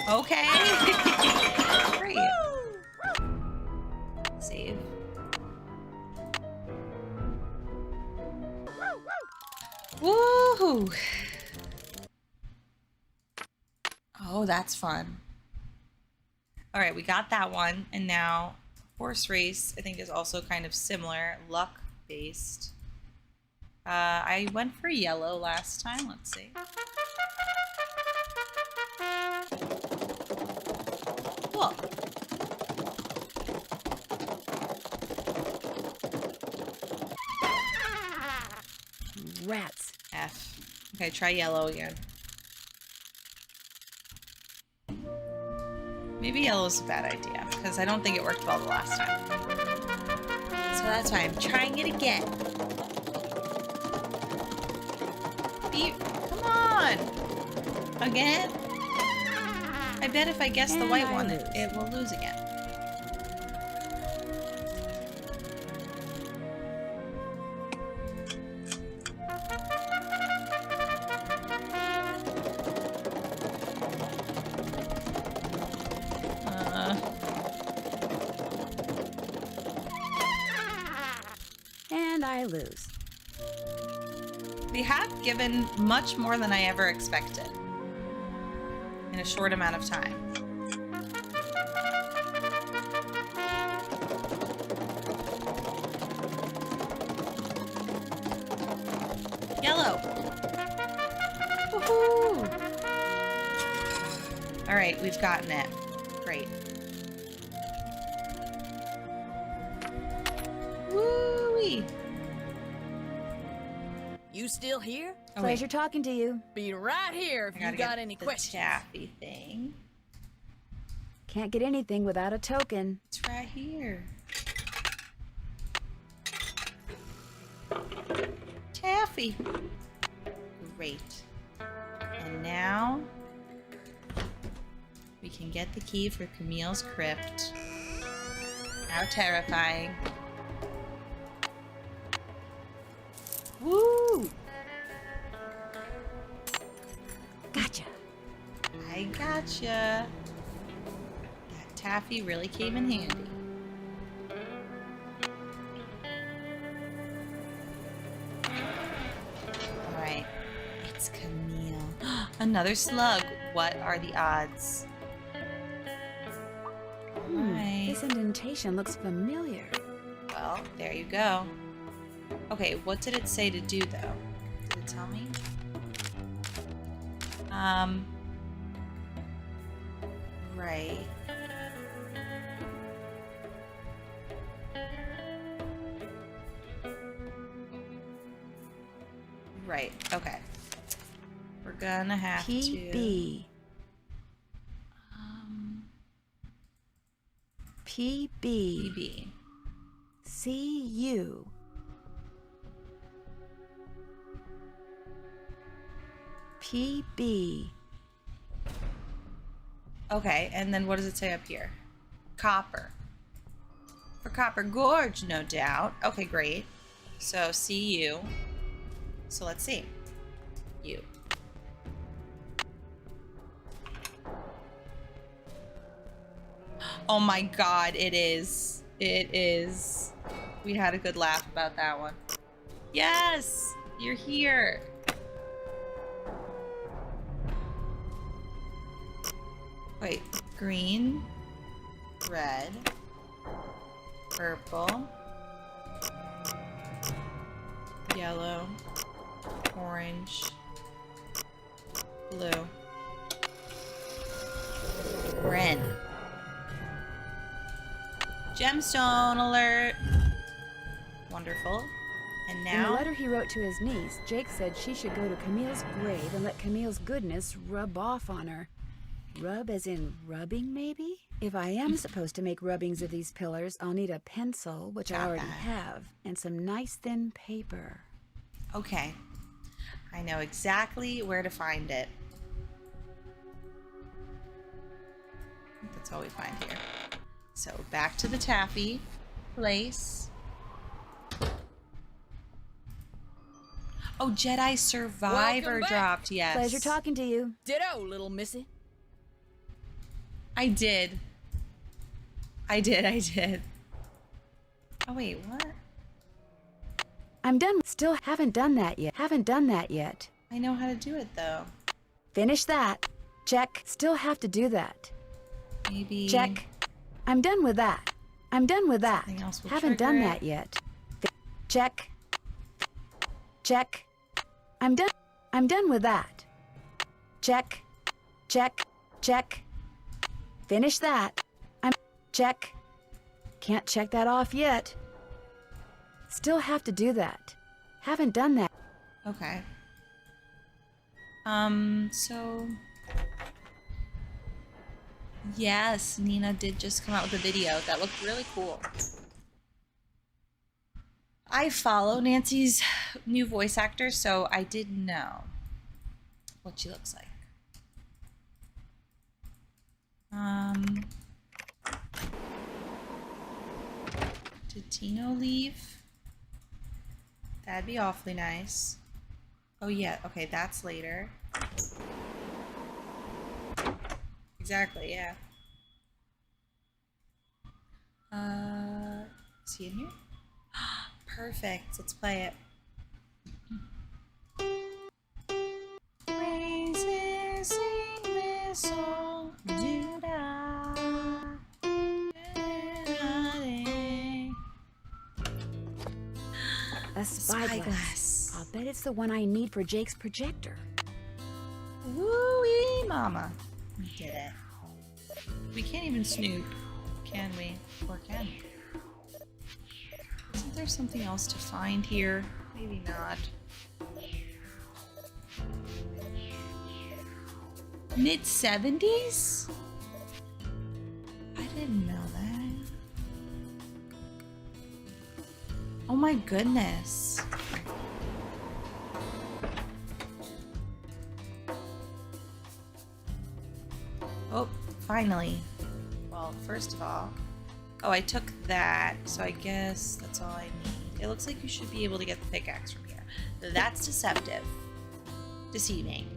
Okay. Great. Save. Woohoo! Oh, that's fun. All right, we got that one, and now horse race, I think, is also kind of similar, luck based. I went for yellow last time. Let's see. Cool. Rats. F. Okay, try yellow again. Maybe yellow's a bad idea, because I don't think it worked well the last time. So that's why I'm trying it again. Come on! Again? I bet if I guess the white one, it will lose again. And I lose. They have given much more than I ever expected in a short amount of time. Yellow. Woohoo! All right, we've gotten it. Great. Woo-wee. You still here? Oh, Pleasure wait. talking to you. Be right here if I you gotta got get any the questions. taffy thing. Can't get anything without a token. It's right here. Taffy. Great. And now we can get the key for Camille's crypt. How terrifying. Woo! Gotcha. I gotcha. That taffy really came in handy. Alright. It's Camille. Another slug. What are the odds? Alright. This indentation looks familiar. Well, there you go. Okay, what did it say to do, though? Did it tell me? Right. Right, okay. We're gonna have PB. to... PB. PB. CU. PB. Okay, and then what does it say up here? Copper. For Copper Gorge, no doubt. Okay, great. So, CU. So let's see. U. Oh my god, it is. It is. We had a good laugh about that one. Yes! You're here. Wait, green, red, purple, yellow, orange, blue. Ren. Gemstone alert. Wonderful. And In the now... letter he wrote to his niece, Jake said she should go to Camille's grave and let Camille's goodness rub off on her. Rub as in rubbing, maybe? If I am supposed to make rubbings of these pillars, I'll need a pencil, which I already have, and some nice thin paper. Okay. I know exactly where to find it. I think that's all we find here. So back to the taffy place. Oh, Jedi Survivor dropped, yes. Pleasure talking to you. Ditto, little missy. I did. I did. Oh, wait, what? I'm done. Still haven't done that yet. I know how to do it, though. Finish that. Check. Still have to do that. Maybe... Check. I'm done with that. Something else will Haven't done trigger that yet. Check. Check. I'm done with that. Check. Finish that. Check. Can't check that off yet. Still have to do that. Haven't done that. Okay. So... Yes, Nina did just come out with a video that looked really cool. I follow Nancy's new voice actor, so I did know what she looks like. Did Tino leave? That'd be awfully nice. Oh yeah, okay, that's later. Exactly, yeah. Is he in here? Perfect, let's play it. Praises, sing this song, do-da, do-da-dee. A spyglass. I'll bet it's the one I need for Jake's projector. Woo-wee, mama. We did it. We can't even snoop, can we? Or can we? Isn't there something else to find here? Maybe not. Mid-70s? I didn't know that. Oh my goodness. Oh, finally. Well, first of all, Oh, I took that, so I guess that's all I need. It looks like you should be able to get the pickaxe from here. That's deceptive. Deceiving.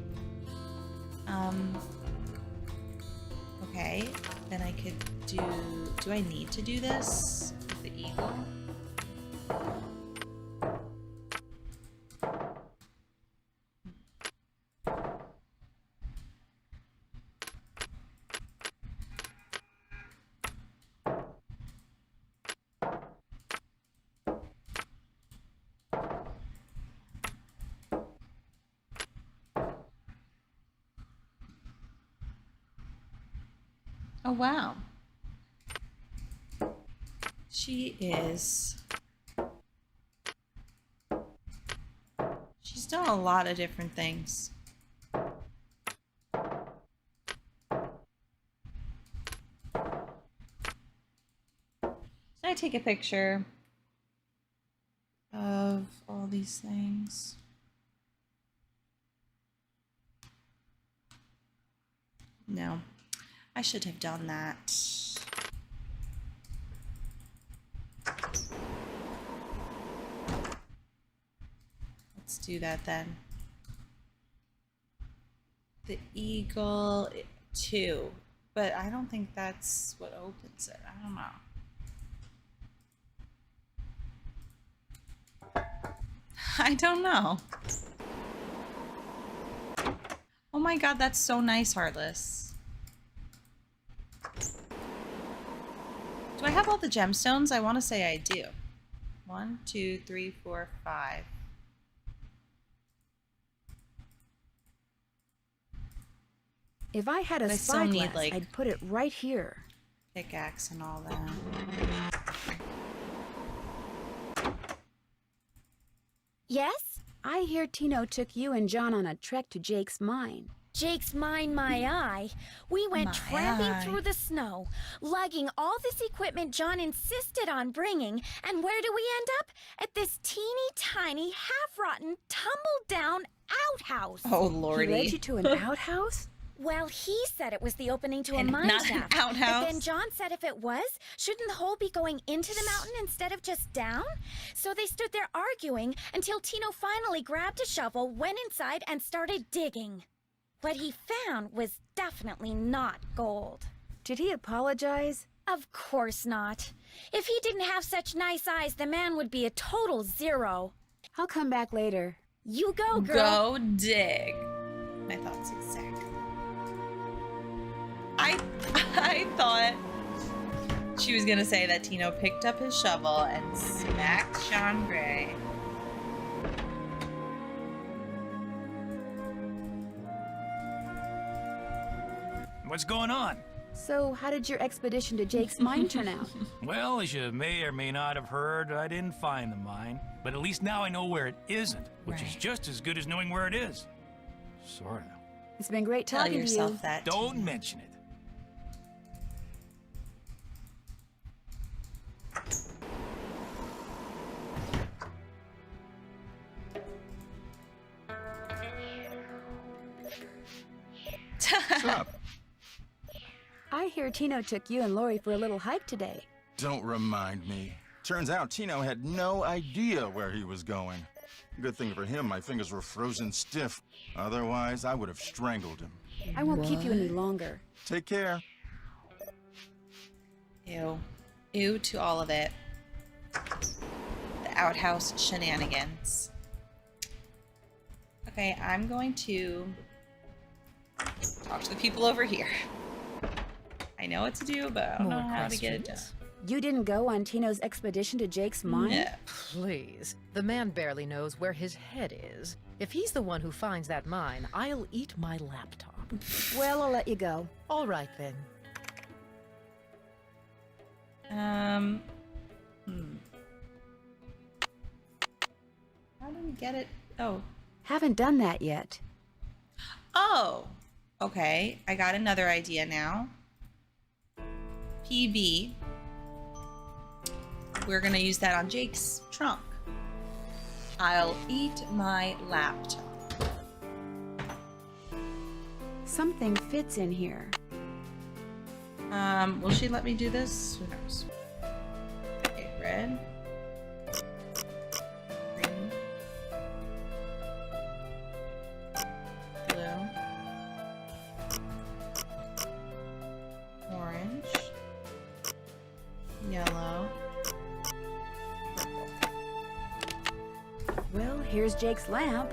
Okay, then I could do I need to do this with the eagle? Oh, wow. She's done a lot of different things. Should I take a picture of all these things? No. I should have done that. Let's do that then. The eagle, 2. But I don't think that's what opens it. I don't know. I don't know. Oh my god, that's so nice, Heartless. Do I have all the gemstones? I want to say I do. 1, 2, 3, 4, 5. If I had a spyglass, like, I'd put it right here. Pickaxe and all that. Yes? I hear Tino took you and John on a trek to Jake's mine. Jake's mine, my eye. We went tramping through the snow, lugging all this equipment John insisted on bringing, and where do we end up? At this teeny tiny, half-rotten, tumble-down outhouse. Oh, Lordy. He led you to an outhouse? Well, he said it was the opening to a mine not shaft. an outhouse. But then John said if it was, shouldn't the hole be going into the mountain instead of just down? So they stood there arguing until Tino finally grabbed a shovel, went inside, and started digging. What he found was definitely not gold. Did he apologize? Of course not. If he didn't have such nice eyes, the man would be a total zero. I'll come back later. You go, girl. Go dig. My thoughts exactly. I thought she was gonna say that Tino picked up his shovel and smacked John Gray. What's going on? So, how did your expedition to Jake's mine turn out? Well, as you may or may not have heard, I didn't find the mine. But at least now I know where it isn't, which is just as good as knowing where it is. Sorta. It's been great Tell talking to you. yourself that. Don't mention it. What's up? I hear Tino took you and Lori for a little hike today. Don't remind me. Turns out Tino had no idea where he was going. Good thing for him, my fingers were frozen stiff. Otherwise, I would have strangled him. I won't keep you any longer. Take care. Ew. Ew to all of it. The outhouse shenanigans. Okay, I'm going to talk to the people over here. I know what to do, but I don't know how to get it done. You didn't go on Tino's expedition to Jake's mine? No. Please. The man barely knows where his head is. If he's the one who finds that mine, I'll eat my laptop. Well, I'll let you go. All right, then. How do we get it? Oh. Haven't done that yet. Oh. Okay, I got another idea now. PB. We're gonna use that on Jake's trunk. I'll eat my laptop. Something fits in here. Will she let me do this? Who knows? Red. Green. Blue. Orange. Yellow. Well, here's Jake's lamp.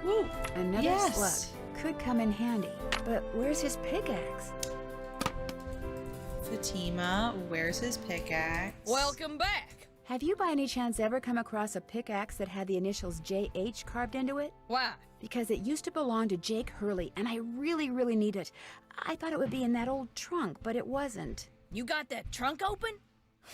Woo! Another Yes. slug. Could come in handy. But where's his pickaxe? Fatima, where's his pickaxe? Welcome back. Have you by any chance ever come across a pickaxe that had the initials JH carved into it? Why? Because it used to belong to Jake Hurley, and I really, really need it. I thought it would be in that old trunk, but it wasn't. You got that trunk open?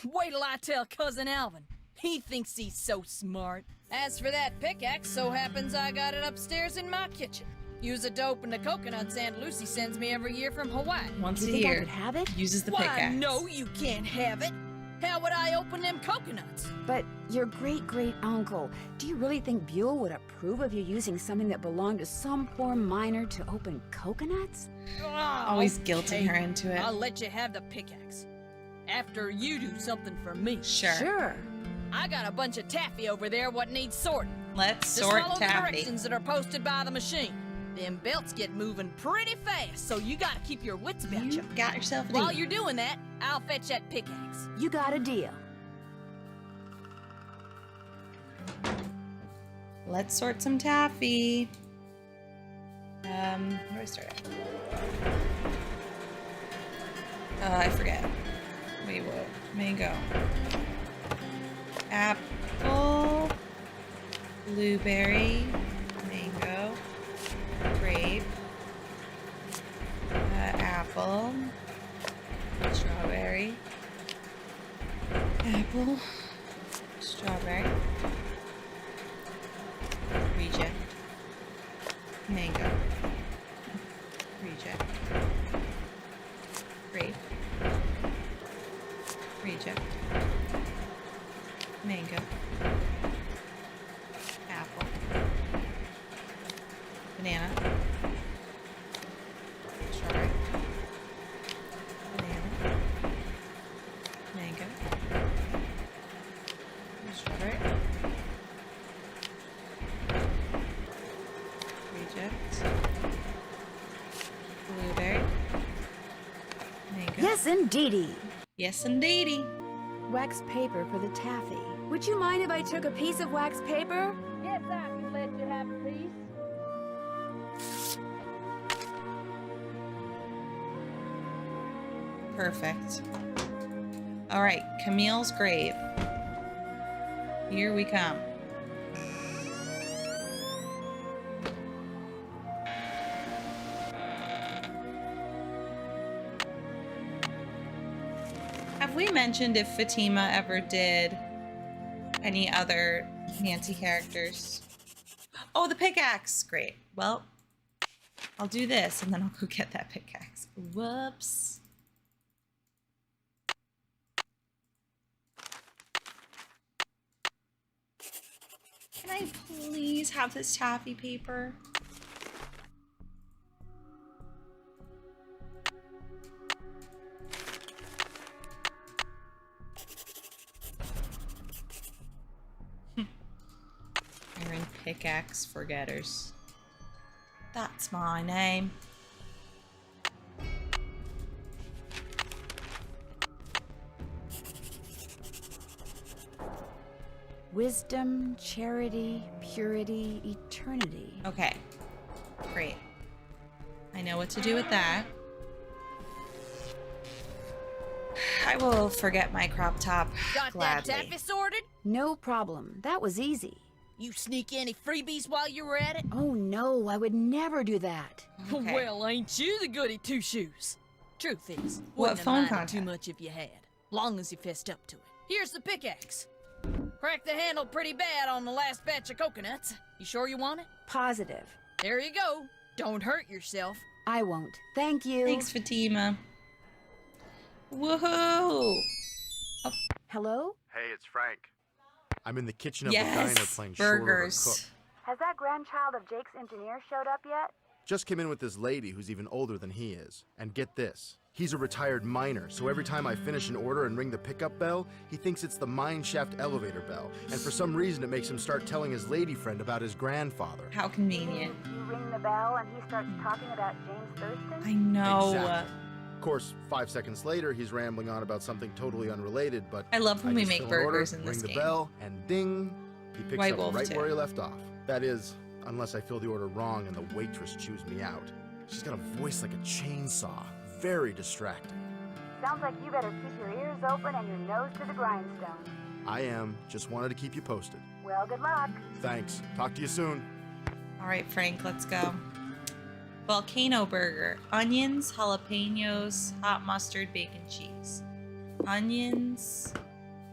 Wait till I tell Cousin Alvin. He thinks he's so smart. As for that pickaxe, so happens I got it upstairs in my kitchen. Use it to open the coconuts Aunt Lucy sends me every year from Hawaii. Once You a think I year. could have it? Uses the Why, pickaxe. no, you can't have it. How would I open them coconuts? But your great-great-uncle, do you really think Buell would approve of you using something that belonged to some poor miner to open coconuts? Always guilting her into it. I'll let you have the pickaxe. After you do something for me. Sure. I got a bunch of taffy over there what needs sorting. Let's Just sort follow the taffy. directions that are posted by the machine. Them belts get moving pretty fast, so you gotta keep your wits about you. Got yourself a While deal. you're doing that, I'll fetch that pickaxe. You got a deal. Let's sort some taffy. Where do I start at? I forget. Wait, what? Mango. Apple. Blueberry. Mango. Grape. Apple. Strawberry. Apple. Strawberry. Reject. Mango. Reject. Grape. Reject. Mango. Apple. Banana. Strawberry. Banana. Mango. Strawberry. Reject. Blueberry. Mango. Yes, indeedy. Yes, indeedy. Wax paper for the taffy. Would you mind if I took a piece of wax paper? Yes, I can let you have a piece. Perfect. All right, Camille's grave. Here we come. Have we mentioned if Fatima ever did any other Nancy characters? Oh, the pickaxe! Great. Well, I'll do this and then I'll go get that pickaxe. Whoops. Can I please have this taffy paper? Iron pickaxe forgetters. That's my name. Wisdom, charity, purity, eternity. Okay. Great. I know what to do with that. I will forget my crop top Got gladly. that taffy sorted? No problem. That was easy. You sneak any freebies while you were at it? Oh no, I would never do that. Okay. Well, ain't you the goody two-shoes? Truth is, What wouldn't have phone minded contact? too much if you had, long as you fessed up to it. Here's the pickaxe. Cracked the handle pretty bad on the last batch of coconuts. You sure you want it? Positive. There you go. Don't hurt yourself. I won't. Thank you. Thanks, Fatima. Woohoo! Hello? Hey, it's Frank. I'm in the kitchen of Yes, the diner playing Shorter burgers. Cook. Has that grandchild of Jake's engineer showed up yet? Just came in with this lady who's even older than he is. And get this, he's a retired miner, so every time I finish an order and ring the pickup bell, he thinks it's the mine shaft elevator bell. And for some reason, it makes him start telling his lady friend about his grandfather. How convenient. You ring the bell and he starts talking about James Thurston? I know. Exactly. Of course, 5 seconds later, he's rambling on about something totally unrelated, but I love when we just make fill an burgers order, in this ring game. the bell, and ding, he picks White up Wolf right too. where he left off. That is, unless I fill the order wrong and the waitress chews me out. She's got a voice like a chainsaw. Very distracting. Sounds like you better keep your ears open and your nose to the grindstone. I am. Just wanted to keep you posted. Well, good luck. Thanks. Talk to you soon. All right, Frank, let's go. Volcano burger. Onions, jalapenos, hot mustard, bacon, cheese. Onions,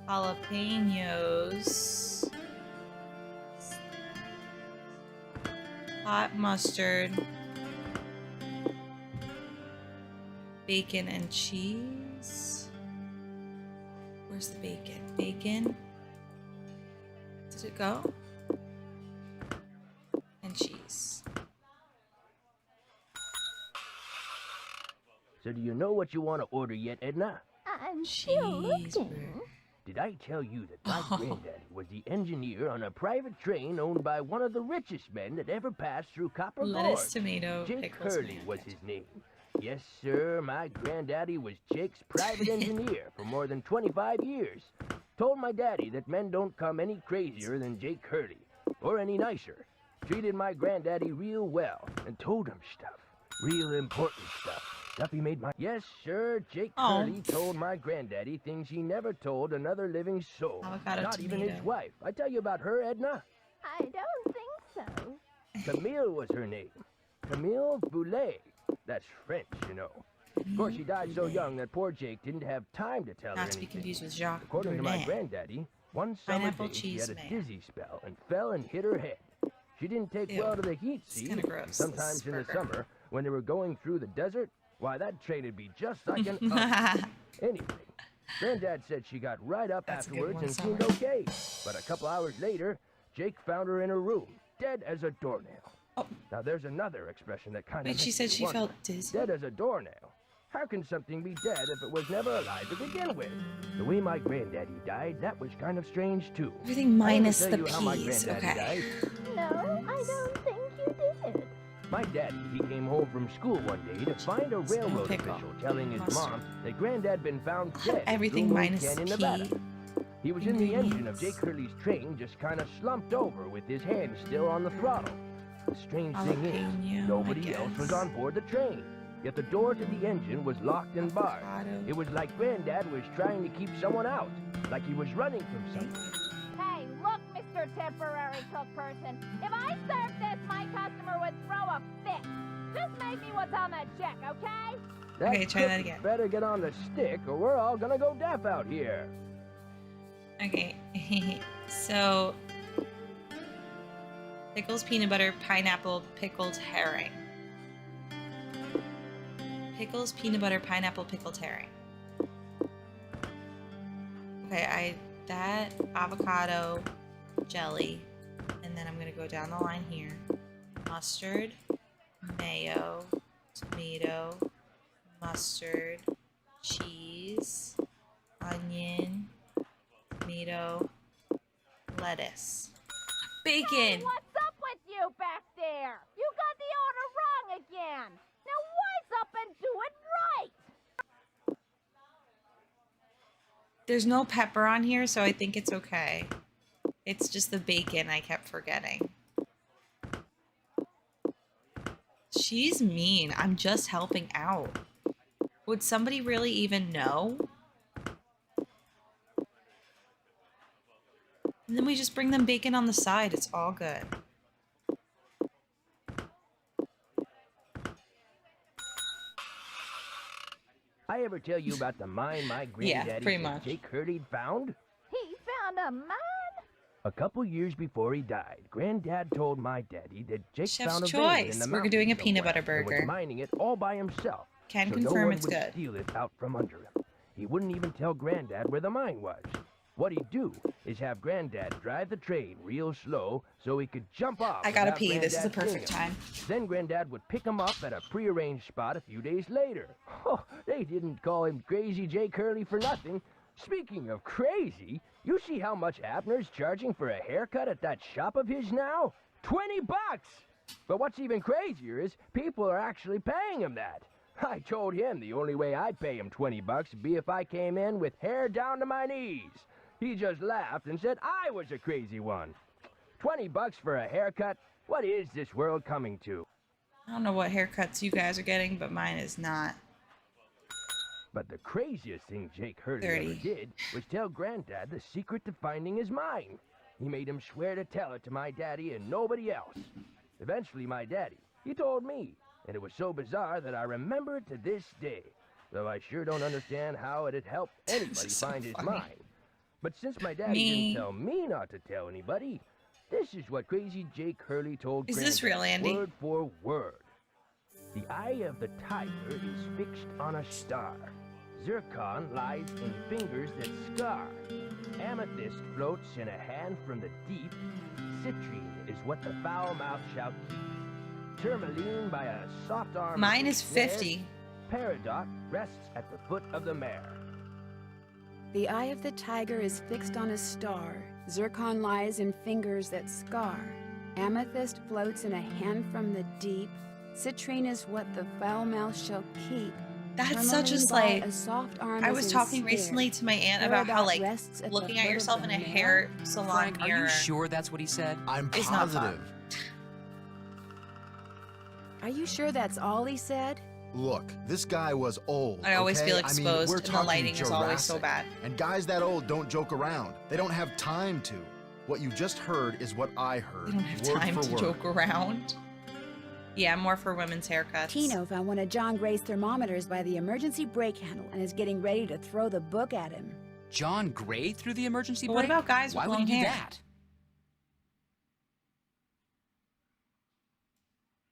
jalapenos, hot mustard, bacon and cheese. Where's the bacon? Bacon. Did it go? And cheese. So do you know what you want to order yet, Edna? I'm still looking. Did I tell you that my granddaddy was the engineer on a private train owned by one of the richest men that ever passed through Copper Lettuce, Gorge? tomato, Jake pickles, Hurley mayonnaise. was his name. Yes, sir, my granddaddy was Jake's private engineer for more than 25 years. Told my daddy that men don't come any crazier than Jake Hurley, or any nicer. Treated my granddaddy real well, and told him stuff. Real important stuff. Stuff he made my... Yes, sir, Jake Hurley told my granddaddy things he never told another living soul. Avocado, Not even his tomato. wife. I tell you about her, Edna? I don't think so. Camille was her name. Camille Boulet. That's French, you know. Of course, she died so young that poor Jake didn't have time to tell her Not to be anything. confused with Jacques According to my Brunet. granddaddy, one summer Pineapple day she cheese had a mayo. dizzy spell and fell and hit her head. She didn't take Ew. well to the heat, It's see? kinda gross, Sometimes this in the burger. summer, when they were going through the desert, why, that train would be just like an oven. Anyway, Granddad said she got right up That's a good afterwards one, and summer. seemed okay. But a couple hours later, Jake found her in her room, dead as a doornail. Oh. Now there's another expression that kind of Wait, she said she felt dizzy? Dead as a doornail. How can something be dead if it was never alive to begin with? The way my granddaddy died, that was kind of strange too. Everything I wanna minus tell the you how my peas. granddaddy Okay. died. No, I don't think you did. My daddy, he came home from school one day to find a railroad pickle. official telling his Mustard. mom that Granddad been found dead in Everything Blue Moon minus Canyon, pea. Nevada. He was in the engine ingredients. of Jake Hurley's train, just kind of slumped over with his hand still on the throttle. The strange thing Jalapeno, is, nobody I else was guess. on board the train. Yet the door to the engine was locked and barred. Avocado. It was like Granddad was trying to keep someone out, like he was running from something. Hey, look, Mr. Temporary Cook Person. If I served this, my customer would throw a fit. Just make me what's on that check, okay? That Okay, try that cook again. better get on the stick, or we're all gonna go deaf out here. Okay. So, pickles, peanut butter, pineapple, pickled herring. Pickles, peanut butter, pineapple, pickled herring. Okay, that avocado, jelly, and then I'm gonna go down the line here. Mustard, mayo, tomato, mustard, cheese, onion, tomato, lettuce, bacon. Hey, what's up with you back there? You got the order wrong again. Now wise up and do it right. There's no pepper on here, so I think it's okay. It's just the bacon I kept forgetting. She's mean. I'm just helping out. Would somebody really even know? And then we just bring them bacon on the side. It's all good. I ever tell you about the mine my Yeah, granddaddy pretty said much. Jake Hurley found? He found a mine? A couple years before he died, Granddad told my daddy that Jake Chef's found a vein choice. in the We're mountains doing a peanut somewhere butter and was burger. mining it all by himself. Can so confirm no one it's would good. steal it out from under him. He wouldn't even tell Granddad where the mine was. What he'd do is have Granddad drive the train real slow so he could jump off. I gotta without pee. This is the Granddad perfect seeing him. time. Then Granddad would pick him up at a prearranged spot a few days later. Oh, they didn't call him Crazy Jake Hurley for nothing. Speaking of crazy, you see how much Abner's charging for a haircut at that shop of his now? $20! But what's even crazier is people are actually paying him that. I told him the only way I'd pay him $20 would be if I came in with hair down to my knees. He just laughed and said I was a crazy one. $20 for a haircut? What is this world coming to? I don't know what haircuts you guys are getting, but mine is not. But the craziest thing Jake Hurley 30. ever did was tell Granddad the secret to finding his mine. He made him swear to tell it to my daddy and nobody else. Eventually, my daddy, he told me, and it was so bizarre that I remember it to this day, though I sure don't understand how it'd help anybody so find his funny. mine. But since my daddy didn't tell me not to tell anybody, this is what Crazy Jake Hurley told Is Granddad, this real, Andy? word for word. The eye of the tiger is fixed on a star. Zircon lies in fingers that scar. Amethyst floats in a hand from the deep. Citrine is what the foul mouth shall keep. Tourmaline by a soft arm. Mine is 50. Peridot rests at the foot of the mare. The eye of the tiger is fixed on a star. Zircon lies in fingers that scar. Amethyst floats in a hand from the deep. Citrine is what the foul mouth shall keep. That's such a Tourmaline by slay. a soft arm I is was in talking snare. recently to my aunt about how, Peridot like, rests at the looking at foot of yourself the in a mare. hair salon Frank, are mirror. you sure that's what he said? I'm It's not positive. fun. Are you sure that's all he said? Look, this guy was old. I always okay? feel I mean, exposed, we're and the talking lighting is always so Jurassic. bad. And guys that old don't joke around. They don't have time to. What you just heard is what I heard. We don't have word time for to word. joke around. Yeah, more for women's haircuts. Tino found one of John Gray's thermometers by the emergency brake handle and is getting ready to throw the book at him. John Gray through the emergency But brake? what about guys with Why would long he do hair? that?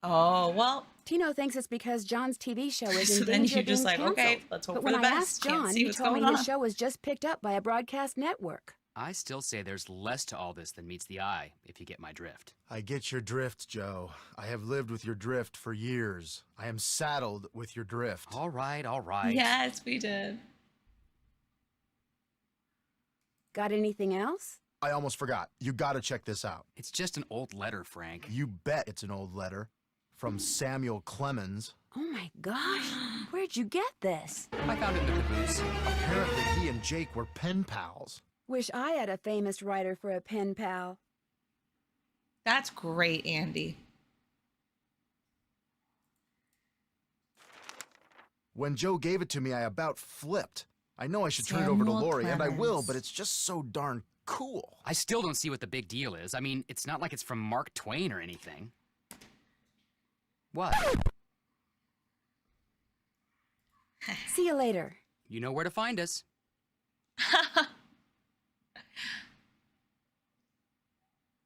Oh, well. Tino thinks it's because John's TV show is So in then danger you're of just being like, okay, canceled. let's hope But for when the I best. asked Can't John, see he what's told me going his on. show was just picked up by a broadcast network. I still say there's less to all this than meets the eye, if you get my drift. I get your drift, Joe. I have lived with your drift for years. I am saddled with your drift. All right, all right. Yes, we did. Got anything else? I almost forgot. You gotta check this out. It's just an old letter, Frank. You bet it's an old letter. From Samuel Clemens. Oh my gosh, where'd you get this? I found it in the caboose. Apparently he and Jake were pen pals. Wish I had a famous writer for a pen pal. That's great, Andy. When Joe gave it to me, I about flipped. I know I should turn it over to Samuel Lori, and I will, Clemens. but it's just so darn cool. I still don't see what the big deal is. I mean, it's not like it's from Mark Twain or anything. What? See you later. You know where to find us.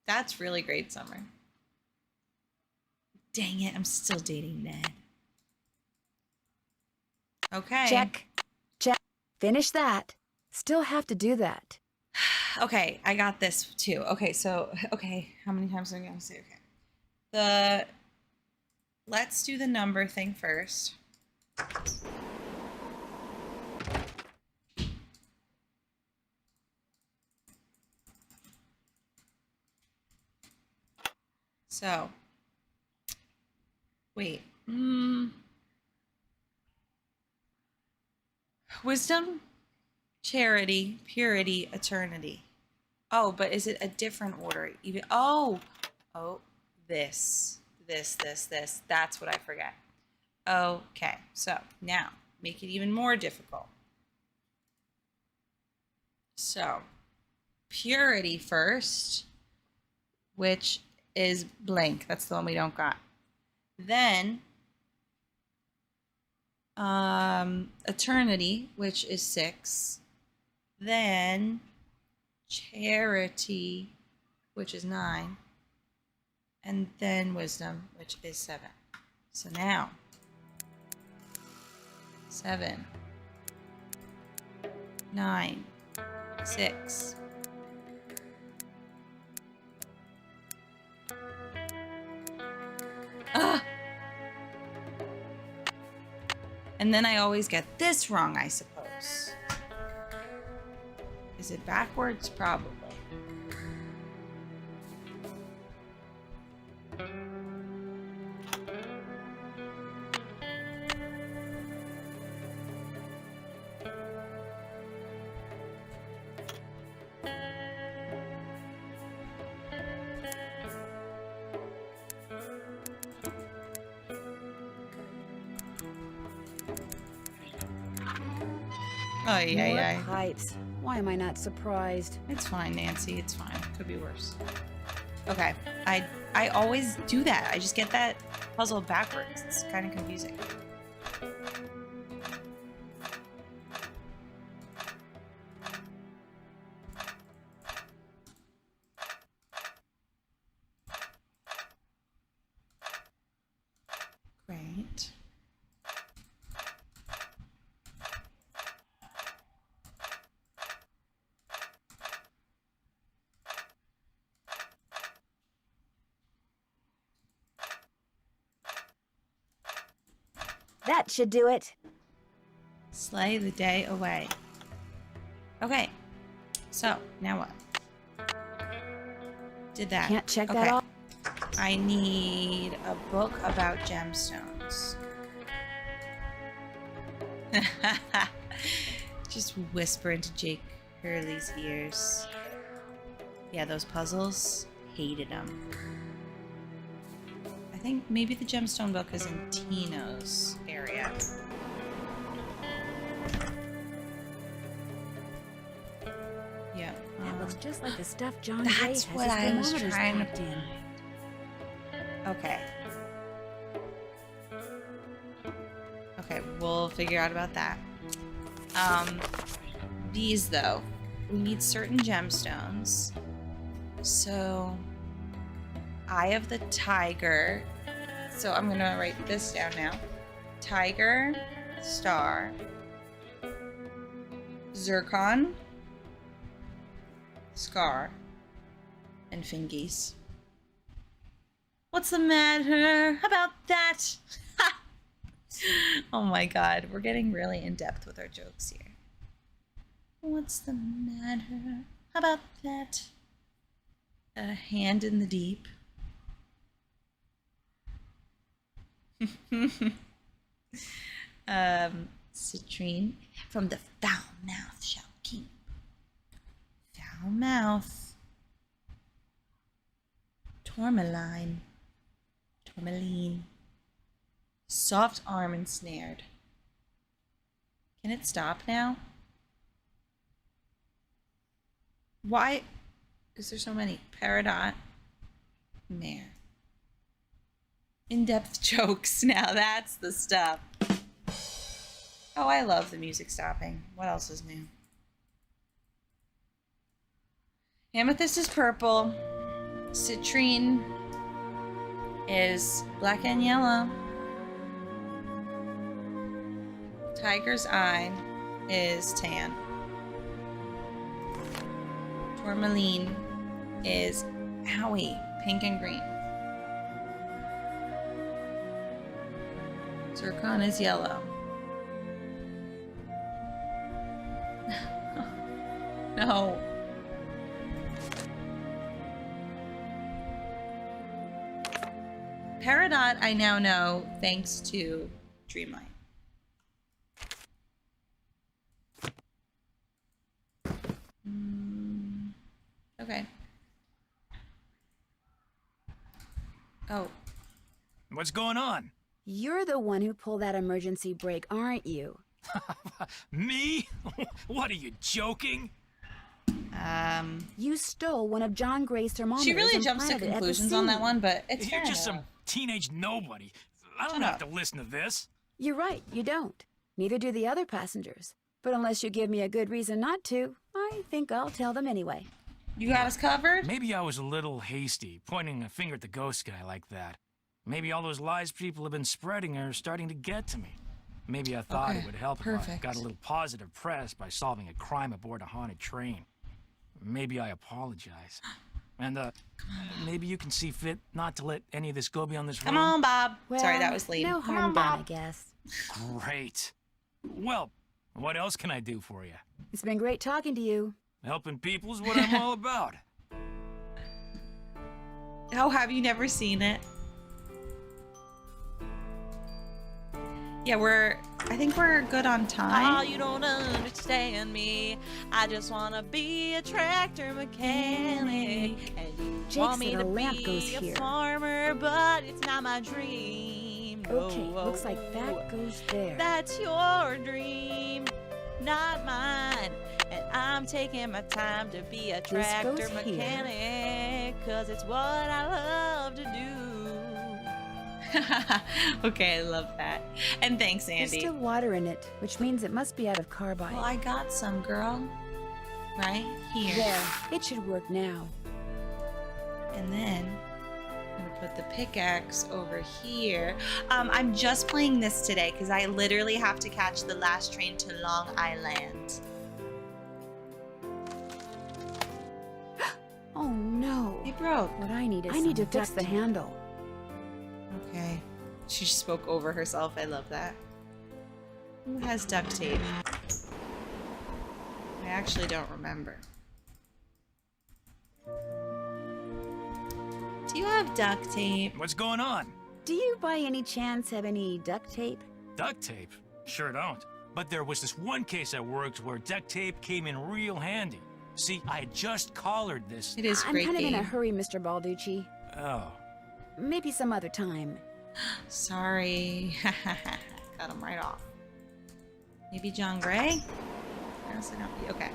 That's really great, Summer. Dang it, I'm still dating Ned. Okay. Check. Check. Finish that. Still have to do that. Okay, I got this too. Okay, so, how many times am I going to say okay? Let's do the number thing first. So, wait. Wisdom, charity, purity, eternity. Oh, but is it a different order? Even this. That's what I forget. Okay, so now make it even more difficult. So, purity first, which is blank. That's the one we don't got. Then, eternity, which is 6. Then, charity, which is 9. And then wisdom, which is 7. So now, 7, 9, 6. Ah! And then I always get this wrong, I suppose. Is it backwards? Probably. Oh, yeah, More yeah. pipes. Why am I not surprised? It's fine, Nancy. It's fine. Could be worse. Okay. I always do that. I just get that puzzle backwards. It's kind of confusing. Great. That should do it. Slay the day away. Okay. So, now what? Did that. Can't check that off. I need a book about gemstones. Just whisper into Jake Hurley's ears. Yeah, those puzzles. Hated them. I think maybe the gemstone book is in Tino's area. Yeah. That looks just like the stuff John That's Gray has what his I was thermometers trying to packed in. Okay. Okay, we'll figure out about that. These though. We need certain gemstones. So, Eye of the Tiger. So I'm gonna write this down now. Tiger, star, zircon, scar, and fingies. What's the matter about that? Oh my god, we're getting really in depth with our jokes here. What's the matter about that? A hand in the deep. Citrine, from the foul mouth shall keep. Foul mouth. Tourmaline. Tourmaline. Soft arm ensnared. Can it stop now? Why is there so many? Peridot. Mare. In-depth jokes. Now that's the stuff. Oh, I love the music stopping. What else is new? Amethyst is purple. Citrine is black and yellow. Tiger's eye is tan. Tourmaline is, owie, pink and green. Zircon is yellow. No. Peridot, I now know thanks to Dreamlight. Okay. Oh. What's going on? You're the one who pulled that emergency brake, aren't you? Me? What, are you joking? You stole one of John Gray's thermometers. She really and jumps to planted it at the conclusions on that scene. one, but it's You're fair just enough. some teenage nobody. I don't have to listen to this. You're right, you don't. Neither do the other passengers. But unless you give me a good reason not to, I think I'll tell them anyway. You got us covered? Maybe I was a little hasty, pointing a finger at the ghost guy like that. Maybe all those lies people have been spreading are starting to get to me. Maybe I thought it would help if I got a little positive press by solving a crime aboard a haunted train. maybe I apologize. And, maybe you can see fit not to let any of this go beyond this room. Come on, Bob. Well, Sorry, that was lame. No Come harm on, done, Bob. I guess. Great. Well, what else can I do for you? It's been great talking to you. Helping people is what I'm all about. Oh, have you never seen it? Yeah, I think we're good on time. Oh, you don't understand me. I just wanna be a tractor mechanic. And you Jake want me said to a lamp be goes a here. farmer, but it's not my dream. Okay, No. looks like that goes there. That's your dream, not mine. And I'm taking my time to be a tractor goes here. mechanic, 'cause it's what I love to do. Okay, I love that. And thanks, There's Andy. still water in it, which means it must be out of carbide. Well, I got some, girl. Right here. There, it should work now. And then I'm gonna put the pickaxe over here. I'm just playing this today because I literally have to catch the last train to Long Island. Oh no. It broke. What I need to fix the handle. Okay. She spoke over herself. I love that. Who has duct tape? I actually don't remember. Do you have duct tape? What's going on? Do you by any chance have any duct tape? Duct tape? Sure don't. But there was this one case at work where duct tape came in real handy. See, I had just collared this. It is I'm great kind of in a game. hurry, Mr. Balducci. Oh. Maybe some other time. Sorry. Cut him right off. Maybe John Gray? Honestly, not. Okay.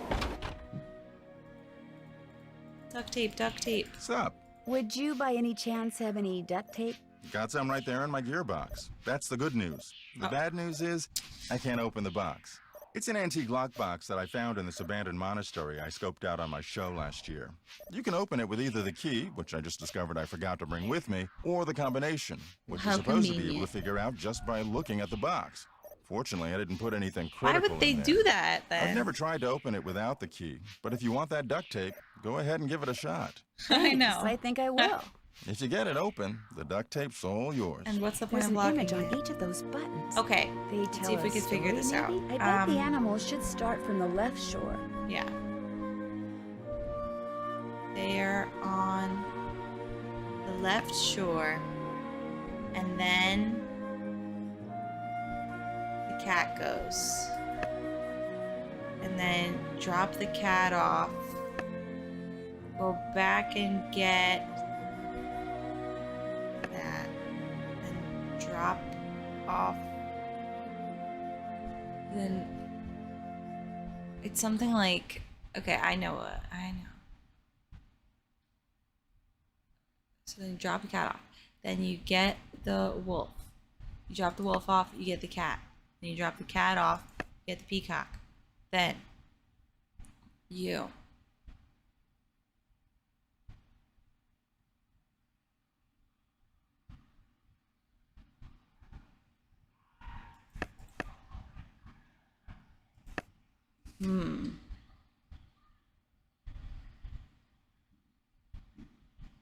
Duct tape, duct tape. What's up? Would you by any chance have any duct tape? Got some right there in my gearbox. That's the good news. The bad news is, I can't open the box. It's an antique lockbox that I found in this abandoned monastery I scoped out on my show last year. You can open it with either the key, which I just discovered I forgot to bring with me, or the combination, which How you're supposed to be convenient. able to figure out just by looking at the box. Fortunately, I didn't put anything Why critical would they in there. do that then? I've never tried to open it without the key, but if you want that duct tape, go ahead and give it a shot. I know. Yes, I think I will. If you get it open, the duct tape's all yours. And what's the point There's of an blocking image on it? each of those buttons. Okay. They Let's tell see if we a can figure story, this out. maybe? I bet the animals should start from the left shore. Yeah. They're on the left shore, and then the cat goes. And then drop the cat off. Go back and get that. And drop off. Then it's something like, okay, I know. So then you drop the cat off. Then you get the wolf. You drop the wolf off, you get the cat. Then you drop the cat off, you get the peacock. Then you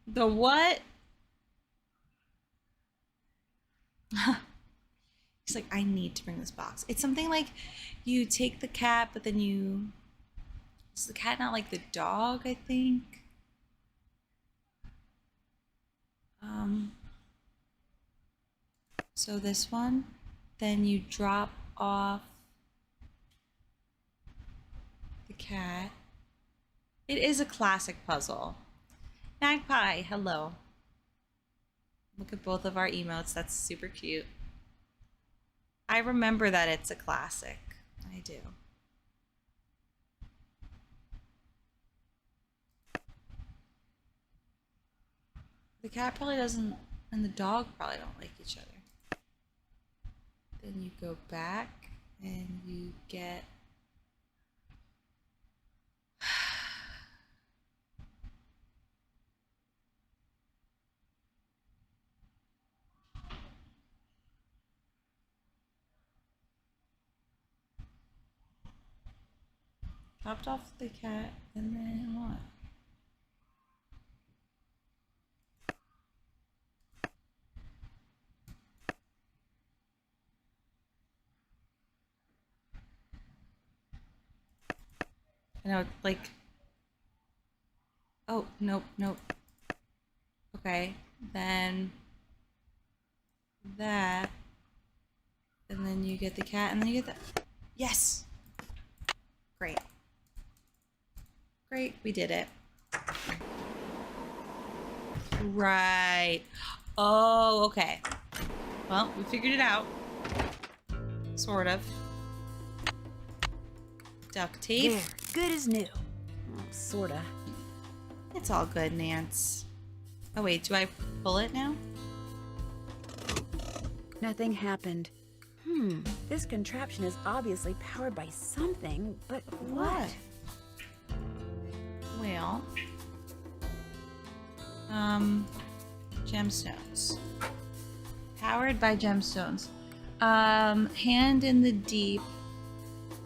The what? He's like, I need to bring this box. It's something like you take the cat, but then you... Is the cat not like the dog, I think? So this one, then you drop off the cat. It is a classic puzzle. Magpie, hello. Look at both of our emotes. That's super cute. I remember that it's a classic. I do. The cat probably doesn't, and the dog probably don't like each other. Then you go back and you get... Topped off the cat, and then what? No, like. Oh, nope, nope. Okay, then that, and then you get the cat, and then you get the. Yes! Great. Great, we did it. Right. Oh, okay. Well, we figured it out. Sort of. Duct tape. There, good as new. Well, sorta. It's all good, Nance. Oh wait, do I pull it now? Nothing happened. This contraption is obviously powered by something, but what? Well, gemstones. Powered by gemstones. Hand in the deep.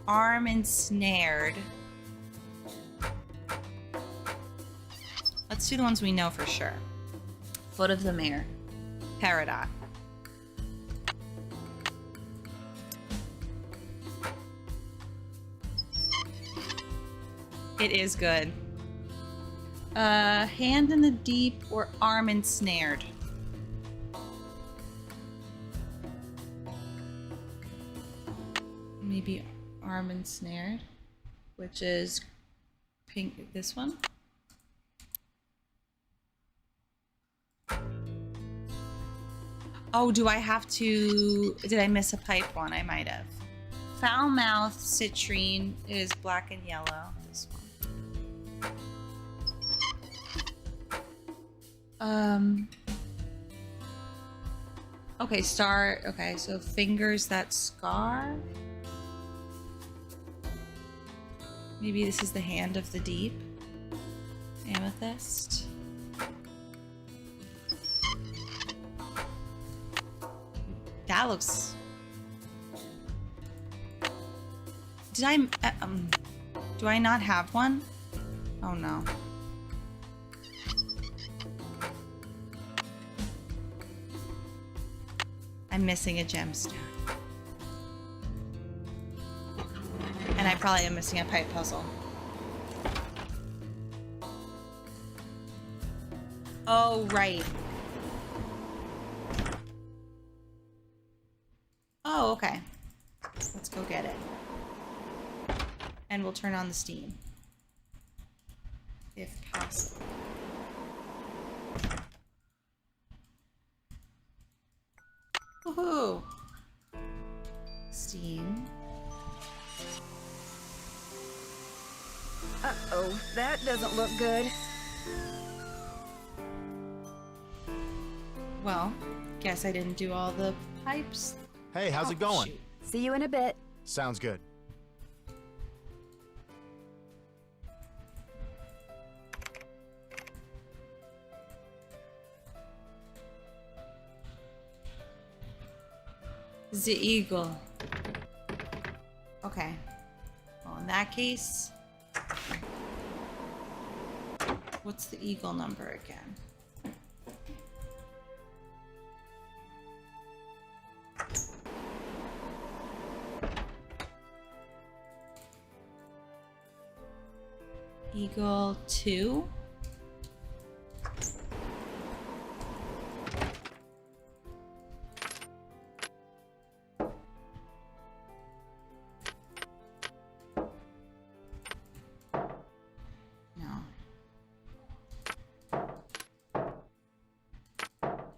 Arm ensnared. Let's do the ones we know for sure. Foot of the mare. Peridot. It is good. Hand in the deep or arm ensnared. Maybe arm ensnared, which is pink. This one. Oh, do I have to? Did I miss a pipe one? I might have. Foul mouth citrine is black and yellow. This one. Okay, star. Okay, so fingers that scar. Maybe this is the hand of the deep. Amethyst. That looks. Did I? Do I not have one? Oh no. I'm missing a gemstone. And I probably am missing a pipe puzzle. Oh, right. Oh, okay. Let's go get it. And we'll turn on the steam. If possible. Woohoo! Steam. Uh-oh, that doesn't look good. Well, guess I didn't do all the pipes. Hey, how's it going? Shoot. See you in a bit. Sounds good. The eagle. Okay. Well, in that case, what's the eagle number again? Eagle 2.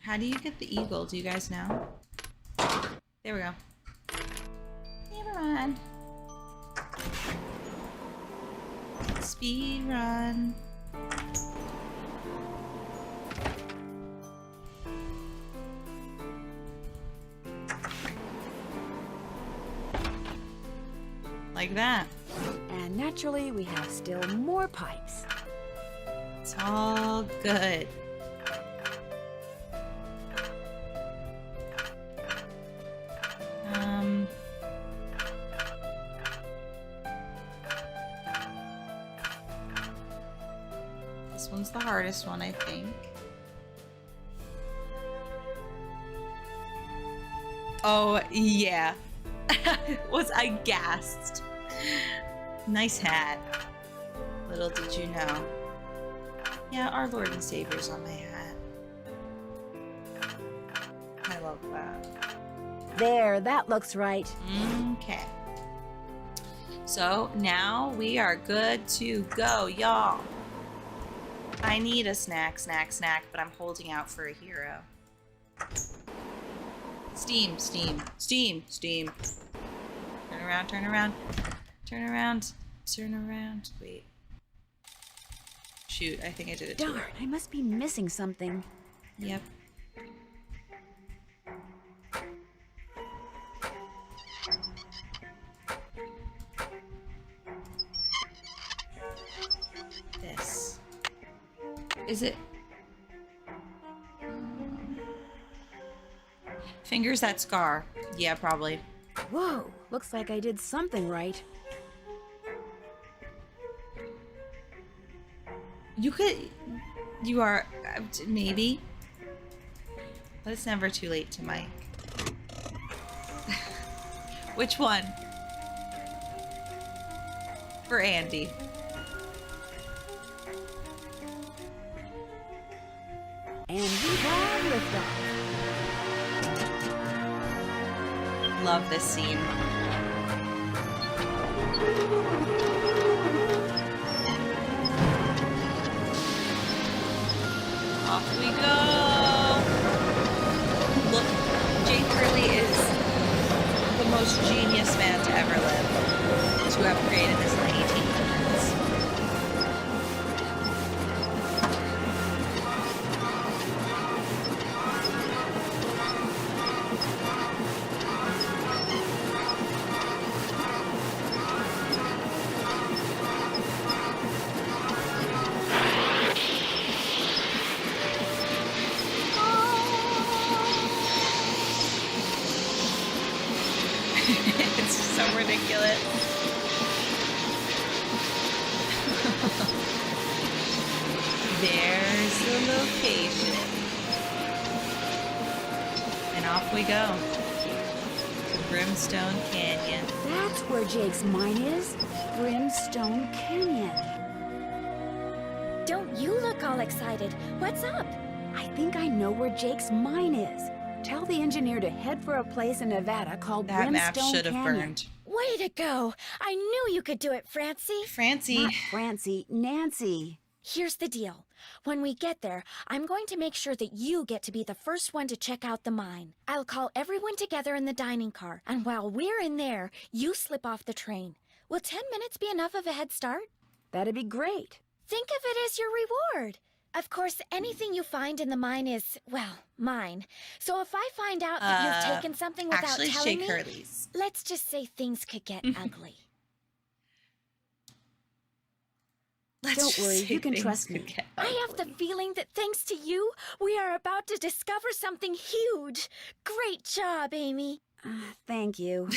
How do you get the eagle? Do you guys know? There we go. Never mind. Speed run. Like that. And naturally, we have still more pipes. It's all good. one's the hardest one, I think. Oh, yeah. Was I gassed? Nice hat. Little did you know. Yeah, our Lord and Savior's on my hat. I love that. There, that looks right. Okay. So now we are good to go, y'all. I need a snack, but I'm holding out for a hero. Steam. Turn around. Wait. Shoot, I think I did it too. Darn, I must be missing something. Yep. This. Is it? Fingers that scar. Yeah, probably. Whoa, looks like I did something right. You are, maybe. But it's never too late to Mike. Which one? For Andy. And we have liftoff. Love this scene. Off we go. Look, Jake Hurley is the most genius man to ever live, to have created this in the 1800s. It's so ridiculous. There's the location. And off we go. To Brimstone Canyon. That's where Jake's mine is. Brimstone Canyon. Don't you look all excited. What's up? I think I know where Jake's mine is. Tell the engineer to head for a place in Nevada called That Brimstone map should have Canyon. burned. Way to go. I knew you could do it, Francie. Not Francie, Nancy. Here's the deal. When we get there, I'm going to make sure that you get to be the first one to check out the mine. I'll call everyone together in the dining car, and while we're in there, you slip off the train. Will 10 minutes be enough of a head start? That'd be great. Think of it as your reward. Of course, anything you find in the mine is, well, mine. So if I find out that you've taken something without actually, telling Jake me, Hurley's. let's just say things could get ugly. Don't worry, you can trust me. I have the feeling that thanks to you, we are about to discover something huge. Great job, Amy. Thank you.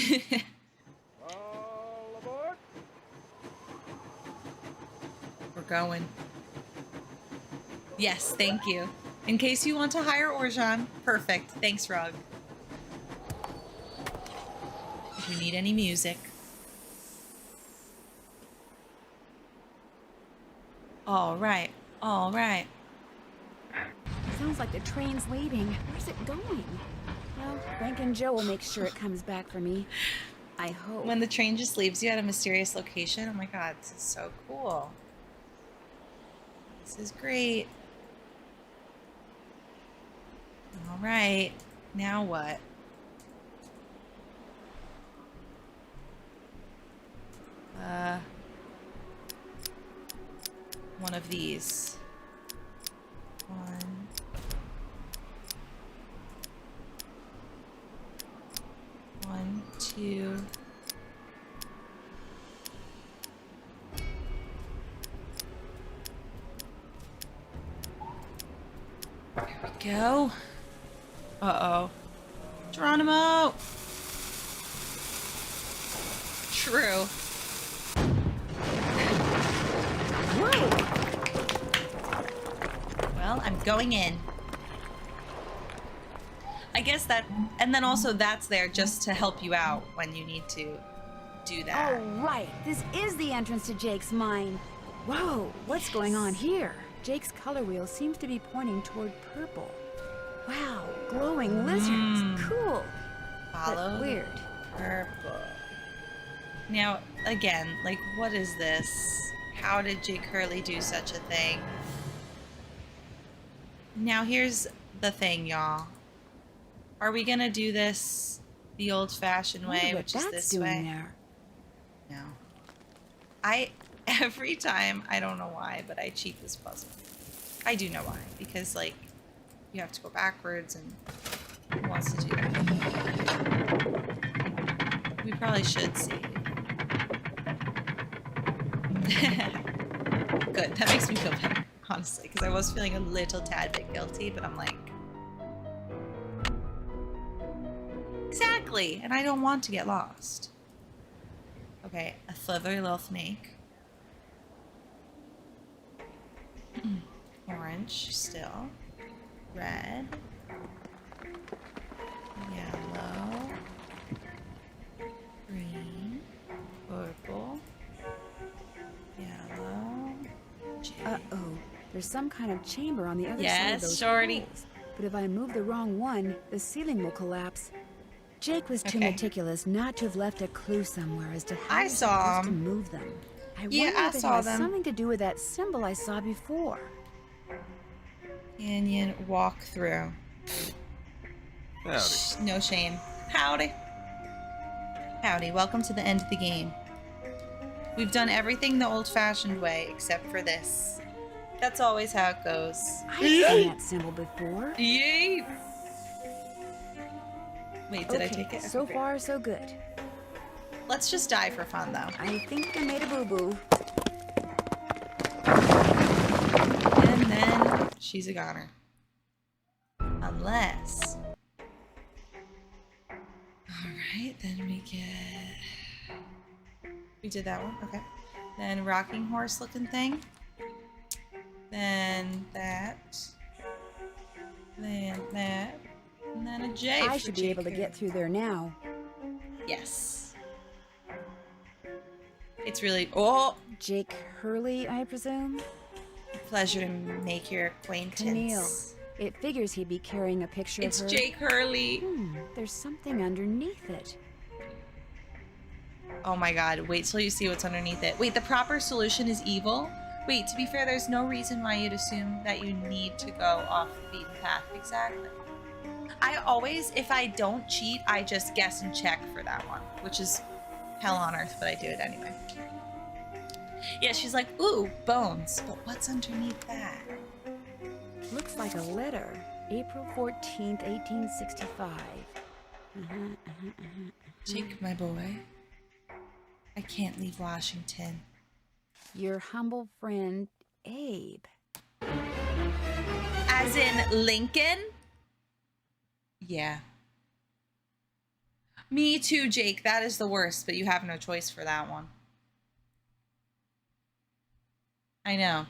We're going. Yes, thank you. In case you want to hire Orjan. Perfect. Thanks, Rug. If you need any music. All right. All right. Sounds like the train's leaving. Where's it going? Well, Frank and Joe will make sure it comes back for me. I hope. When the train just leaves you at a mysterious location. Oh my god, this is so cool. This is great. All right. Now what? One of these. One. One, two. There we go. Uh-oh. Geronimo! True. Well, I'm going in. I guess that, and then also that's there just to help you out when you need to do that. Oh, right. This is the entrance to Jake's mine. Whoa, what's going on here? Jake's color wheel seems to be pointing toward purple. Wow, glowing lizards. Cool. Follow but weird. Purple. Now, again, like, what is this? How did Jake Hurley do such a thing? Now, here's the thing, y'all. Are we gonna do this the old-fashioned way, which is this way? There. No. Every time, I don't know why, but I cheat this puzzle. I do know why, because, like, you have to go backwards, and who wants to do that? We probably should see. Good, that makes me feel better, honestly, because I was feeling a little tad bit guilty, but I'm like... Exactly, and I don't want to get lost. Okay, a slithery little snake. Orange, still. Red. Yellow. Green. Purple. Yellow. Uh-oh. There's some kind of chamber on the other side of Yes, those shorty. holes. But if I move the wrong one, the ceiling will collapse. Jake was too Okay. meticulous not to have left a clue somewhere as to how I we're saw supposed to him. move them. I Yeah, wonder I if it saw has them. something to do with that symbol I saw before. Canyon walk through. Howdy. No shame. Howdy. Howdy, welcome to the end of the game. We've done everything the old-fashioned way, except for this. That's always how it goes. I've seen that symbol before. Yay! Wait, did I Okay, take it? so Okay, far, so good. let's just die for fun, though. I think I made a boo-boo. And then she's a goner. Unless... Alright, then we get... We did that one, okay. Then rocking horse looking thing. Then that. Then that. And then a J I for should be Jake able to Hurley. get through there now. Yes. It's really... Oh! Jake Hurley, I presume? Pleasure to make your acquaintance. Camille. It figures he'd be carrying a picture It's of her. Jake Hurley. There's something underneath it. Oh my god, wait till you see what's underneath it. Wait, the proper solution is evil? Wait, to be fair, there's no reason why you'd assume that you need to go off the beaten path. Exactly. I always, if I don't cheat, I just guess and check for that one, which is hell on earth, but I do it anyway. Yeah, she's like, ooh, bones. But what's underneath that? Looks like a letter. April 14th, 1865. Jake, my boy. I can't leave Washington. Your humble friend, Abe. As in Lincoln? Yeah. Me too, Jake. That is the worst, but you have no choice for that one. I know.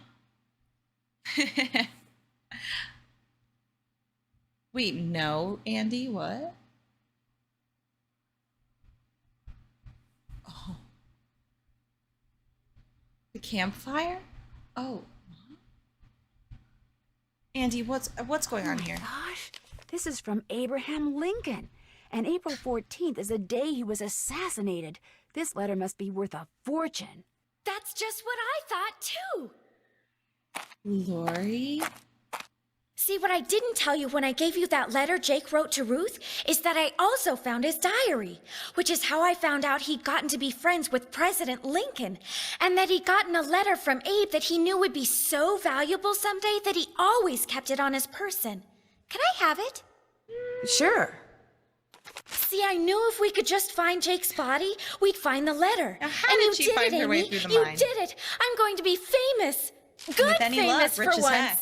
Wait, no, Andy, what? Oh. The campfire? Oh. Andy, what's going on here? Gosh, this is from Abraham Lincoln. And April 14th is the day he was assassinated. This letter must be worth a fortune. That's just what I thought, too. Lori? See, what I didn't tell you when I gave you that letter Jake wrote to Ruth is that I also found his diary, which is how I found out he'd gotten to be friends with President Lincoln, and that he'd gotten a letter from Abe that he knew would be so valuable someday that he always kept it on his person. Can I have it? Sure. See, I knew if we could just find Jake's body, we'd find the letter. Now, how and did you she did find it, her way Amy. through the You mine? did it. I'm going to be famous. Good With any famous luck, rich for as once. heck.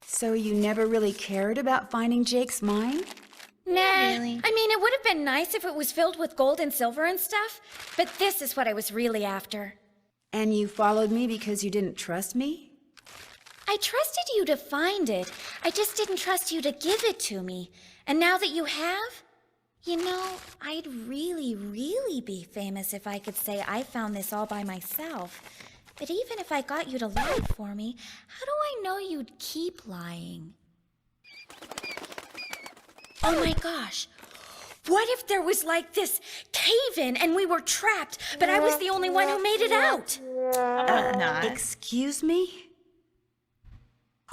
So you never really cared about finding Jake's mine? Nah, really. I mean, it would have been nice if it was filled with gold and silver and stuff, but this is what I was really after. And you followed me because you didn't trust me? I trusted you to find it. I just didn't trust you to give it to me. And now that you have, you know, I'd really, really be famous if I could say I found this all by myself. But even if I got you to lie for me, how do I know you'd keep lying? Oh my gosh. What if there was like this cave-in and we were trapped, but I was the only one who made it out? Not. Excuse me?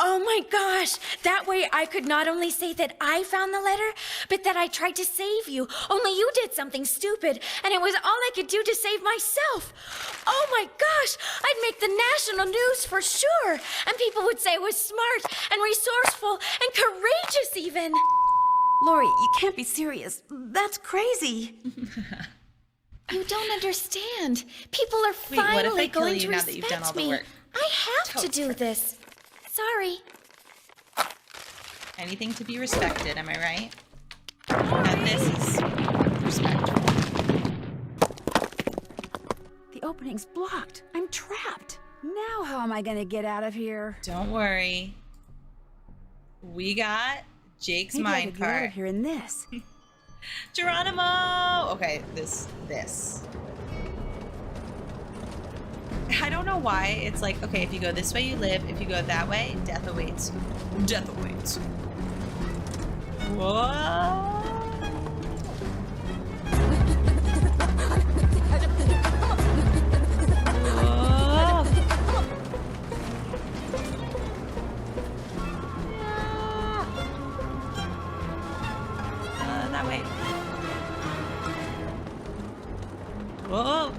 Oh my gosh! That way I could not only say that I found the letter, but that I tried to save you. Only you did something stupid, and it was all I could do to save myself. Oh my gosh! I'd make the national news for sure, and people would say I was smart and resourceful and courageous even. Lori, you can't be serious. That's crazy. You don't understand. People are Wait, what if finally I kill going you to now that you've done all respect the me. work? I have to do this. Sorry. Anything to be respected, am I right? And this is respectful. The opening's blocked. I'm trapped. Now how am I gonna get out of here? Don't worry. We got Jake's Maybe I minecart. could get out of here in this. Geronimo! Okay, this. I don't know why. It's like, okay, if you go this way, you live. If you go that way, death awaits. Death awaits. Whoa! That way. Whoa!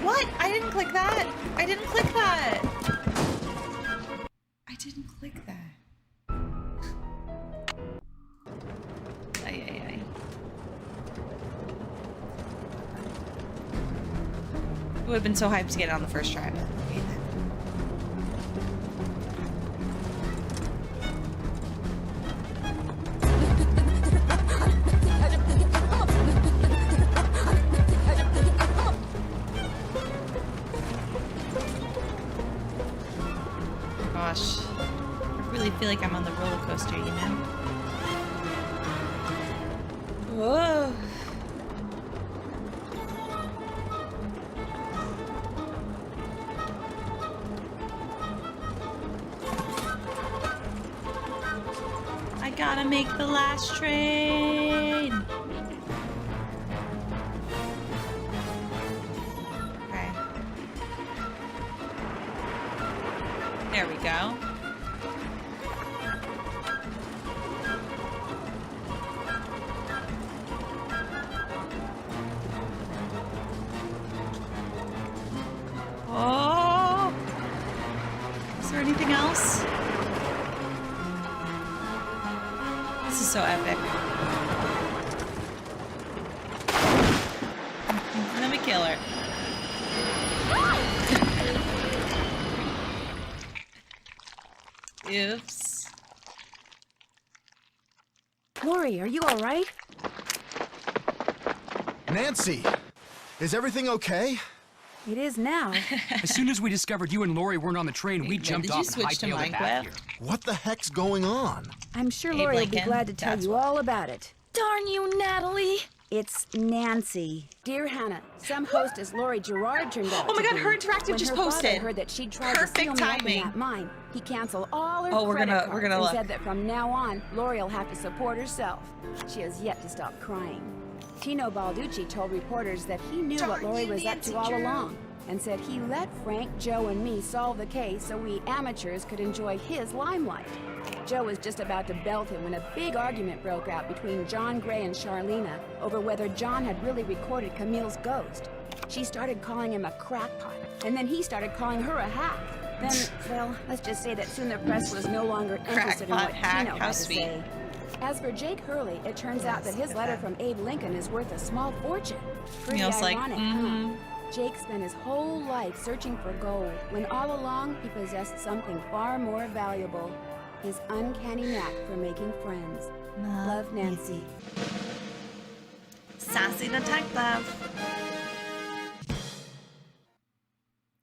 What? I didn't click that. I didn't click that. I didn't click that. Ay. It would have been so hyped to get it on the first try, but I hate that. Gosh, I really feel like I'm on the roller coaster, you know? Whoa. I gotta make the last train. Okay. There we go. Oh! Is there anything else? This is so epic. Let me kill her. Oops. Lori, are you all right? Nancy! Is everything okay? It is now. As soon as we discovered you and Lori weren't on the train, we jumped did you off and switch to hightailed it back here. What the heck's going on? I'm sure Abe Lori will be Lincoln, glad to tell that's you all about it. Darn you, Natalie. It's Nancy. Dear Hannah, some hostess Lori Gerard turned out Oh my to God, be. her interactive When just her father posted. heard that she'd tried Perfect to steal me up in timing. that mine, he canceled all her Oh, we're credit gonna cards and look. said that from now on, Lori will have to support herself. She has yet to stop crying. Tino Balducci told reporters that he knew what Lori was up to all along, and said he let Frank, Joe, and me solve the case so we amateurs could enjoy his limelight. Joe was just about to belt him when a big argument broke out between John Gray and Charlena over whether John had really recorded Camille's ghost. She started calling him a crackpot, and then he started calling her a hack. Then, well, let's just say that soon the press was no longer interested in what Crackpot, hack, Tino how had to sweet. say. As for Jake Hurley, it turns out that his letter from Abe Lincoln is worth a small fortune. Pretty Neil's like, ironic, huh? Jake spent his whole life searching for gold, when all along he possessed something far more valuable. His uncanny knack for making friends. Love, Nancy. Sassy detective.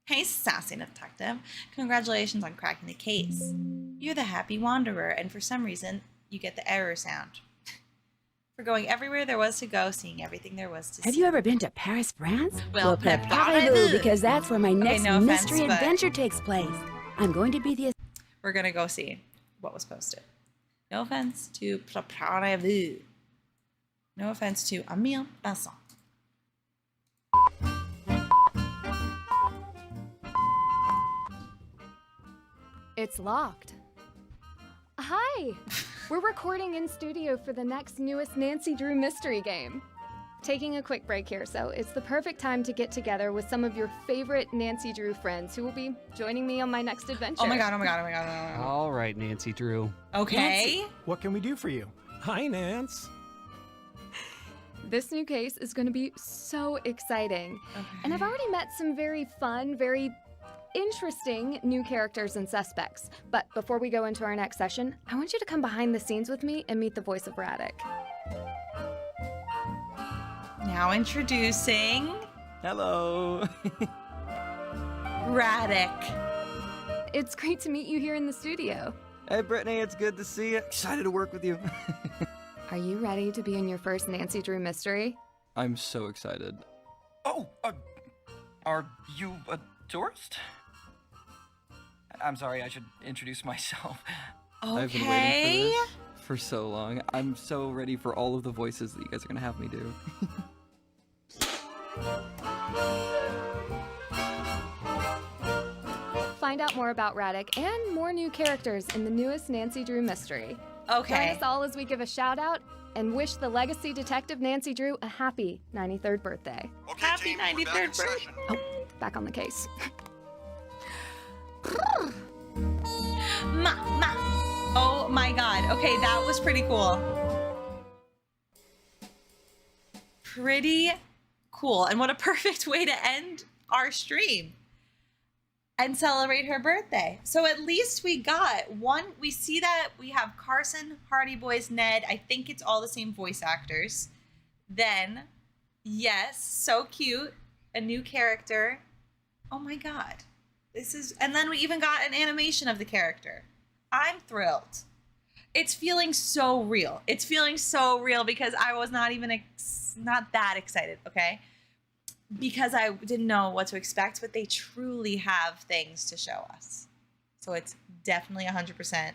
Hey, sassy detective. Congratulations on cracking the case. You're the happy wanderer, and for some reason, you get the error sound. For going everywhere there was to go, seeing everything there was to see. Have you ever been to Paris, France? Well, preparez-vous, because that's where my next no offense, mystery but- adventure takes place. I'm going to be the... We're gonna go see what was posted. No offense to préparez-vous. No offense to Emile Vincent. It's locked. Hi! We're recording in studio for the next newest Nancy Drew mystery game. Taking a quick break here, so it's the perfect time to get together with some of your favorite Nancy Drew friends who will be joining me on my next adventure. Oh my god, oh my god, oh my god, oh my god. All right, Nancy Drew. Okay. What can we do for you? Hi, Nance. This new case is going to be so exciting. And I've already met some very fun, very interesting new characters and suspects. But before we go into our next session, I want you to come behind the scenes with me and meet the voice of Radek. Now introducing Hello. Radek. It's great to meet you here in the studio. Hey, Brittany, it's good to see you. Excited to work with you. Are you ready to be in your first Nancy Drew mystery? I'm so excited. Oh, are you a tourist? I'm sorry, I should introduce myself. I've been waiting for this for so long. I'm so ready for all of the voices that you guys are gonna have me do. Find out more about Radek and more new characters in the newest Nancy Drew mystery. Okay. Join us all as we give a shout out and wish the legacy detective Nancy Drew a happy 93rd birthday. Happy 93rd birthday. Oh, back on the case. Oh my god. Okay, that was pretty cool. Pretty cool. And what a perfect way to end our stream and celebrate her birthday. So at least we got one. We see that we have Carson, Hardy Boys, Ned. I think it's all the same voice actors. Then, yes, so cute. A new character. Oh my god. This is, and then we even got an animation of the character. I'm thrilled. It's feeling so real. It's feeling so real because I was not even, not that excited, okay? Because I didn't know what to expect, but they truly have things to show us. So it's definitely 100%.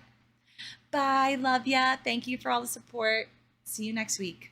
Bye, love ya. Thank you for all the support. See you next week.